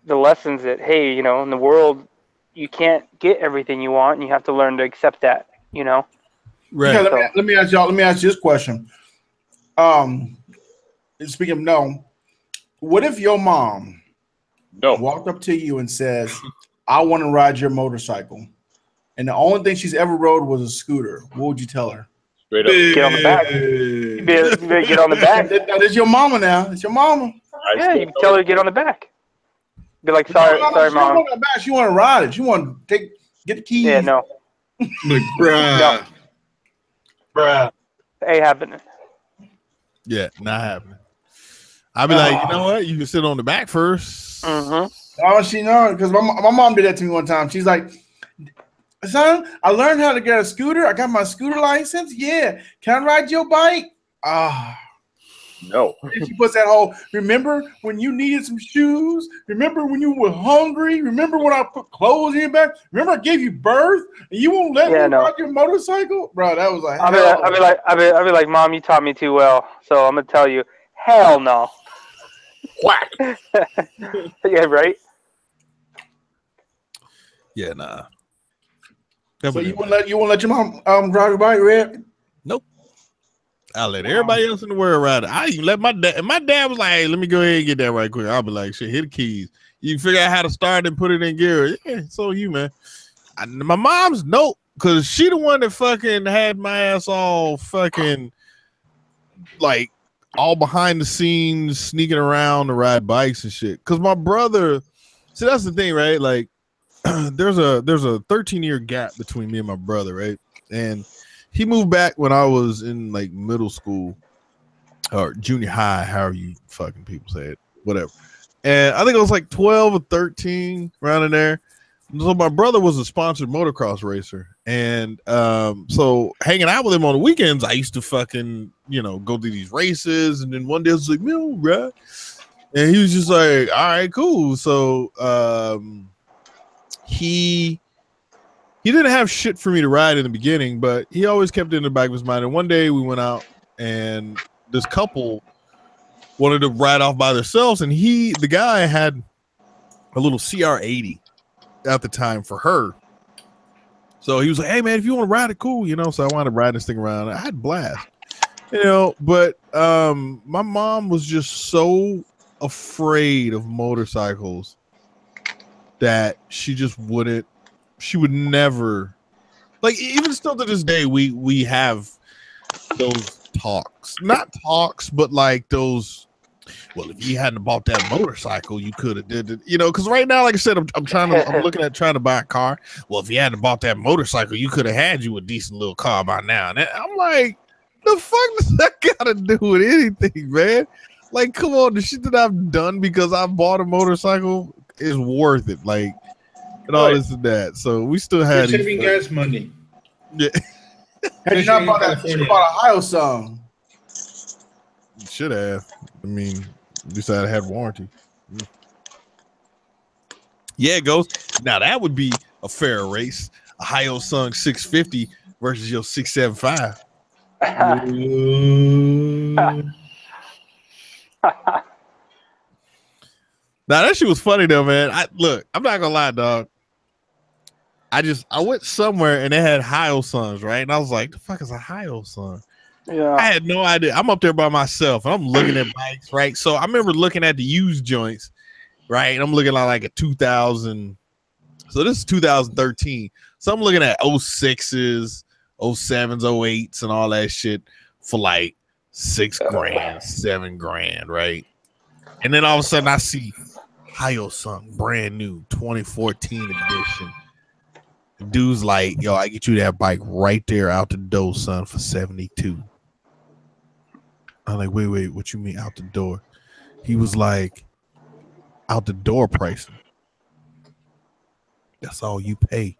the lessons that, hey, in the world you can't get everything you want, and you have to learn to accept that.
Right.
Okay, let me ask y'all. Let me ask you this question. Speaking of no, what if your mom walked up to you and says, "I want to ride your motorcycle," and the only thing she's ever rode was a scooter? What would you tell her?
Straight up.
Get on the back. You better get on the back.
That is your mama now. It's your mama.
Yeah, you tell her to get on the back. Be like, sorry,
No,
sorry,
she don't
mom.
want the back. She want to ride it. She want to get the keys.
Yeah, no.
Like, bruh.
Bruh. Ain't happening.
Yeah, not happening. I'd be like, you know what? You can sit on the back first.
Mm-hmm.
Oh, she know, because my mom did that to me one time. She's like, son, I learned how to get a scooter. I got my scooter license. Yeah. Can I ride your bike?
No.
And she puts that whole, remember when you needed some shoes? Remember when you were hungry? Remember when I put clothes in your back? Remember I gave you birth and you won't let me ride your motorcycle? Bro, that was like,
I'll be like, Mom, you taught me too well. So I'm going to tell you, hell no.
Whack.
Yeah, right?
Yeah, nah.
So you won't let your mom ride your bike, Red?
Nope. I'll let everybody else in the world ride it. I even let my dad. And my dad was like, "Hey, let me go ahead and get that right quick." I'll be like, "Shit, hit the keys. You figure out how to start and put it in gear." Yeah, so you, man. My mom's nope, because she the one that fucking had my ass all fucking like all behind the scenes, sneaking around to ride bikes and shit. Because my brother, see, that's the thing, right? Like, there's a 13-year gap between me and my brother, right? And he moved back when I was in like middle school or junior high, however you fucking people say it, whatever. And I think I was like 12 or 13, around in there. So my brother was a sponsored motocross racer. And so hanging out with him on the weekends, I used to fucking, go to these races. And then one day I was like, "Man, right?" And he was just like, "All right, cool." So he didn't have shit for me to ride in the beginning, but he always kept it in the back of his mind. And one day we went out and this couple wanted to ride off by themselves. And the guy had a little CR80 at the time for her. So he was like, "Hey man, if you want to ride it, cool." So I wanted to ride this thing around. I had a blast, but my mom was just so afraid of motorcycles that she would never, like, even still to this day, we have those talks, not talks, but like those, well, if you hadn't bought that motorcycle, you could have did it, because right now, like I said, I'm looking at trying to buy a car. Well, if you hadn't bought that motorcycle, you could have had you a decent little car by now. And I'm like, the fuck does that gotta do with anything, man? Like, come on, the shit that I've done because I bought a motorcycle is worth it. Like, and all this and that. So we still had
saving gas money.
Yeah.
Had you not bought that? You should have bought a Ohio song.
Should have. I mean, at least I had warranty. Yeah, it goes. Now that would be a fair race. A Ohio Song 650 versus your 675. Now that shit was funny though, man. I'm not gonna lie, dog. I went somewhere and they had Ohio songs, right? And I was like, "The fuck is a Ohio song?"
Yeah.
I had no idea. I'm up there by myself and I'm looking at bikes, right? So I remember looking at the used joints, right? And I'm looking at like a 2000. So this is 2013. So I'm looking at 06s, 07s, 08s, and all that shit for like $6 grand, $7 grand, right? And then all of a sudden I see Ohio song, brand new, 2014 edition. The dude's like, "Yo, I get you that bike right there out the door, son, for 72. I'm like, wait, what you mean out the door? He was like, out the door pricing. That's all you pay.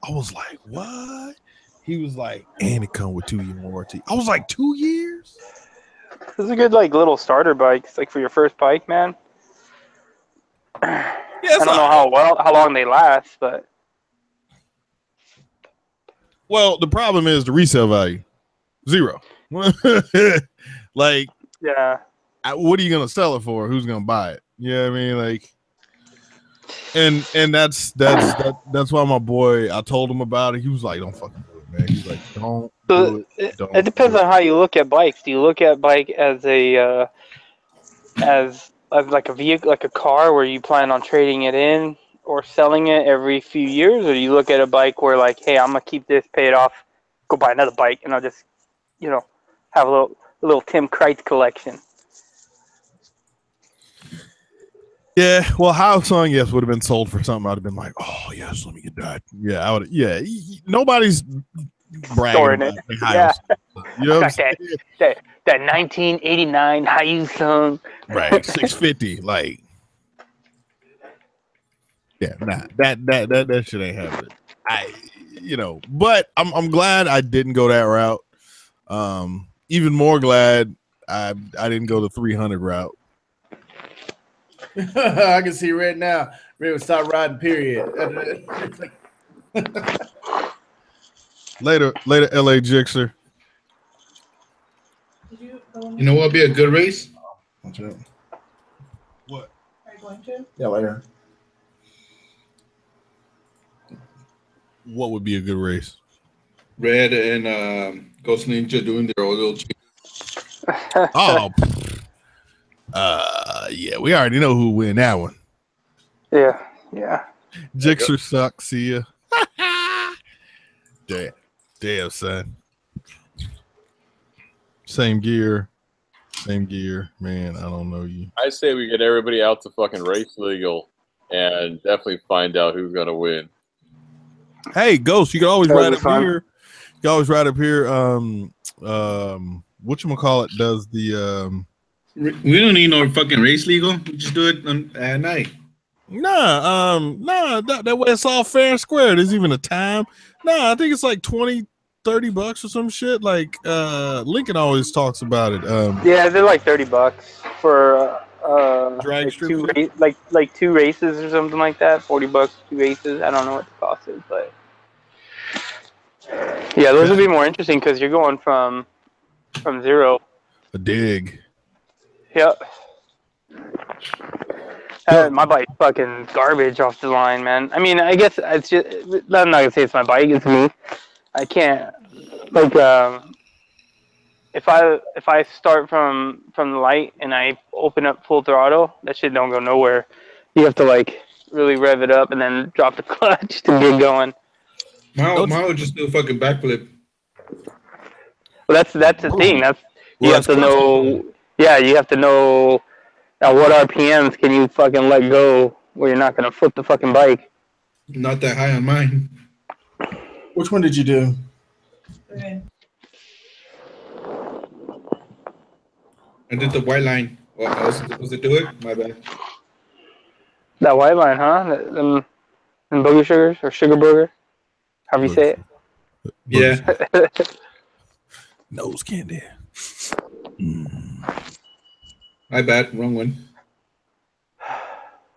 I was like, what? He was like, and it come with 2-year warranty. I was like, 2 years?
Those are good, like little starter bikes, like for your first bike, man.
Yeah,
I don't know how long they last, but
well, the problem is the resale value, 0. Like,
yeah.
What are you gonna sell it for? Who's gonna buy it? Yeah, I mean, like, and that's why my boy, I told him about it. He was like, "Don't fucking do it, man." He's like, "Don't do it."
It depends on how you look at bikes. Do you look at bike as a as like a vehicle, like a car, where you plan on trading it in or selling it every few years, or do you look at a bike where like, hey, I'm gonna keep this, pay it off, go buy another bike, and I'll just, have a little Tim Kreitz collection.
Yeah, well, House Song, yes, would have been sold for something. I'd have been like, "Oh yes, let me get that." Yeah, I would. Yeah, nobody's bragging about it.
Yeah,
you know,
that 1989 Hyundai,
right? 650, like, yeah, nah, that shit ain't happening. But I'm glad I didn't go that route. Even more glad I didn't go the 300 route.
I can see right now. Ray would stop riding. Period.
Later, LA Jixer.
You know what would be a good race?
What?
Are you going to?
Yeah, later.
What would be a good race?
Red and Ghost Ninja doing their oil change.
Oh, yeah, we already know who win that one.
Yeah.
Jixer sucks. See ya. Damn, son. Same gear, man. I don't know you.
I say we get everybody out to fucking race legal and definitely find out who's gonna win.
Hey, Ghost, you can always ride up here. You can always ride up here. Whatchamacallit does the
We don't need no fucking race legal. We just do it at night.
Nah, that way it's all fair and square. There's even a time. Nah, I think it's like $20-30 or some shit. Like Lincoln always talks about it.
Yeah, they're like $30 for
drag strip,
like 2 races or something like that. $40, 2 races. I don't know what the cost is, but yeah, those would be more interesting because you're going from 0.
A dig.
Yep. My bike's fucking garbage off the line, man. I mean, I guess it's just, I'm not gonna say it's my bike, it's me. I can't, like, if I start from the light and I open up full throttle, that shit don't go nowhere. You have to like really rev it up and then drop the clutch to get going.
Mine would just do a fucking backflip.
Well, that's the thing. You have to know. Yeah, you have to know at what RPMs can you fucking let go where you're not gonna flip the fucking bike.
Not that high on mine.
Which one did you do?
Okay.
I did the white line. What else supposed to do it? My bad.
That white line, huh? Them booger sugars or sugar burger? How you say it?
Yeah.
Nose candy.
My bad. Wrong one.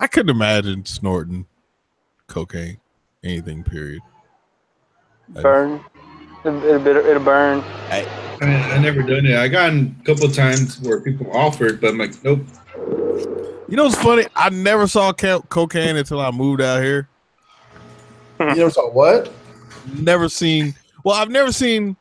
I couldn't imagine snorting cocaine, anything, period.
Burn. It'll burn.
I never done it. I gotten a couple times where people offered, but I'm like, nope.
You know what's funny? I never saw cocaine until I moved out here.
You never saw what?
Never seen. Well, I've never seen.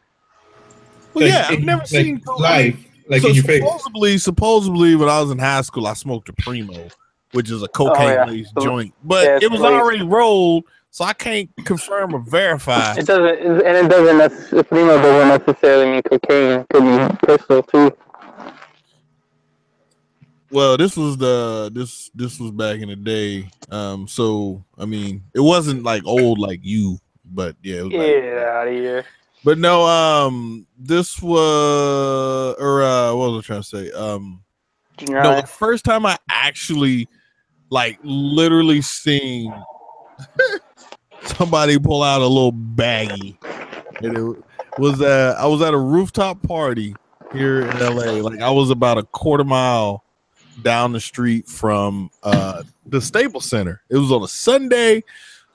Well,
Like,
yeah, I've never seen
live, like in your face.
Supposedly, when I was in high school, I smoked a Primo, which is a cocaine-laced joint, but
yeah,
it was already rolled, so I can't confirm or verify.
It doesn't. Primo doesn't necessarily mean cocaine. It could be crystal too.
Well, this was back in the day. So I mean, it wasn't like old like you, but yeah, it was
Get out of here.
But no, this was what was I trying to say? No, the first time I actually like literally seen somebody pull out a little baggie, and it was I was at a rooftop party, here in LA. Like I was about a quarter mile down the street from the Staples Center. It was on a Sunday.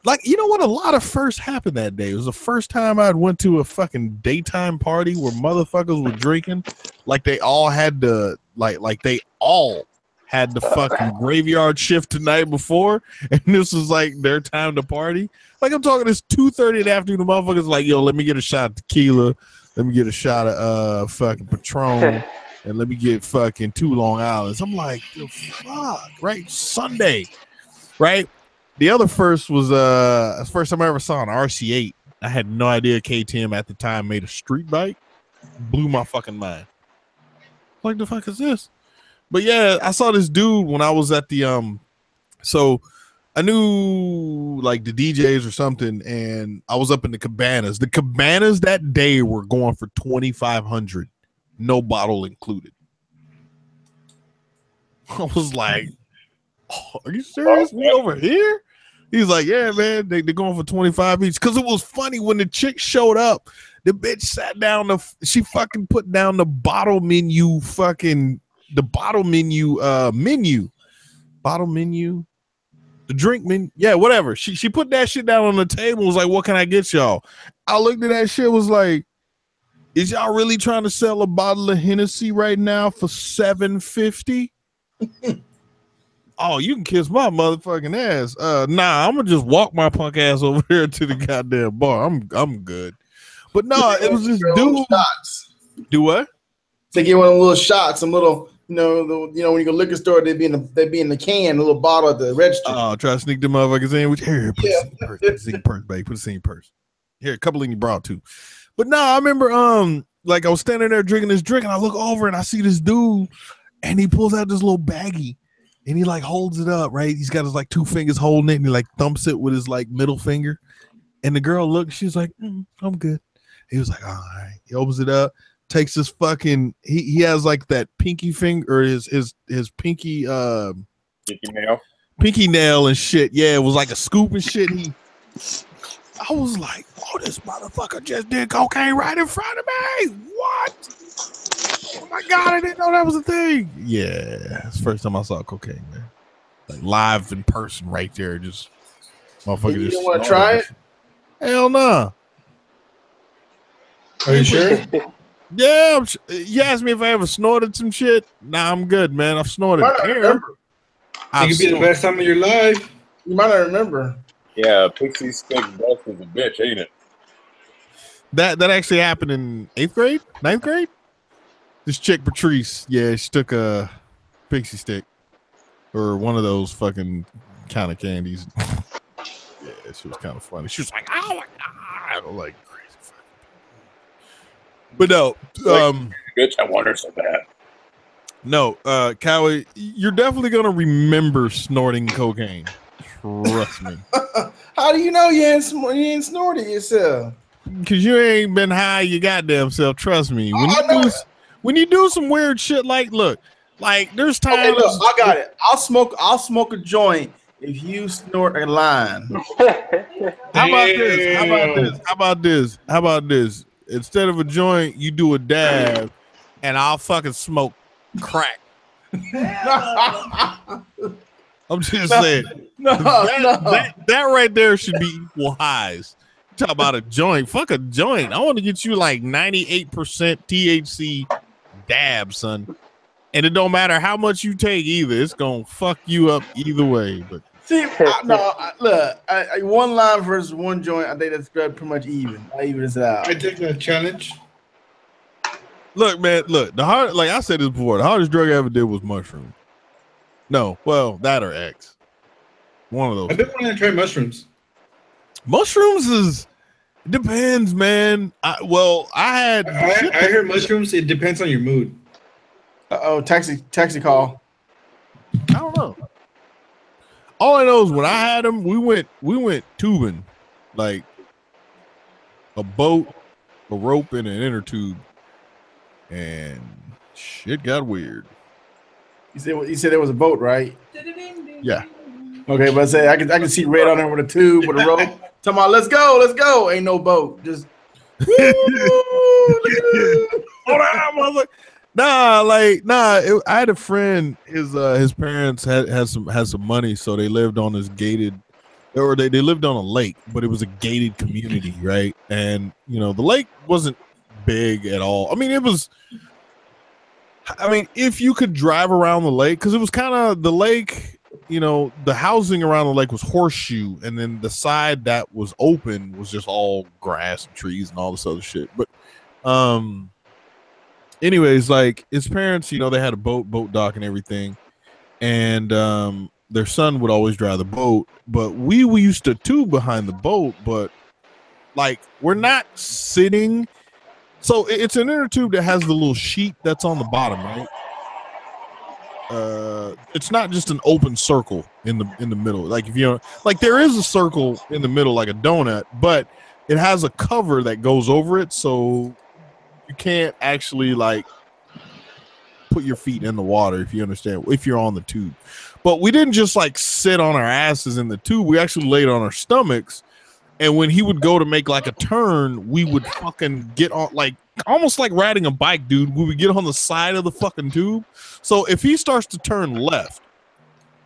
Like, you know what? A lot of firsts happened that day. It was the first time I went to a fucking daytime party where motherfuckers were drinking. Like they all had to, like they all had the fucking graveyard shift the night before, and this was like their time to party. Like I'm talking, it's 2:30 in the afternoon. The motherfuckers like, yo, let me get a shot of tequila, let me get a shot of fucking Patron, and let me get fucking 2 Long Islands. I'm like, yo, fuck, right? Sunday, right? The other first was the first time I ever saw an RC8. I had no idea KTM at the time made a street bike. Blew my fucking mind. Like the fuck is this? But yeah, I saw this dude when I was at the so I knew like the DJs or something, and I was up in the cabanas. The cabanas that day were going for $2,500, no bottle included. I was like, oh, are you serious? We over here? He's like, yeah, man, they're going for 25 each. Because it was funny when the chick showed up, the bitch sat down, she fucking put down the bottle menu, the drink menu, yeah, whatever. She put that shit down on the table, was like, what can I get y'all? I looked at that shit, was like, is y'all really trying to sell a bottle of Hennessy right now for $7.50? Oh, you can kiss my motherfucking ass. Nah, I'm gonna just walk my punk ass over here to the goddamn bar. I'm good. But no, it was this dude.
Shots.
Do what?
They get one of the little shots, some little, when you go to the liquor store, they'd be in the can, a little bottle at the register.
Oh, try to sneak them motherfuckers in. Here, put this in your purse, babe. Put this in your purse. Here, a couple in your bra too. But no, I remember like I was standing there drinking this drink, and I look over and I see this dude, and he pulls out this little baggie. And he like holds it up, right? He's got his like 2 fingers holding it, and he like thumps it with his like middle finger. And the girl looked, she's like, I'm good. He was like, all right. He opens it up, takes his fucking, he has like that pinky finger, or his pinky pinky nail and shit. Yeah, it was like a scoop and shit. I was like, oh, this motherfucker just did cocaine right in front of me. What? Oh my God, I didn't know that was a thing. Yeah, it's the first time I saw cocaine, man. Like live in person right there. Just motherfucker.
You don't want to try it?
Hell no. Nah.
Are you sure?
Yeah, you asked me if I ever snorted some shit. Nah, I'm good, man. I've snorted air.
It could be the best time of your life.
You might not remember.
Yeah, pixie stick breath is a bitch, ain't it?
That actually happened in 8th grade, 9th grade. This chick Patrice, yeah, she took a pixie stick or one of those fucking kind of candies. Yeah, she was kind of funny. She was like, "Oh my God," I'm like crazy. But no,
bitch, I want her so bad.
No, Cowie, you're definitely gonna remember snorting cocaine. Trust me.
How do you know you ain't snorted yourself?
Because you ain't been high your goddamn self. Trust me. When you do some weird shit, like look, like there's times.
Okay, look, I got it. I'll smoke a joint if you snort a line.
How about this? Instead of a joint, you do a dab, and I'll fucking smoke crack. I'm just saying. That right there should be equal highs. Talk about a joint. Fuck a joint. I want to get you like 98% THC dab, son. And it don't matter how much you take either. It's gonna fuck you up either way. But
see, look, one line versus one joint. I think that's pretty much even. I even it out.
I take that challenge.
Look, man, like I said this before, the hardest drug I ever did was mushroom. No, well, that or X. One of those.
I've been wanting to try mushrooms.
Mushrooms depends, man. I
heard mushrooms. It depends on your mood.
Taxi call.
I don't know. All I know is when I had them, we went tubing, like a boat, a rope, and an inner tube, and shit got weird.
You said there was a boat, right?
Yeah.
Okay, but I can see red on there with a tube with a rope. Talking about let's go. Ain't no boat. Just
I had a friend. His parents had some money, so they lived on this gated, or they lived on a lake, but it was a gated community, right? And the lake wasn't big at all. I mean, it was. I mean, if you could drive around the lake, because it was kind of the lake. The housing around the lake was horseshoe, and then the side that was open was just all grass and trees and all this other shit. But, anyways, like his parents, they had a boat dock and everything, and their son would always drive the boat. But we used to tube behind the boat, but like we're not sitting. So it's an inner tube that has the little sheet that's on the bottom, right? It's not just an open circle in the middle. Like like there is a circle in the middle, like a donut, but it has a cover that goes over it, so you can't actually like put your feet in the water, if you understand, if you're on the tube. But we didn't just like sit on our asses in the tube. We actually laid on our stomachs. And when he would go to make like a turn, we would fucking get on, like almost like riding a bike, dude. We would get on the side of the fucking tube. So if he starts to turn left,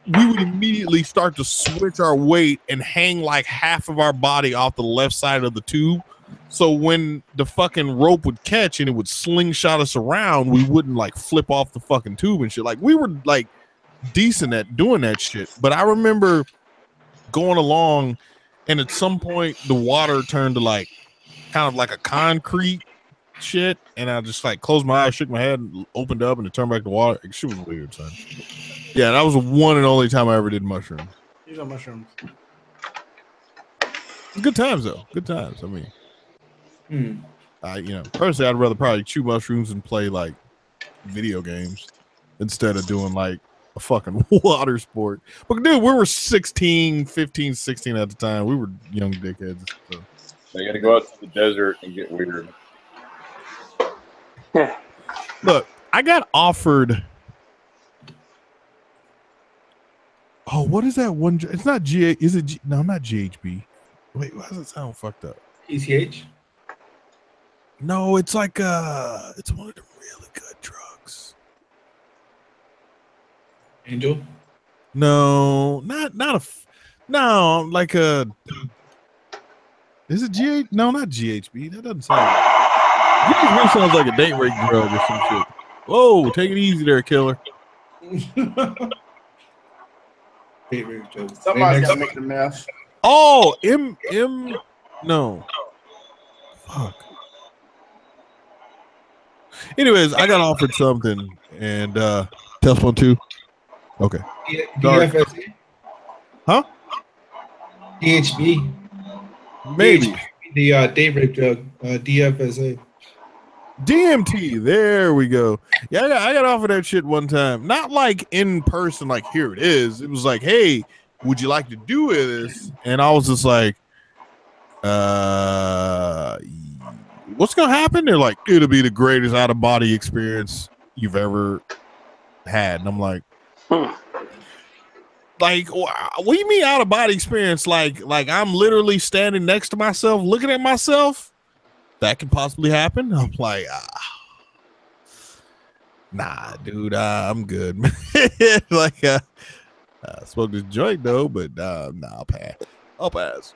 we would immediately start to switch our weight and hang like half of our body off the left side of the tube. So when the fucking rope would catch and it would slingshot us around, we wouldn't like flip off the fucking tube and shit. Like we were like decent at doing that shit. But I remember going along, and at some point the water turned to like kind of like a concrete shit, and I just like closed my eyes, shook my head, and opened up, and it turned back to water. It was weird, son. Yeah, that was the one and only time I ever did mushrooms.
These are mushrooms.
Good times though. Good times. I mean, personally, I'd rather probably chew mushrooms and play like video games instead of doing like a fucking water sport. But dude, we were 15, 16 at the time. We were young dickheads. So.
They got to go out to the desert and get weird.
Look, I got offered. Oh, what is that one? It's not G. Is it? No, not GHB. Wait, why does it sound fucked up?
ECH?
No, it's like it's one of the really good drugs.
Angel?
No, no, like a. Is it GH? No, not GHB. That doesn't sound. GHB sounds like a date rape drug or some shit. Whoa, take it easy there, killer.
Date rape drug.
Somebody's got to make the math.
Oh, no. Fuck. Anyways, I got offered something, and test 1 2. Okay.
DFSA?
Huh?
DHB?
Maybe.
DHB, the date rape drug, DFSA.
DMT. There we go. Yeah, I got offered that shit one time. Not like in person, like here it is. It was like, hey, would you like to do this? And I was just like, what's gonna happen? They're like, it'll be the greatest out of body experience you've ever had. And I'm like, like, what do you mean out of body experience? Like I'm literally standing next to myself, looking at myself. That could possibly happen. I'm like, nah, dude, I'm good. Like, I smoked this joint though, but nah, I'll pass.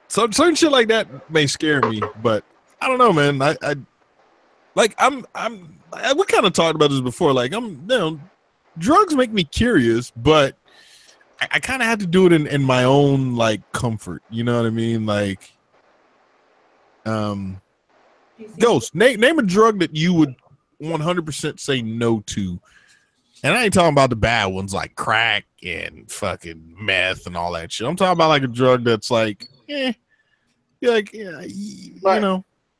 So certain shit like that may scare me, but I don't know, man. I we kind of talked about this before. Like, drugs make me curious, but I kind of have to do it in my own like comfort. You know what I mean? Like, Ghost, name a drug that you would 100% say no to. And I ain't talking about the bad ones like crack and fucking meth and all that shit. I'm talking about like a drug that's like, you know.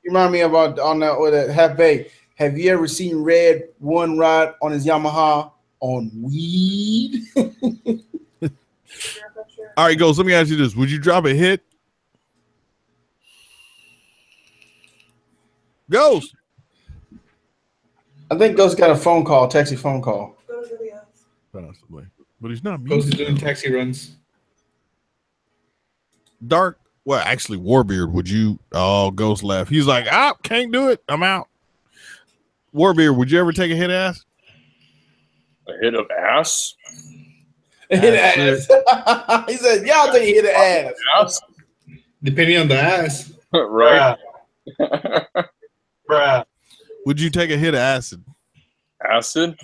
You remind me about on that with that half baked. Have you ever seen Red one ride on his Yamaha on weed?
All right, Ghost, let me ask you this. Would you drop a hit? Ghost.
I think Ghost got a phone call, taxi phone call.
Possibly. But he's not
Ghost is doing taxi runs.
Dark. Well, actually, Warbeard, would you? Oh, Ghost left. He's like, can't do it. I'm out. Warbeard, would you ever take a hit of acid?
A hit of ass?
A hit of ass. He said, "Y'all take a hit of ass."
Ass?
Depending on the ass.
Right.
Bruh.
Would you take a hit of acid?
Acid?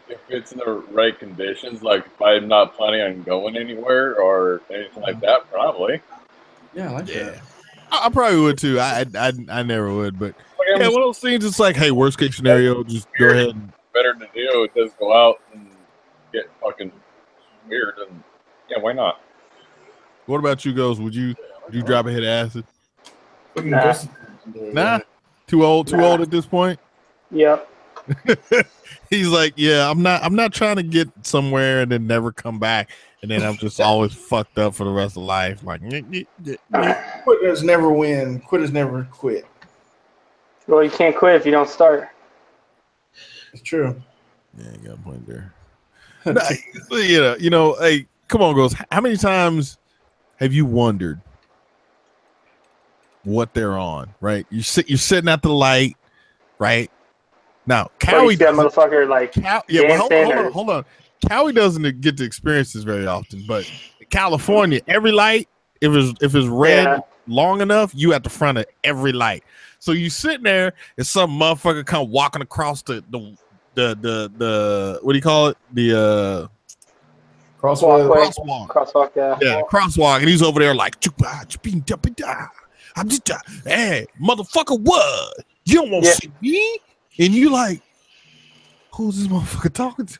If it's in the right conditions, like if I'm not planning on going anywhere or anything like that, probably.
Yeah, I like that.
I probably would too. I never would, but
Like,
yeah, one of those things. It's like, hey, worst case scenario, just go ahead. And,
better to do is just go out and get fucking weird, and yeah, why not?
what about you, Ghost? Would you drop a hit of acid? Nah, too old at this point.
Yep.
He's like, yeah, I'm not trying to get somewhere and then never come back, and then I'm just always fucked up for the rest of life. Like,
Quitters never win. Quitters never quit.
Well, you can't quit if you don't start.
It's true.
Yeah, you got a point there. Hey, come on, girls. How many times have you wondered what they're on? Right, you're sitting at the light, right? Now, Cowie,
that motherfucker like
hold on. Cowie doesn't get to experience this very often, but in California, every light, if it's red long enough, you at the front of every light. So you sitting there, and some motherfucker come walking across the what do you call it? The
crosswalk,
yeah, crosswalk, and he's over there like, hey, motherfucker, what? You don't want to see me? And you like, who's this motherfucker talking to?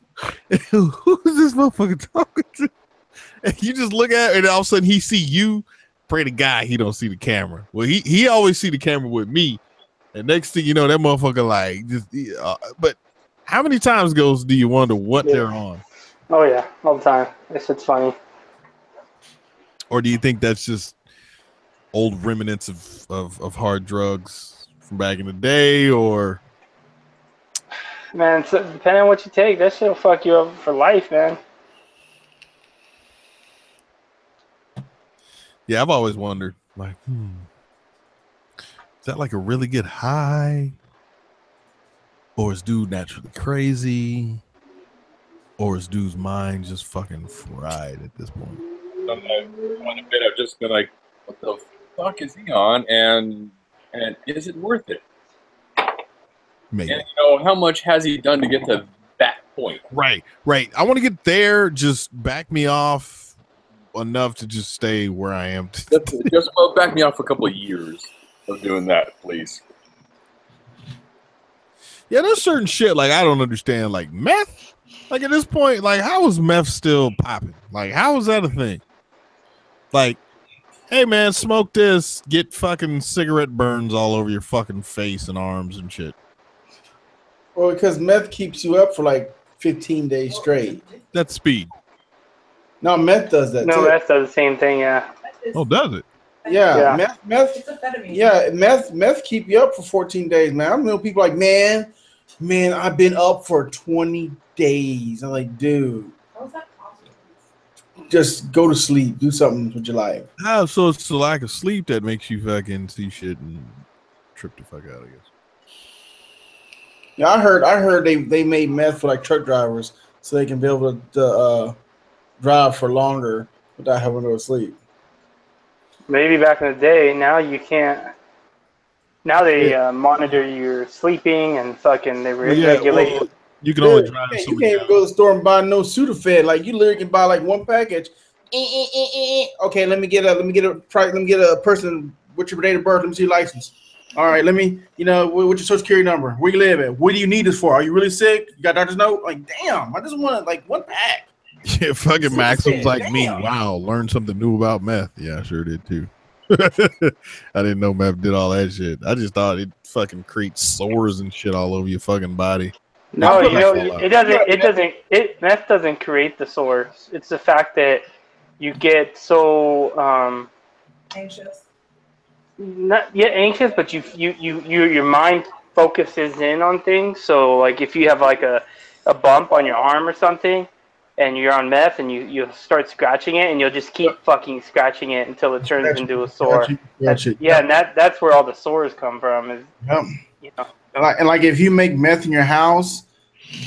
Who's this motherfucker talking to? And you just look at it, and all of a sudden he see you. Pray to God he don't see the camera. Well, he always see the camera with me. And next thing you know, that motherfucker like just. But how many times do you wonder what they're on?
Oh yeah, all the time. This shit's funny.
Or do you think that's just old remnants of hard drugs from back in the day, or?
Man, so depending on what you take, that shit'll fuck you up for life, man.
Yeah, I've always wondered, like, is that like a really good high? Or is dude naturally crazy? Or is dude's mind just fucking fried at this point?
Sometimes on a bit, I've just been like, what the fuck is he on? And is it worth it?
Maybe.
And how much has he done to get to that point?
Right. I want to get there. Just back me off enough to just stay where I am.
Just back me off for a couple of years of doing that, please.
Yeah, there's certain shit like I don't understand. Like meth. Like at this point, like how is meth still popping? Like how is that a thing? Like, hey man, smoke this. Get fucking cigarette burns all over your fucking face and arms and shit.
Well, because meth keeps you up for like 15 days straight.
That's speed.
No, meth does that.
No,
too.
meth does the same thing. Yeah.
Oh, does it?
Yeah. Meth. Yeah, meth keep you up for 14 days, man. I know people like, man, I've been up for 20 days. I'm like, dude,
How is that possible?
just go to sleep. Do something with your life.
Oh, so it's the lack of sleep that makes you fucking see shit and trip the fuck out, I guess.
Yeah, I heard they made meth for like truck drivers so they can be able to drive for longer without having to go to sleep.
Maybe back in the day. Now you can't. Now they monitor your sleeping and fucking they regulate.
Well, you can only drive.
You can't even go to the store and buy no Sudafed. Like you literally can buy like one package. Okay, let me get a person. What's your date of birth? Let me see your license. All right, let me, what's your social security number? Where you live at? What do you need this for? Are you really sick? You got doctor's note? Like, damn, I just want like one pack.
Yeah, fucking Maxim's like me. Wow, learned something new about meth. Yeah, I sure did too. I didn't know meth did all that shit. I just thought it fucking creates sores and shit all over your fucking body.
No, it doesn't. Meth doesn't create the sores. It's the fact that you get so
Anxious.
not yet anxious, but your mind focuses in on things. So like if you have like a bump on your arm or something, and you're on meth, and you start scratching it, and you'll just keep fucking scratching it until it turns into a sore. And that's where all the sores come from. Is
Like if you make meth in your house,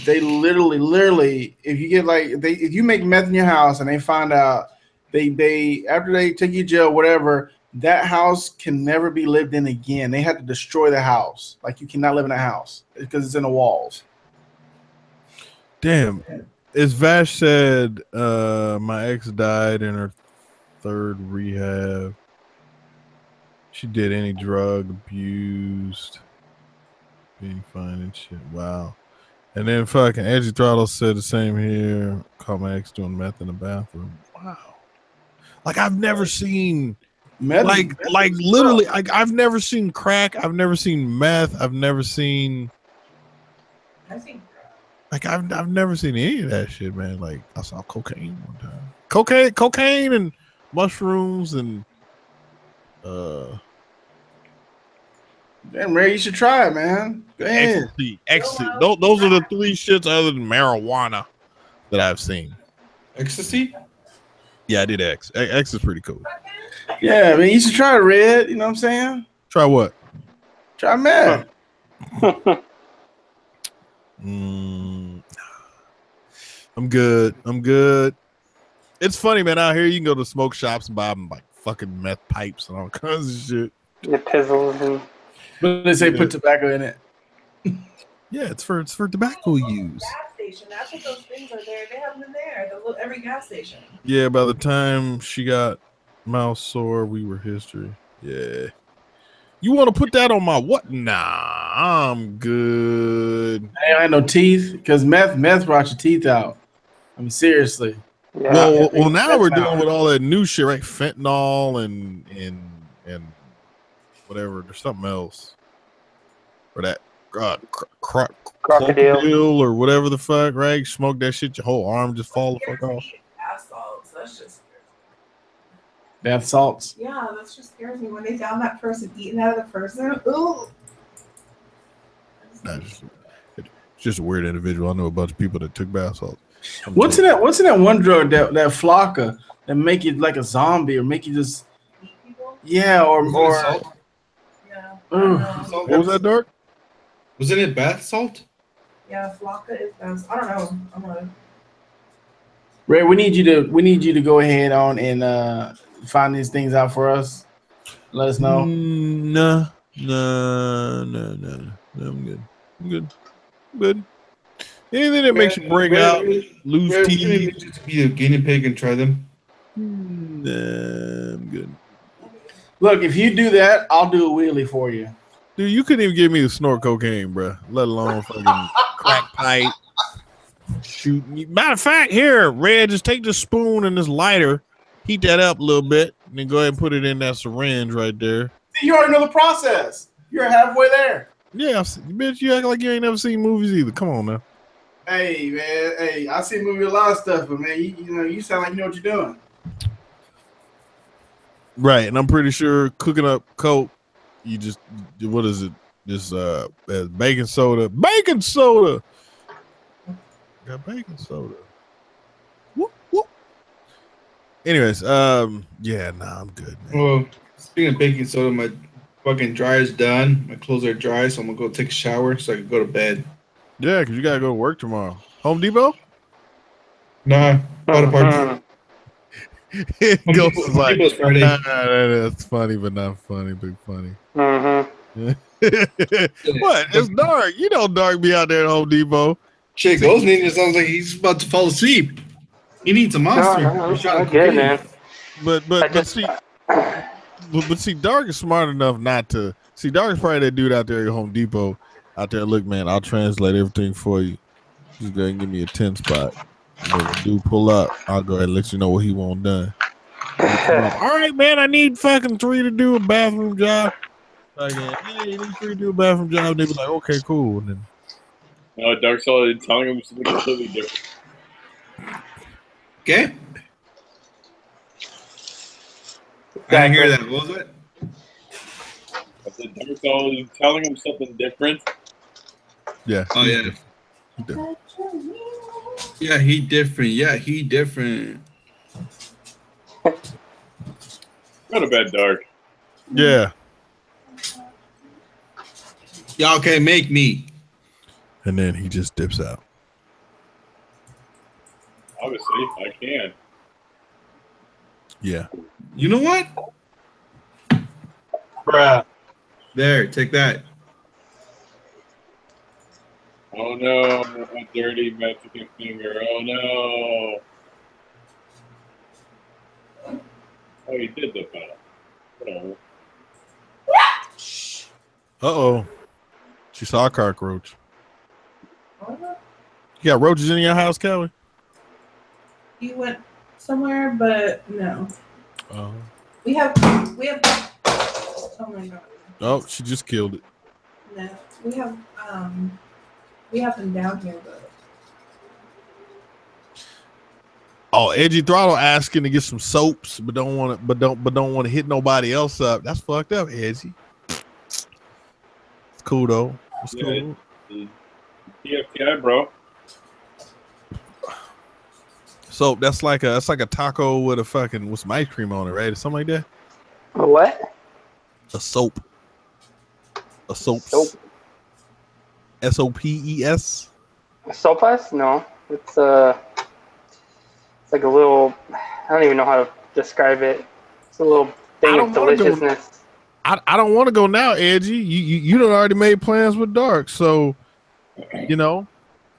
they literally, if you make meth in your house and they find out, they after they take you to jail, whatever, that house can never be lived in again. They have to destroy the house. Like you cannot live in a house because it's in the walls.
Damn. As Vash said, my ex died in her 3rd rehab. She did any drug abused. Being fine and shit. Wow. And then fucking Edgy Throttle said the same here. Caught my ex doing meth in the bathroom. Wow. Like I've never seen meth, like literally, like I've never seen crack. I've never seen meth. I've never seen I've never seen any of that shit, man. Like I saw cocaine one time. Cocaine and mushrooms and
Damn, Ray, you should try it, man.
Ecstasy. Those are the 3 shits other than marijuana that I've seen.
Ecstasy?
Yeah, I did X. X is pretty cool.
Yeah, I mean, you should try Red. You know what I'm saying?
Try what?
Try meth.
I'm good. It's funny, man. Out here, you can go to smoke shops and buy them like fucking meth pipes and all kinds of shit.
The pizzles and.
But they say put tobacco in it.
Yeah, it's for tobacco use.
Gas station. That's what those things are there. They have them in there. Every gas station.
Yeah, by the time she got mouth sore, we were history. Yeah. You want to put that on my what? Nah, I'm good.
I ain't no teeth because meth rots your teeth out. I mean, seriously.
Yeah.
Well, now we're dealing with all that new shit, right? Fentanyl and whatever. There's something else. Or that crocodile or whatever the fuck, right? Smoke that shit, your whole arm just fall the fuck off.
Bath salts. That's just.
Bath salts.
Yeah, that just scares me when they found that person eating out of the person. Ooh.
It's just a weird individual. I know a bunch of people that took bath salts.
What's in that one drug that flocka that make you like a zombie or make you just or
yeah.
What was that, Dark?
Wasn't it bath salt?
Yeah, flocka is best. I don't know. I'm gonna.
Ray, we need you to go ahead on and find these things out for us. Let us know.
No. I'm good. Anything that makes you break out, lose teeth.
Just be a guinea pig and try them.
Nah, I'm good.
Look, if you do that, I'll do a wheelie for you.
Dude, you couldn't even give me to snort cocaine, bro. Let alone fucking crack pipe. Shoot. Matter of fact, here, Red, just take this spoon and this lighter, heat that up a little bit, and then go ahead and put it in that syringe right there.
See, you already know the process. You're halfway there.
Yeah, bitch, you act like you ain't never seen movies either. Come on now.
Hey, man. Hey, I see movie a lot of stuff, but man, you sound like you know what you're doing.
Right, and I'm pretty sure cooking up coke, you just, what is it? Just baking soda. Baking soda! Got baking soda. Whoop, whoop. Anyways, yeah, nah, I'm good, man.
Well, speaking of baking soda, my fucking dryer's done. My clothes are dry, so I'm gonna go take a shower so I can go to bed.
Yeah, because you gotta go to work tomorrow. Home Depot?
Nah, auto parts.
Ghost is like, that's funny, but not funny, big funny.
Mm-hmm.
What? It's dark. You know Dark be out there at Home Depot.
Shit, Ghost Ninja sounds like he's about to fall asleep. He needs a monster.
Man.
But see, Dark is smart enough not to. See, Dark is probably that dude out there at Home Depot. Out there, look, man, I'll translate everything for you. Just go ahead and give me a 10 spot. And when the dude pull up, I'll go ahead and let you know what he want done. All right, man, I need fucking 3 to do a bathroom job. Yeah, you need 3 to do a bathroom job. They be like, okay, cool. And then
Dark Soul telling him something completely different.
Okay. I didn't hear that. What was it?
I said Dark Soul is telling him something different.
Yeah.
Oh, yeah. Yeah, he different. Yeah, he different.
Go to bed, Dark.
Yeah.
Y'all can't make me.
And then he just dips out.
Obviously, I can.
Yeah.
You know what?
Bruh.
There, take that.
Oh no, a dirty Mexican finger. Oh no. Oh, he did dip out. Whatever.
Uh-oh. She saw a cockroach. You got roaches in your house, Kelly?
You went somewhere, but no.
Oh.
We have. Oh my god.
Oh, she just killed it.
No, we have them down here, but.
Oh, Edgy Throttle asking to get some soaps, but don't want to hit nobody else up. That's fucked up, Edgy. It's cool though. It's cool.
TFTI, bro.
Soap. That's like a taco with some ice cream on it, right? Or something like that.
A what?
A soap. A soap.
Soap.
SOPES.
Sopas? No, it's like a little. I don't even know how to describe it. It's a little thing of deliciousness.
I don't want to go now, Edgy. You done already made plans with Dark, so you know,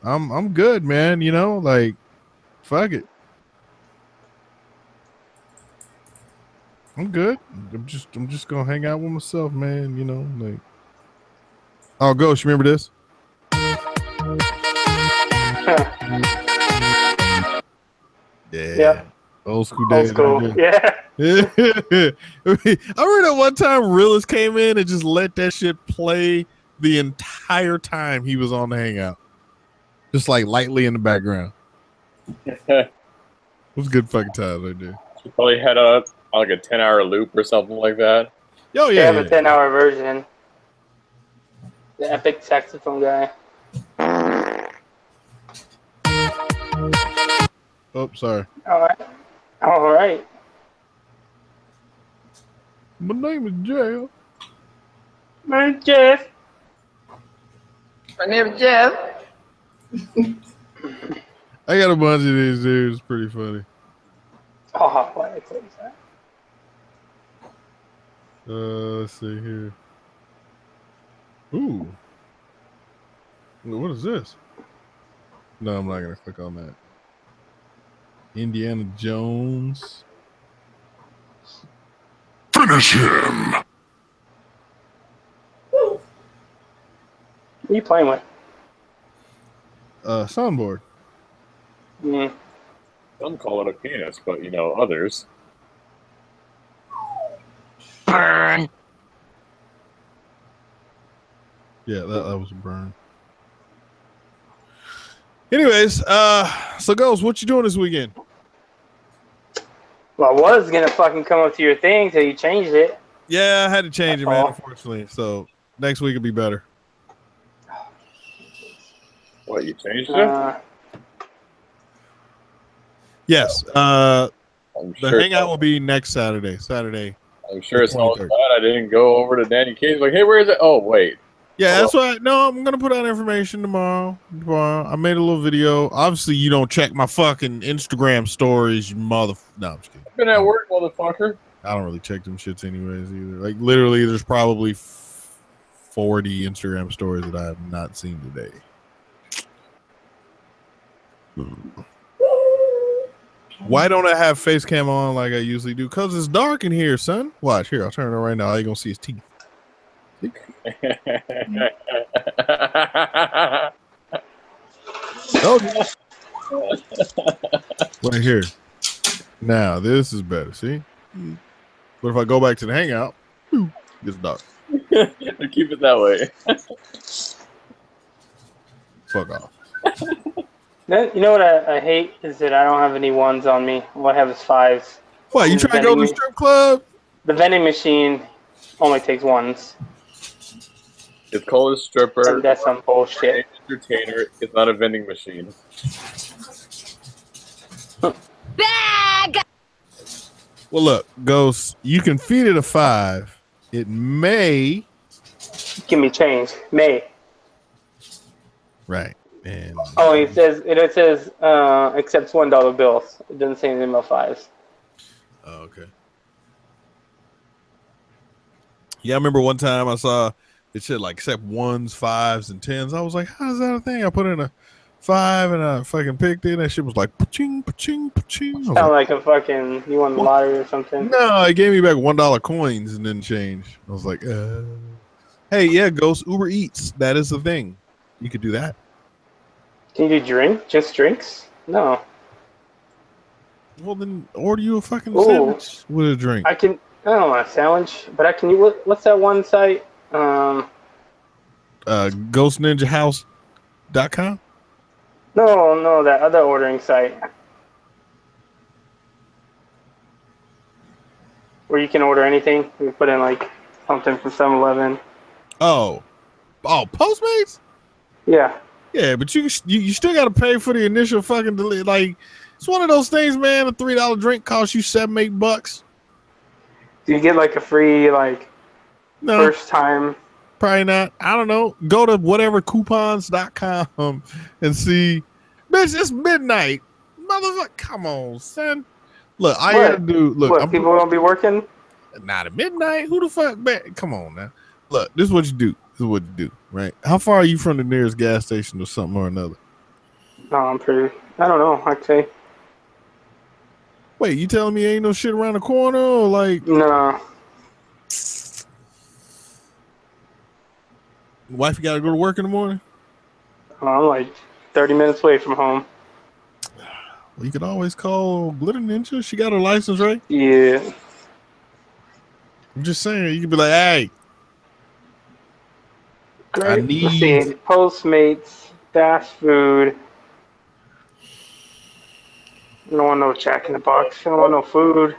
I'm good, man. You know, like fuck it. I'm good. I'm just gonna hang out with myself, man. You know, like. Oh, Ghost, you remember this?
Yeah.
Old school days.
Old school. Yeah.
I remember that one time Realist came in and just let that shit play the entire time he was on the Hangout. Just like lightly in the background. It was good fucking times right there.
You probably had like a 10-hour loop or something like that.
Oh,
They have a 10-hour version. The epic saxophone guy.
Oh, sorry.
All right.
My name is Jeff.
My name's Jeff.
My name is Jeff.
I got a bunch of these dudes. It's pretty funny.
Oh, why did I close that?
Let's see here. Ooh. What is this? No, I'm not going to click on that. Indiana Jones.
Finish him.
What are you playing with?
Soundboard.
Mm.
Some call it a penis, but you know, others.
Burn.
Yeah, that was a burn. Anyways, so Ghost, what you doing this weekend?
Well, I was gonna fucking come up to your thing till you changed it.
Yeah, I had to change it, man, unfortunately. So next week will be better.
What, you changed it?
Yes. The hangout will be next Saturday.
I'm sure it's all bad. I didn't go over to Danny Kane's like, hey, where is it? Oh, wait.
Yeah, that's right. No, I'm gonna put out information tomorrow. I made a little video. Obviously, you don't check my fucking Instagram stories, you mother. No, I'm just kidding.
I've been at work, motherfucker.
I don't really check them shits anyways either. Like literally, there's probably 40 Instagram stories that I have not seen today. Why don't I have face cam on like I usually do? Because it's dark in here, son. Watch here. I'll turn it on right now. All you're gonna see his teeth. Okay. Right here. Now this is better. See? But if I go back to the hangout, it's dark.
Keep it that way.
Fuck off.
You know what I hate is that I don't have any ones on me. All I have is fives.
What, you trying to go to the strip club?
The vending machine only takes ones.
It's called a stripper.
And that's some bullshit.
Entertainer. It's not a vending machine.
Bag.
Well, look, Ghost, you can feed it a 5. It may
Give me change. May.
Right. And
oh, it says accepts $1 bills. It doesn't say anything about fives.
Oh, okay. Yeah, I remember one time I saw it said like accept ones, fives, and tens. I was like, how is that a thing? I put in a 5 and I fucking picked it. And that shit was like pa-ching, pa-ching, pa-ching.
Sound like a fucking you won the lottery or something.
No, it gave me back $1 coins and then change. I was like, hey, yeah, Ghost, Uber Eats. That is the thing. You could do that.
Can you do just drinks? No.
Well, then order you a fucking sandwich with a drink.
I don't want a sandwich, but I can. What's that one site?
GhostNinjaHouse.com?
No, that other ordering site where you can order anything. You put in like something from 7-Eleven.
Oh, Postmates?
Yeah.
Yeah, but you still got to pay for the initial fucking delivery. Like, it's one of those things, man. A $3 drink costs you $7-8.
Do you get like a free first time?
Probably not. I don't know. Go to whatevercoupons.com and see. Bitch, it's midnight. Motherfucker, come on, son. Look, I gotta do. Look,
what, people won't be working?
Not at midnight. Who the fuck? Man, come on now. Look, this is what you do. This is what you do, right? How far are you from the nearest gas station or something or another?
No, I don't know, I'd say.
Wait, you telling me ain't no shit around the corner or like?
No.
Wife, you gotta go to work in the morning?
I'm like 30 minutes away from home.
Well, you could always call Glitter Ninja. She got her license, right?
Yeah.
I'm just saying, you could be like, hey.
Great. Let's see. Postmates, fast food. I don't want no Jack in the Box. I don't want no food.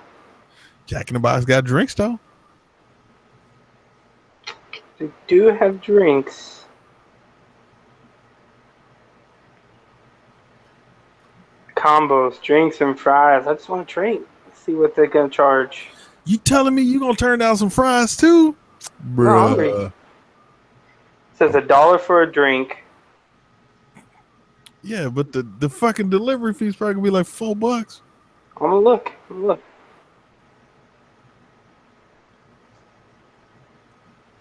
Jack in the Box got drinks, though.
They do have drinks. Combos, drinks, and fries. I just want to drink. Let's see what they're going to charge.
You telling me you going to turn down some fries, too? Bruh.
No, it says $1 for a drink.
Yeah, but the fucking delivery fee's probably going to be like $4.
I'm going to look.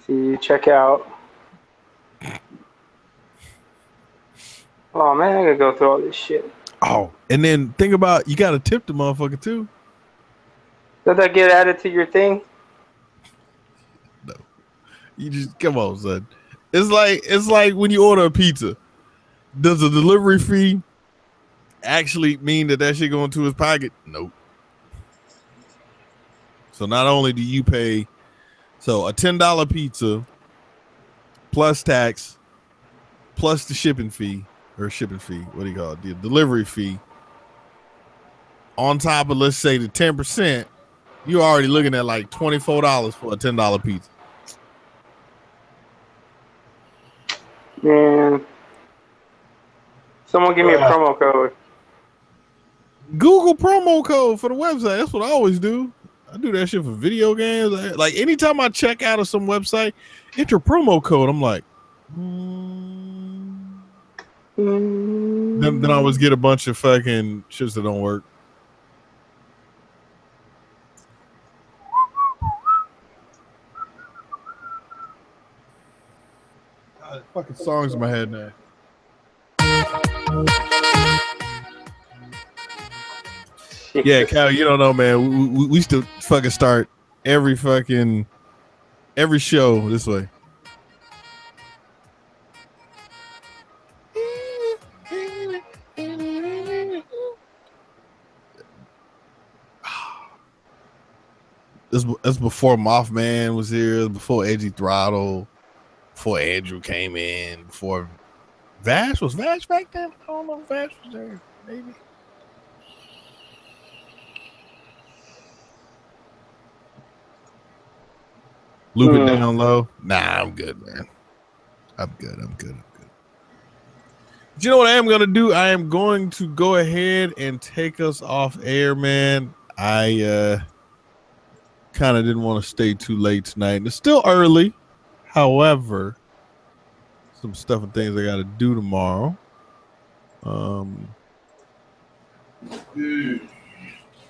See, check out. Oh, man, I got to go through all this shit.
Oh, and then think about, you got to tip the motherfucker, too.
Does that get added to your thing?
No. You just, come on, son. It's like when you order a pizza. Does the delivery fee actually mean that shit going to his pocket? Nope. So not only do you pay, so a $10 pizza plus tax plus the shipping fee, what do you call it? The delivery fee on top of, let's say, the 10%, you're already looking at like $24 for a $10 pizza.
Man. Someone give me a promo code.
Google promo code for the website. That's what I always do. I do that shit for video games. Like anytime I check out of some website, enter promo code. I'm like, Then I always get a bunch of fucking shits that don't work. God, fucking songs in my head now. Yeah, Cal, you don't know, man. We used to fucking start every show this way. That's before Mothman was here, before Edgy Throttle, before Andrew came in, before Vash. Was Vash back then? I don't know if Vash was there. Maybe. Loop it down low. Nah, I'm good, man. I'm good. But you know what I am going to do? I am going to go ahead and take us off air, man. I kind of didn't want to stay too late tonight. It's still early. However, some stuff and things I got to do tomorrow.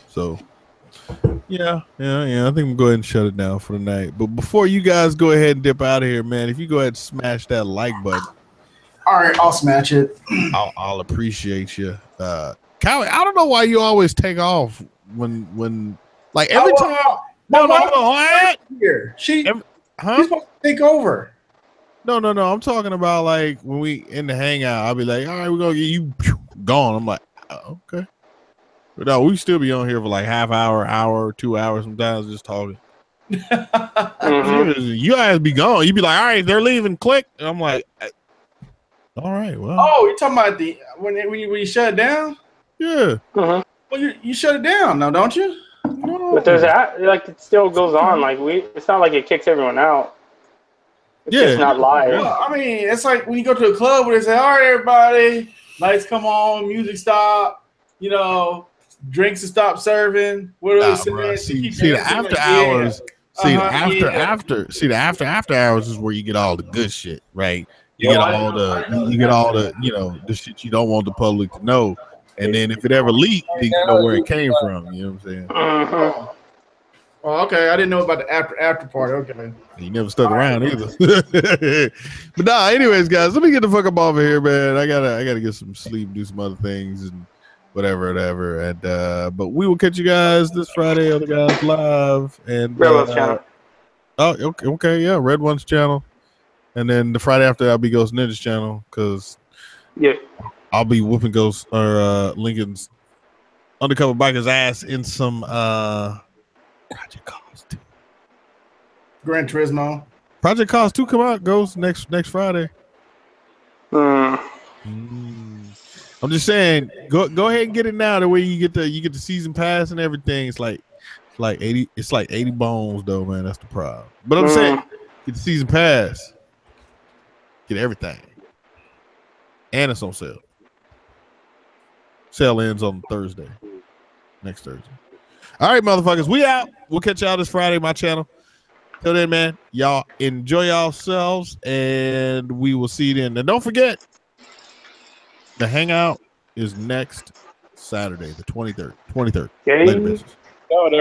So, yeah. I think I'm going to go ahead and shut it down for the night. But before you guys go ahead and dip out of here, man, if you go ahead and smash that like button.
All right, I'll smash it.
I'll appreciate you. Callie, I don't know why you always take off when like every time. No, what?
Here. She's
huh?
supposed to take over.
No. I'm talking about like when we in the hangout, I'll be like, all right, we're gonna get you gone. I'm like, okay. But no, we still be on here for like half hour, 2 hours sometimes just talking. You guys be gone. You be like, all right, they're leaving, click. And I'm like, all right, well.
Oh, you're talking about the when you shut it down?
Yeah.
Mm-hmm.
Well, you shut it down now, don't you? No.
But there's like it still goes on. Like it's not like it kicks everyone out. It's just not live.
Well, I mean, it's like when you go to a club where they say, all right, everybody, lights come on, music stop, drinks to stop serving. What do they say?
See the after hours. See the after hours is where you get all the good shit, right? You get all the the shit you don't want the public to know. And then if it ever leaked, then you know where it came from. You know what I'm saying?
Oh, okay. I didn't know about the after part. Okay.
You never stuck around either. But nah, anyways, guys, let me get the fuck up off of here, man. I gotta get some sleep, do some other things and whatever. And but we will catch you guys this Friday on the Guys Live and
Red One's channel.
Oh, okay, yeah, Red One's channel. And then the Friday after that'll be Ghost Ninja's channel because I'll be whooping Ghost or Lincoln's undercover biker's ass in some Project Cause 2.
Gran Turismo.
Project Cause 2 come out goes next Friday. I'm just saying, go ahead and get it now. The way you get the season pass and everything. It's like 80. It's like 80 bones though, man. That's the problem. But I'm saying, get the season pass, get everything, and it's on sale. Sale ends on Thursday, next Thursday. All right, motherfuckers, we out. We'll catch y'all this Friday, my channel. Till then, man, y'all enjoy yourselves, and we will see you then. And don't forget, the hangout is next Saturday, the 23rd. 23rd. Later, bitches.